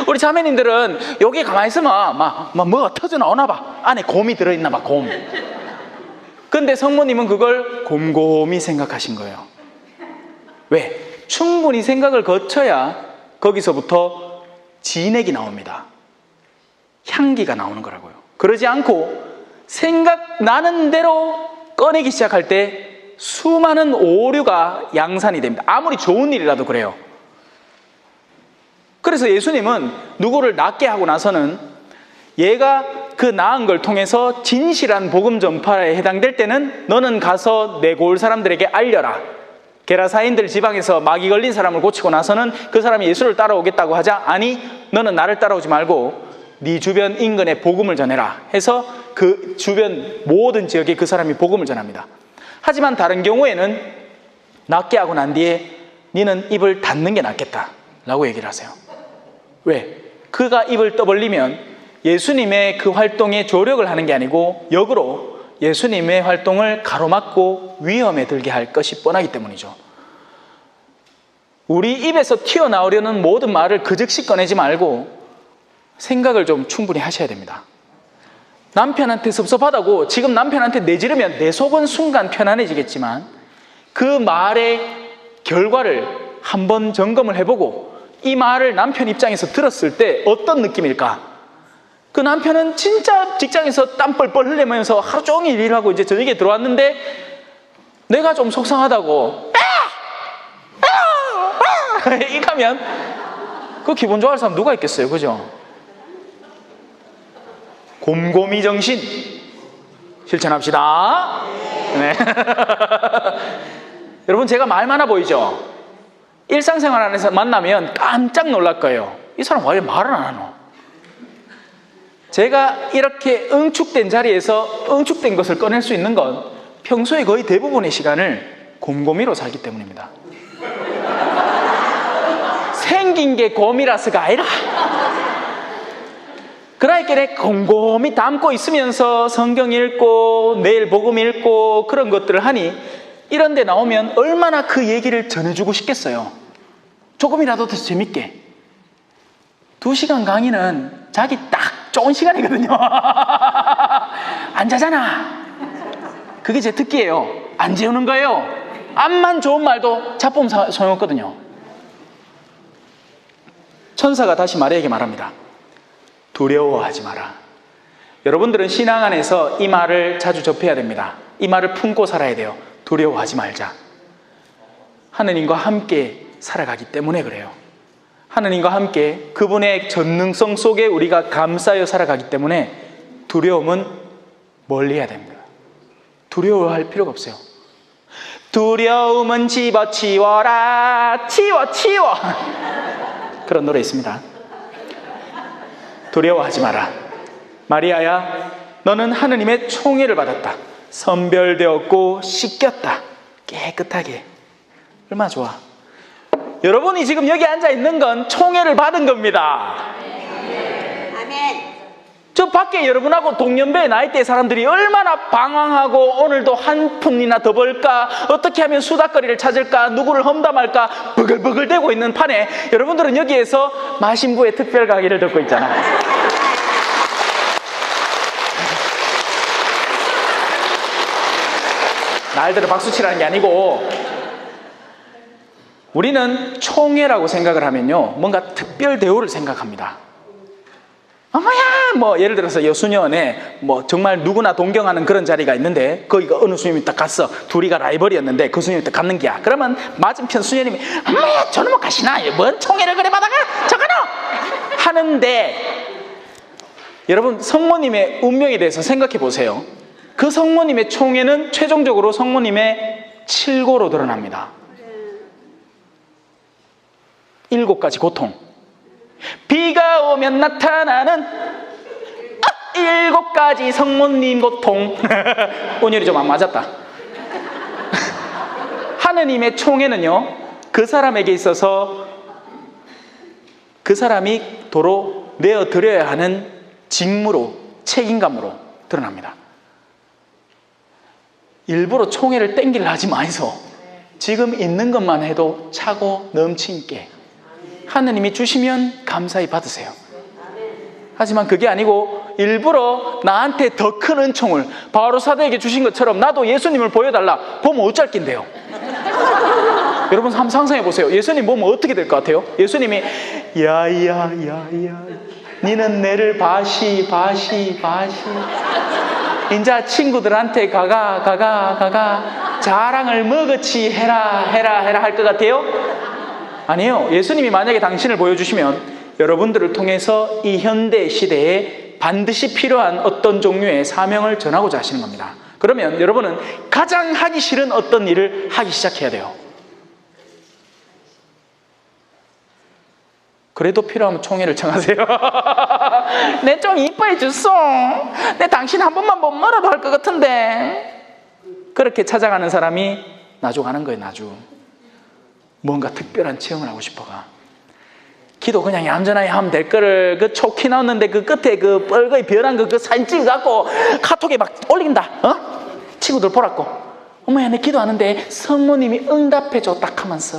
우리 자매님들은 여기 가만히 있으면 막 뭐가 터져 나오나 봐. 안에 곰이 들어있나 봐, 곰. 근데 성모님은 그걸 곰곰이 생각하신 거예요. 왜? 충분히 생각을 거쳐야 거기서부터 진액이 나옵니다. 향기가 나오는 거라고요. 그러지 않고 생각나는 대로 꺼내기 시작할 때 수많은 오류가 양산이 됩니다. 아무리 좋은 일이라도 그래요. 그래서 예수님은 누구를 낫게 하고 나서는 얘가 그 나은 걸 통해서 진실한 복음 전파에 해당될 때는 너는 가서 내고올 사람들에게 알려라. 게라사인들 지방에서 마귀 걸린 사람을 고치고 나서는 그 사람이 예수를 따라오겠다고 하자, 아니 너는 나를 따라오지 말고 네 주변 인근에 복음을 전해라 해서 그 주변 모든 지역에 그 사람이 복음을 전합니다. 하지만 다른 경우에는 낫게 하고 난 뒤에 너는 입을 닫는 게 낫겠다 라고 얘기를 하세요. 왜? 그가 입을 떠벌리면 예수님의 그 활동에 조력을 하는 게 아니고 역으로 예수님의 활동을 가로막고 위험에 들게 할 것이 뻔하기 때문이죠. 우리 입에서 튀어나오려는 모든 말을 그 즉시 꺼내지 말고 생각을 좀 충분히 하셔야 됩니다. 남편한테 섭섭하다고 지금 남편한테 내지르면 내 속은 순간 편안해지겠지만 그 말의 결과를 한번 점검을 해보고 이 말을 남편 입장에서 들었을 때 어떤 느낌일까? 그 남편은 진짜 직장에서 땀 뻘뻘 흘리면서 하루 종일 일하고 이제 저녁에 들어왔는데 내가 좀 속상하다고 이가면 그 기분 좋아할 사람 누가 있겠어요? 그죠? 곰곰이 정신 실천합시다. 네. 여러분, 제가 말 많아 보이죠? 일상생활 안에서 만나면 깜짝 놀랄 거예요. 이 사람 왜 말을 안 하노? 제가 이렇게 응축된 자리에서 응축된 것을 꺼낼 수 있는 건 평소에 거의 대부분의 시간을 곰곰이로 살기 때문입니다. 생긴 게 곰이라서가 아니라 그러니까 곰곰이 담고 있으면서 성경 읽고 내일 복음 읽고 그런 것들을 하니 이런 데 나오면 얼마나 그 얘기를 전해주고 싶겠어요. 조금이라도 더 재밌게. 2시간 강의는 자기 딱 좋은 시간이거든요. 안 자잖아. 그게 제 특기예요. 안 재우는 거예요. 암만 좋은 말도 자쁨 소용없거든요. 천사가 다시 마리아에게 말합니다. 두려워하지 마라. 여러분들은 신앙 안에서 이 말을 자주 접해야 됩니다. 이 말을 품고 살아야 돼요. 두려워하지 말자. 하느님과 함께 살아가기 때문에 그래요. 하느님과 함께 그분의 전능성 속에 우리가 감싸여 살아가기 때문에 두려움은 멀리해야 됩니다. 두려워할 필요가 없어요. 두려움은 집어치워라. 치워. 그런 노래 있습니다. 두려워하지 마라. 마리아야, 너는 하느님의 총애를 받았다. 선별되었고 씻겼다. 깨끗하게. 얼마나 좋아. 여러분이 지금 여기 앉아 있는 건 총애를 받은 겁니다. 아멘. 저 밖에 여러분하고 동년배 나이대 사람들이 얼마나 방황하고 오늘도 한 푼이나 더 벌까, 어떻게 하면 수다거리를 찾을까, 누구를 험담할까 버글버글대고 있는 판에 여러분들은 여기에서 마신부의 특별 강의를 듣고 있잖아요. 날들을 박수치라는 게 아니고 우리는 총회라고 생각을 하면요 뭔가 특별 대우를 생각합니다. 어머야, 예를 들어서 여수년에 정말 누구나 동경하는 그런 자리가 있는데 거기가 어느 수녀님이 딱 갔어. 둘이가 라이벌이었는데 그 수녀님이 딱 갔는 게야. 그러면 맞은편 수녀님이 어머야, 저놈 못 가시나? 뭔 총회를 그래 받아가? 저거노! 하는데 여러분, 성모님의 운명에 대해서 생각해 보세요. 그 성모님의 총회는 최종적으로 성모님의 칠고로 드러납니다. 7가지 고통. 비가 오면 나타나는 7가지 성모님 고통. 온율이 좀 안 맞았다. 하느님의 총애는요, 그 사람에게 있어서 그 사람이 도로 내어드려야 하는 직무로, 책임감으로 드러납니다. 일부러 총회를 땡기려 하지 마이소. 지금 있는 것만 해도 차고 넘치게 하느님이 주시면 감사히 받으세요. 하지만 그게 아니고 일부러 나한테 더 큰 은총을 바로 사도에게 주신 것처럼 나도 예수님을 보여달라. 보면 어쩔 낀데요. 여러분 한번 상상해 보세요. 예수님 보면 어떻게 될 것 같아요? 예수님이 야야 니는 내를 바시 인자 친구들한테 가가 자랑을 머그치 해라 할 것 같아요? 아니에요. 예수님이 만약에 당신을 보여주시면 여러분들을 통해서 이 현대 시대에 반드시 필요한 어떤 종류의 사명을 전하고자 하시는 겁니다. 그러면 여러분은 가장 하기 싫은 어떤 일을 하기 시작해야 돼요. 그래도 필요하면 총회를 청하세요. 내 좀 이뻐해 줬어. 내 당신 한 번만 보면 뭐라도 할 것 같은데. 그렇게 찾아가는 사람이 나주 가는 거예요. 나주. 뭔가 특별한 체험을 하고 싶어가. 기도 그냥 얌전하게 하면 될 거를 그 촉히 나왔는데 그 끝에 그 뻘거이 변한 그 사진 찍어갖고 카톡에 막 올린다. 친구들 보라고. 어머야 내 기도하는데 성모님이 응답해줘 딱 하면서.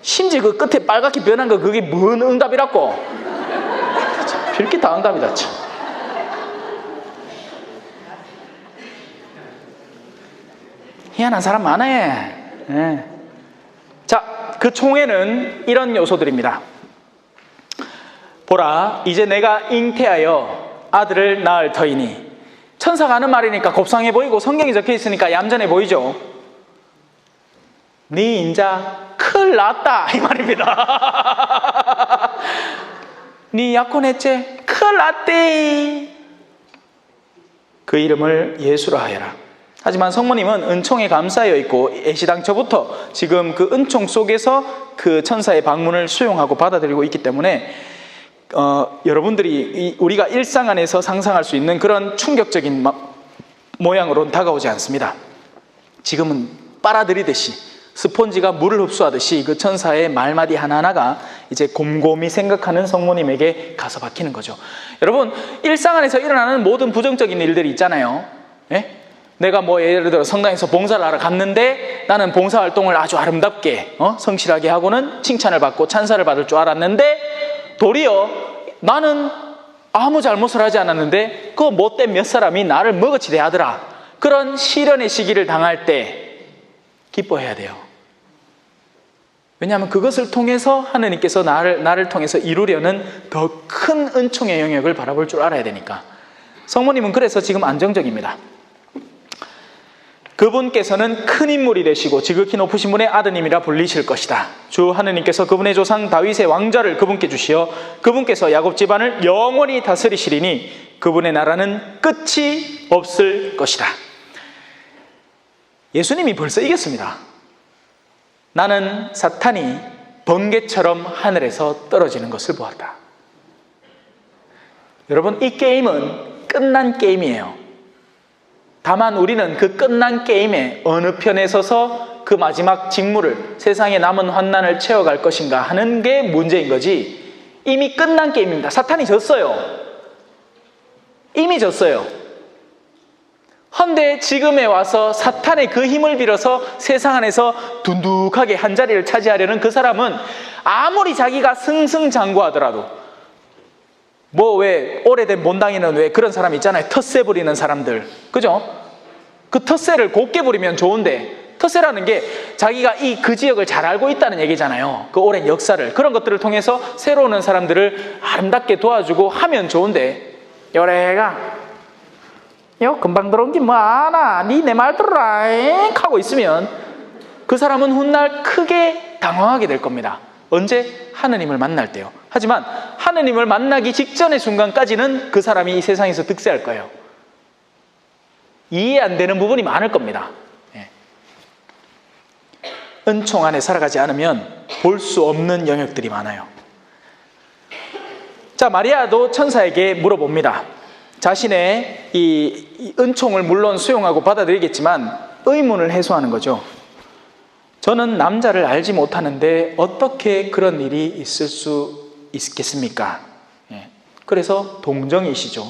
심지어 그 끝에 빨갛게 변한 거 그게 뭔 응답이라고. 별게 다 응답이다 참. 희한한 사람 많아요. 네. 자, 그 총회는 이런 요소들입니다. 보라, 이제 내가 잉태하여 아들을 낳을 터이니. 천사가 하는 말이니까 곱상해 보이고 성경에 적혀 있으니까 얌전해 보이죠. 네 인자 큰일 났다 이 말입니다. 네 약혼했지? 큰일 났대. 그 이름을 예수라 하여라. 하지만 성모님은 은총에 감싸여 있고 애시당초부터 지금 그 은총 속에서 그 천사의 방문을 수용하고 받아들이고 있기 때문에 여러분들이 우리가 일상 안에서 상상할 수 있는 그런 충격적인 모양으로는 다가오지 않습니다. 지금은 빨아들이듯이 스폰지가 물을 흡수하듯이 그 천사의 말마디 하나하나가 이제 곰곰이 생각하는 성모님에게 가서 박히는 거죠. 여러분 일상 안에서 일어나는 모든 부정적인 일들이 있잖아요. 예? 내가 뭐 예를 들어 성당에서 봉사를 하러 갔는데 나는 봉사활동을 아주 아름답게 성실하게 하고는 칭찬을 받고 찬사를 받을 줄 알았는데 도리어 나는 아무 잘못을 하지 않았는데 그 못된 몇 사람이 나를 머거치 대하더라. 그런 시련의 시기를 당할 때 기뻐해야 돼요. 왜냐하면 그것을 통해서 하느님께서 나를 통해서 이루려는 더 큰 은총의 영역을 바라볼 줄 알아야 되니까. 성모님은 그래서 지금 안정적입니다. 그분께서는 큰 인물이 되시고 지극히 높으신 분의 아드님이라 불리실 것이다. 주 하느님께서 그분의 조상 다윗의 왕좌를 그분께 주시어 그분께서 야곱 집안을 영원히 다스리시리니 그분의 나라는 끝이 없을 것이다. 예수님이 벌써 이겼습니다. 나는 사탄이 번개처럼 하늘에서 떨어지는 것을 보았다. 여러분 이 게임은 끝난 게임이에요. 다만 우리는 그 끝난 게임의 어느 편에 서서 그 마지막 직무를 세상에 남은 환난을 채워갈 것인가 하는 게 문제인 거지 이미 끝난 게임입니다. 사탄이 졌어요. 이미 졌어요. 헌데 지금에 와서 사탄의 그 힘을 빌어서 세상 안에서 둔득하게 한 자리를 차지하려는 그 사람은 아무리 자기가 승승장구하더라도 뭐 왜 오래된 본당에는 왜 그런 사람 있잖아요. 텃세 부리는 사람들. 그죠? 그 텃세를 곱게 부리면 좋은데 텃세라는 게 자기가 그 지역을 잘 알고 있다는 얘기잖아요. 그 오랜 역사를. 그런 것들을 통해서 새로 오는 사람들을 아름답게 도와주고 하면 좋은데 요래가 요 금방 들어온 게 뭐 아나 니 내 말 들어라 잉 하고 있으면 그 사람은 훗날 크게 당황하게 될 겁니다. 언제? 하느님을 만날 때요. 하지만 하느님을 만나기 직전의 순간까지는 그 사람이 이 세상에서 득세할 거예요. 이해 안 되는 부분이 많을 겁니다. 예. 은총 안에 살아가지 않으면 볼 수 없는 영역들이 많아요. 자, 마리아도 천사에게 물어봅니다. 자신의 이 은총을 물론 수용하고 받아들이겠지만 의문을 해소하는 거죠. 저는 남자를 알지 못하는데 어떻게 그런 일이 있을 수 있겠습니까? 예. 그래서 동정이시죠.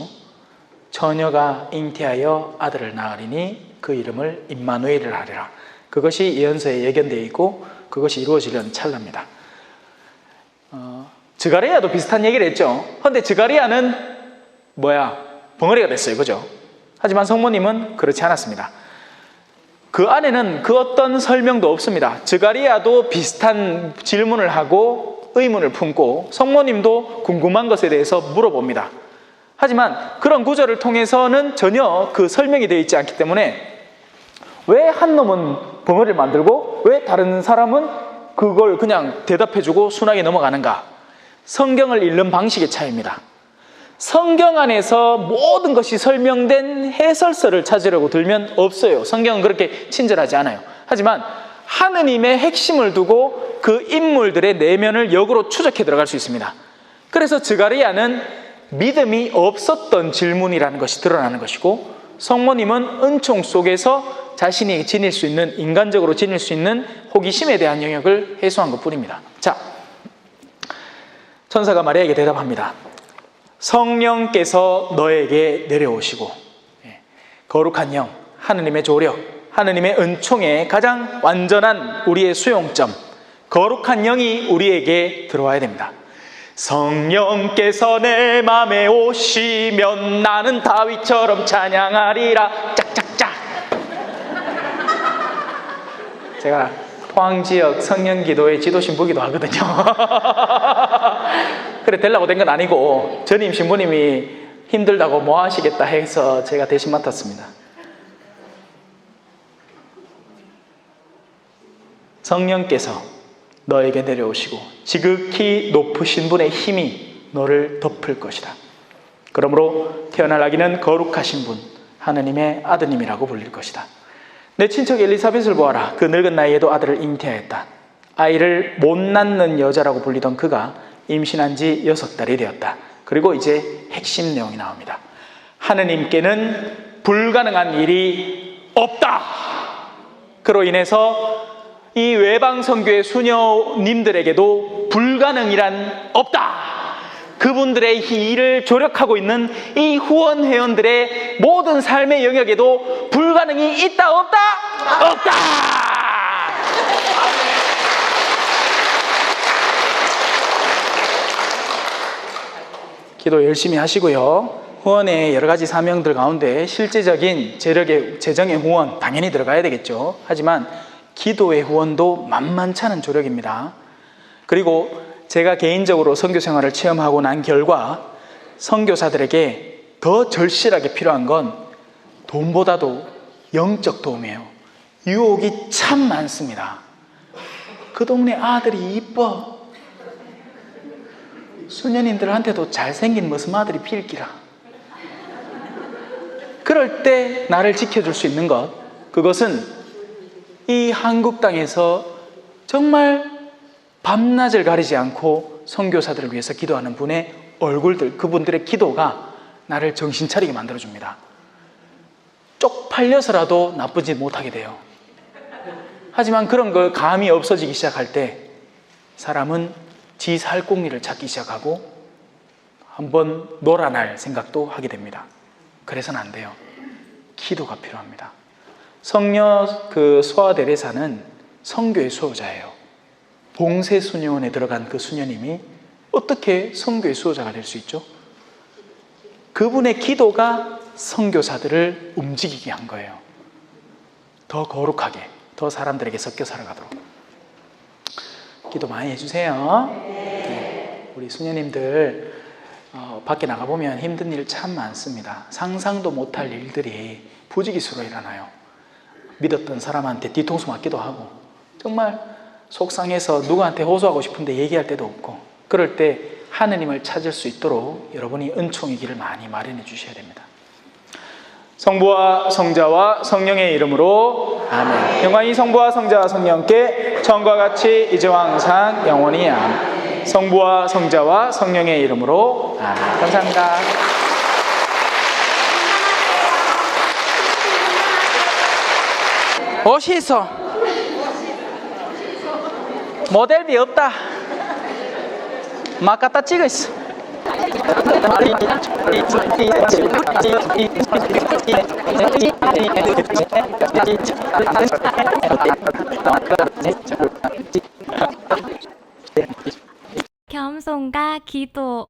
처녀가 잉태하여 아들을 낳으리니 그 이름을 임마누엘을 하리라. 그것이 예언서에 예견되어 있고 그것이 이루어지려는 찰나입니다. 스가랴도 비슷한 얘기를 했죠. 그런데 스가랴는 벙어리가 됐어요. 그죠? 하지만 성모님은 그렇지 않았습니다. 그 안에는 그 어떤 설명도 없습니다. 스가랴도 비슷한 질문을 하고 의문을 품고 성모님도 궁금한 것에 대해서 물어봅니다. 하지만 그런 구절을 통해서는 전혀 그 설명이 되어 있지 않기 때문에 왜 한 놈은 벙어리를 만들고 왜 다른 사람은 그걸 그냥 대답해주고 순하게 넘어가는가? 성경을 읽는 방식의 차이입니다. 성경 안에서 모든 것이 설명된 해설서를 찾으려고 들면 없어요. 성경은 그렇게 친절하지 않아요. 하지만 하느님의 핵심을 두고 그 인물들의 내면을 역으로 추적해 들어갈 수 있습니다. 그래서 스가랴는 믿음이 없었던 질문이라는 것이 드러나는 것이고, 성모님은 은총 속에서 자신이 지닐 수 있는, 인간적으로 지닐 수 있는 호기심에 대한 영역을 해소한 것뿐입니다. 자, 천사가 마리아에게 대답합니다. 성령께서 너에게 내려오시고, 거룩한 영, 하느님의 조력, 하느님의 은총의 가장 완전한 우리의 수용점, 거룩한 영이 우리에게 들어와야 됩니다. 성령께서 내 맘에 오시면 나는 다윗처럼 찬양하리라. 짝짝짝. 제가 포항지역 성령기도의 지도신 부기도 하거든요. 그래 되려고 된 건 아니고 전임 신부님이 힘들다고 뭐 하시겠다 해서 제가 대신 맡았습니다. 성령께서 너에게 내려오시고 지극히 높으신 분의 힘이 너를 덮을 것이다. 그러므로 태어날 아기는 거룩하신 분, 하느님의 아드님이라고 불릴 것이다. 내 친척 엘리사벳을 보아라. 그 늙은 나이에도 아들을 잉태하였다. 아이를 못 낳는 여자라고 불리던 그가 임신한 지 6달이 되었다. 그리고 이제 핵심 내용이 나옵니다. 하느님께는 불가능한 일이 없다. 그로 인해서 이 외방선교의 수녀님들에게도 불가능이란 없다. 그분들의 일을 조력하고 있는 이 후원회원들의 모든 삶의 영역에도 불가능이 있다 없다? 없다! 기도 열심히 하시고요. 후원의 여러 가지 사명들 가운데 실제적인 재정의 후원 당연히 들어가야 되겠죠. 하지만 기도의 후원도 만만찮은 조력입니다. 그리고 제가 개인적으로 선교 생활을 체험하고 난 결과 선교사들에게 더 절실하게 필요한 건 돈보다도 영적 도움이에요. 유혹이 참 많습니다. 그 동네 아들이 이뻐. 수녀님들한테도 잘생긴 무슨 아들이 필기라. 그럴 때 나를 지켜줄 수 있는 것, 그것은 이 한국 땅에서 정말 밤낮을 가리지 않고 선교사들을 위해서 기도하는 분의 얼굴들, 그분들의 기도가 나를 정신 차리게 만들어줍니다. 쪽팔려서라도 나쁜 짓 못하게 돼요. 하지만 그런 걸 감이 없어지기 시작할 때 사람은 지 살공리를 찾기 시작하고 한번 놀아날 생각도 하게 됩니다. 그래서는 안 돼요. 기도가 필요합니다. 성녀 소아데레사는 선교의 수호자예요. 봉쇄수녀원에 들어간 그 수녀님이 어떻게 선교의 수호자가 될 수 있죠? 그분의 기도가 선교사들을 움직이게 한 거예요. 더 거룩하게, 더 사람들에게 섞여 살아가도록. 기도 많이 해주세요. 네. 우리 수녀님들 밖에 나가보면 힘든 일 참 많습니다. 상상도 못할 일들이 부지기수로 일어나요. 믿었던 사람한테 뒤통수 맞기도 하고, 정말 속상해서 누구한테 호소하고 싶은데 얘기할 데도 없고, 그럴 때 하느님을 찾을 수 있도록 여러분이 은총의 길을 많이 마련해 주셔야 됩니다. 성부와 성자와 성령의 이름으로 아멘. 영광이 성부와 성자와 성령께 처음과 같이 이제와 항상 영원히 아멘. 성부와 성자와 성령의 이름으로 아멘. 감사합니다. 옷이 있어. 모델비 없다. 막 갖다 찍어 있어. 겸손과 기도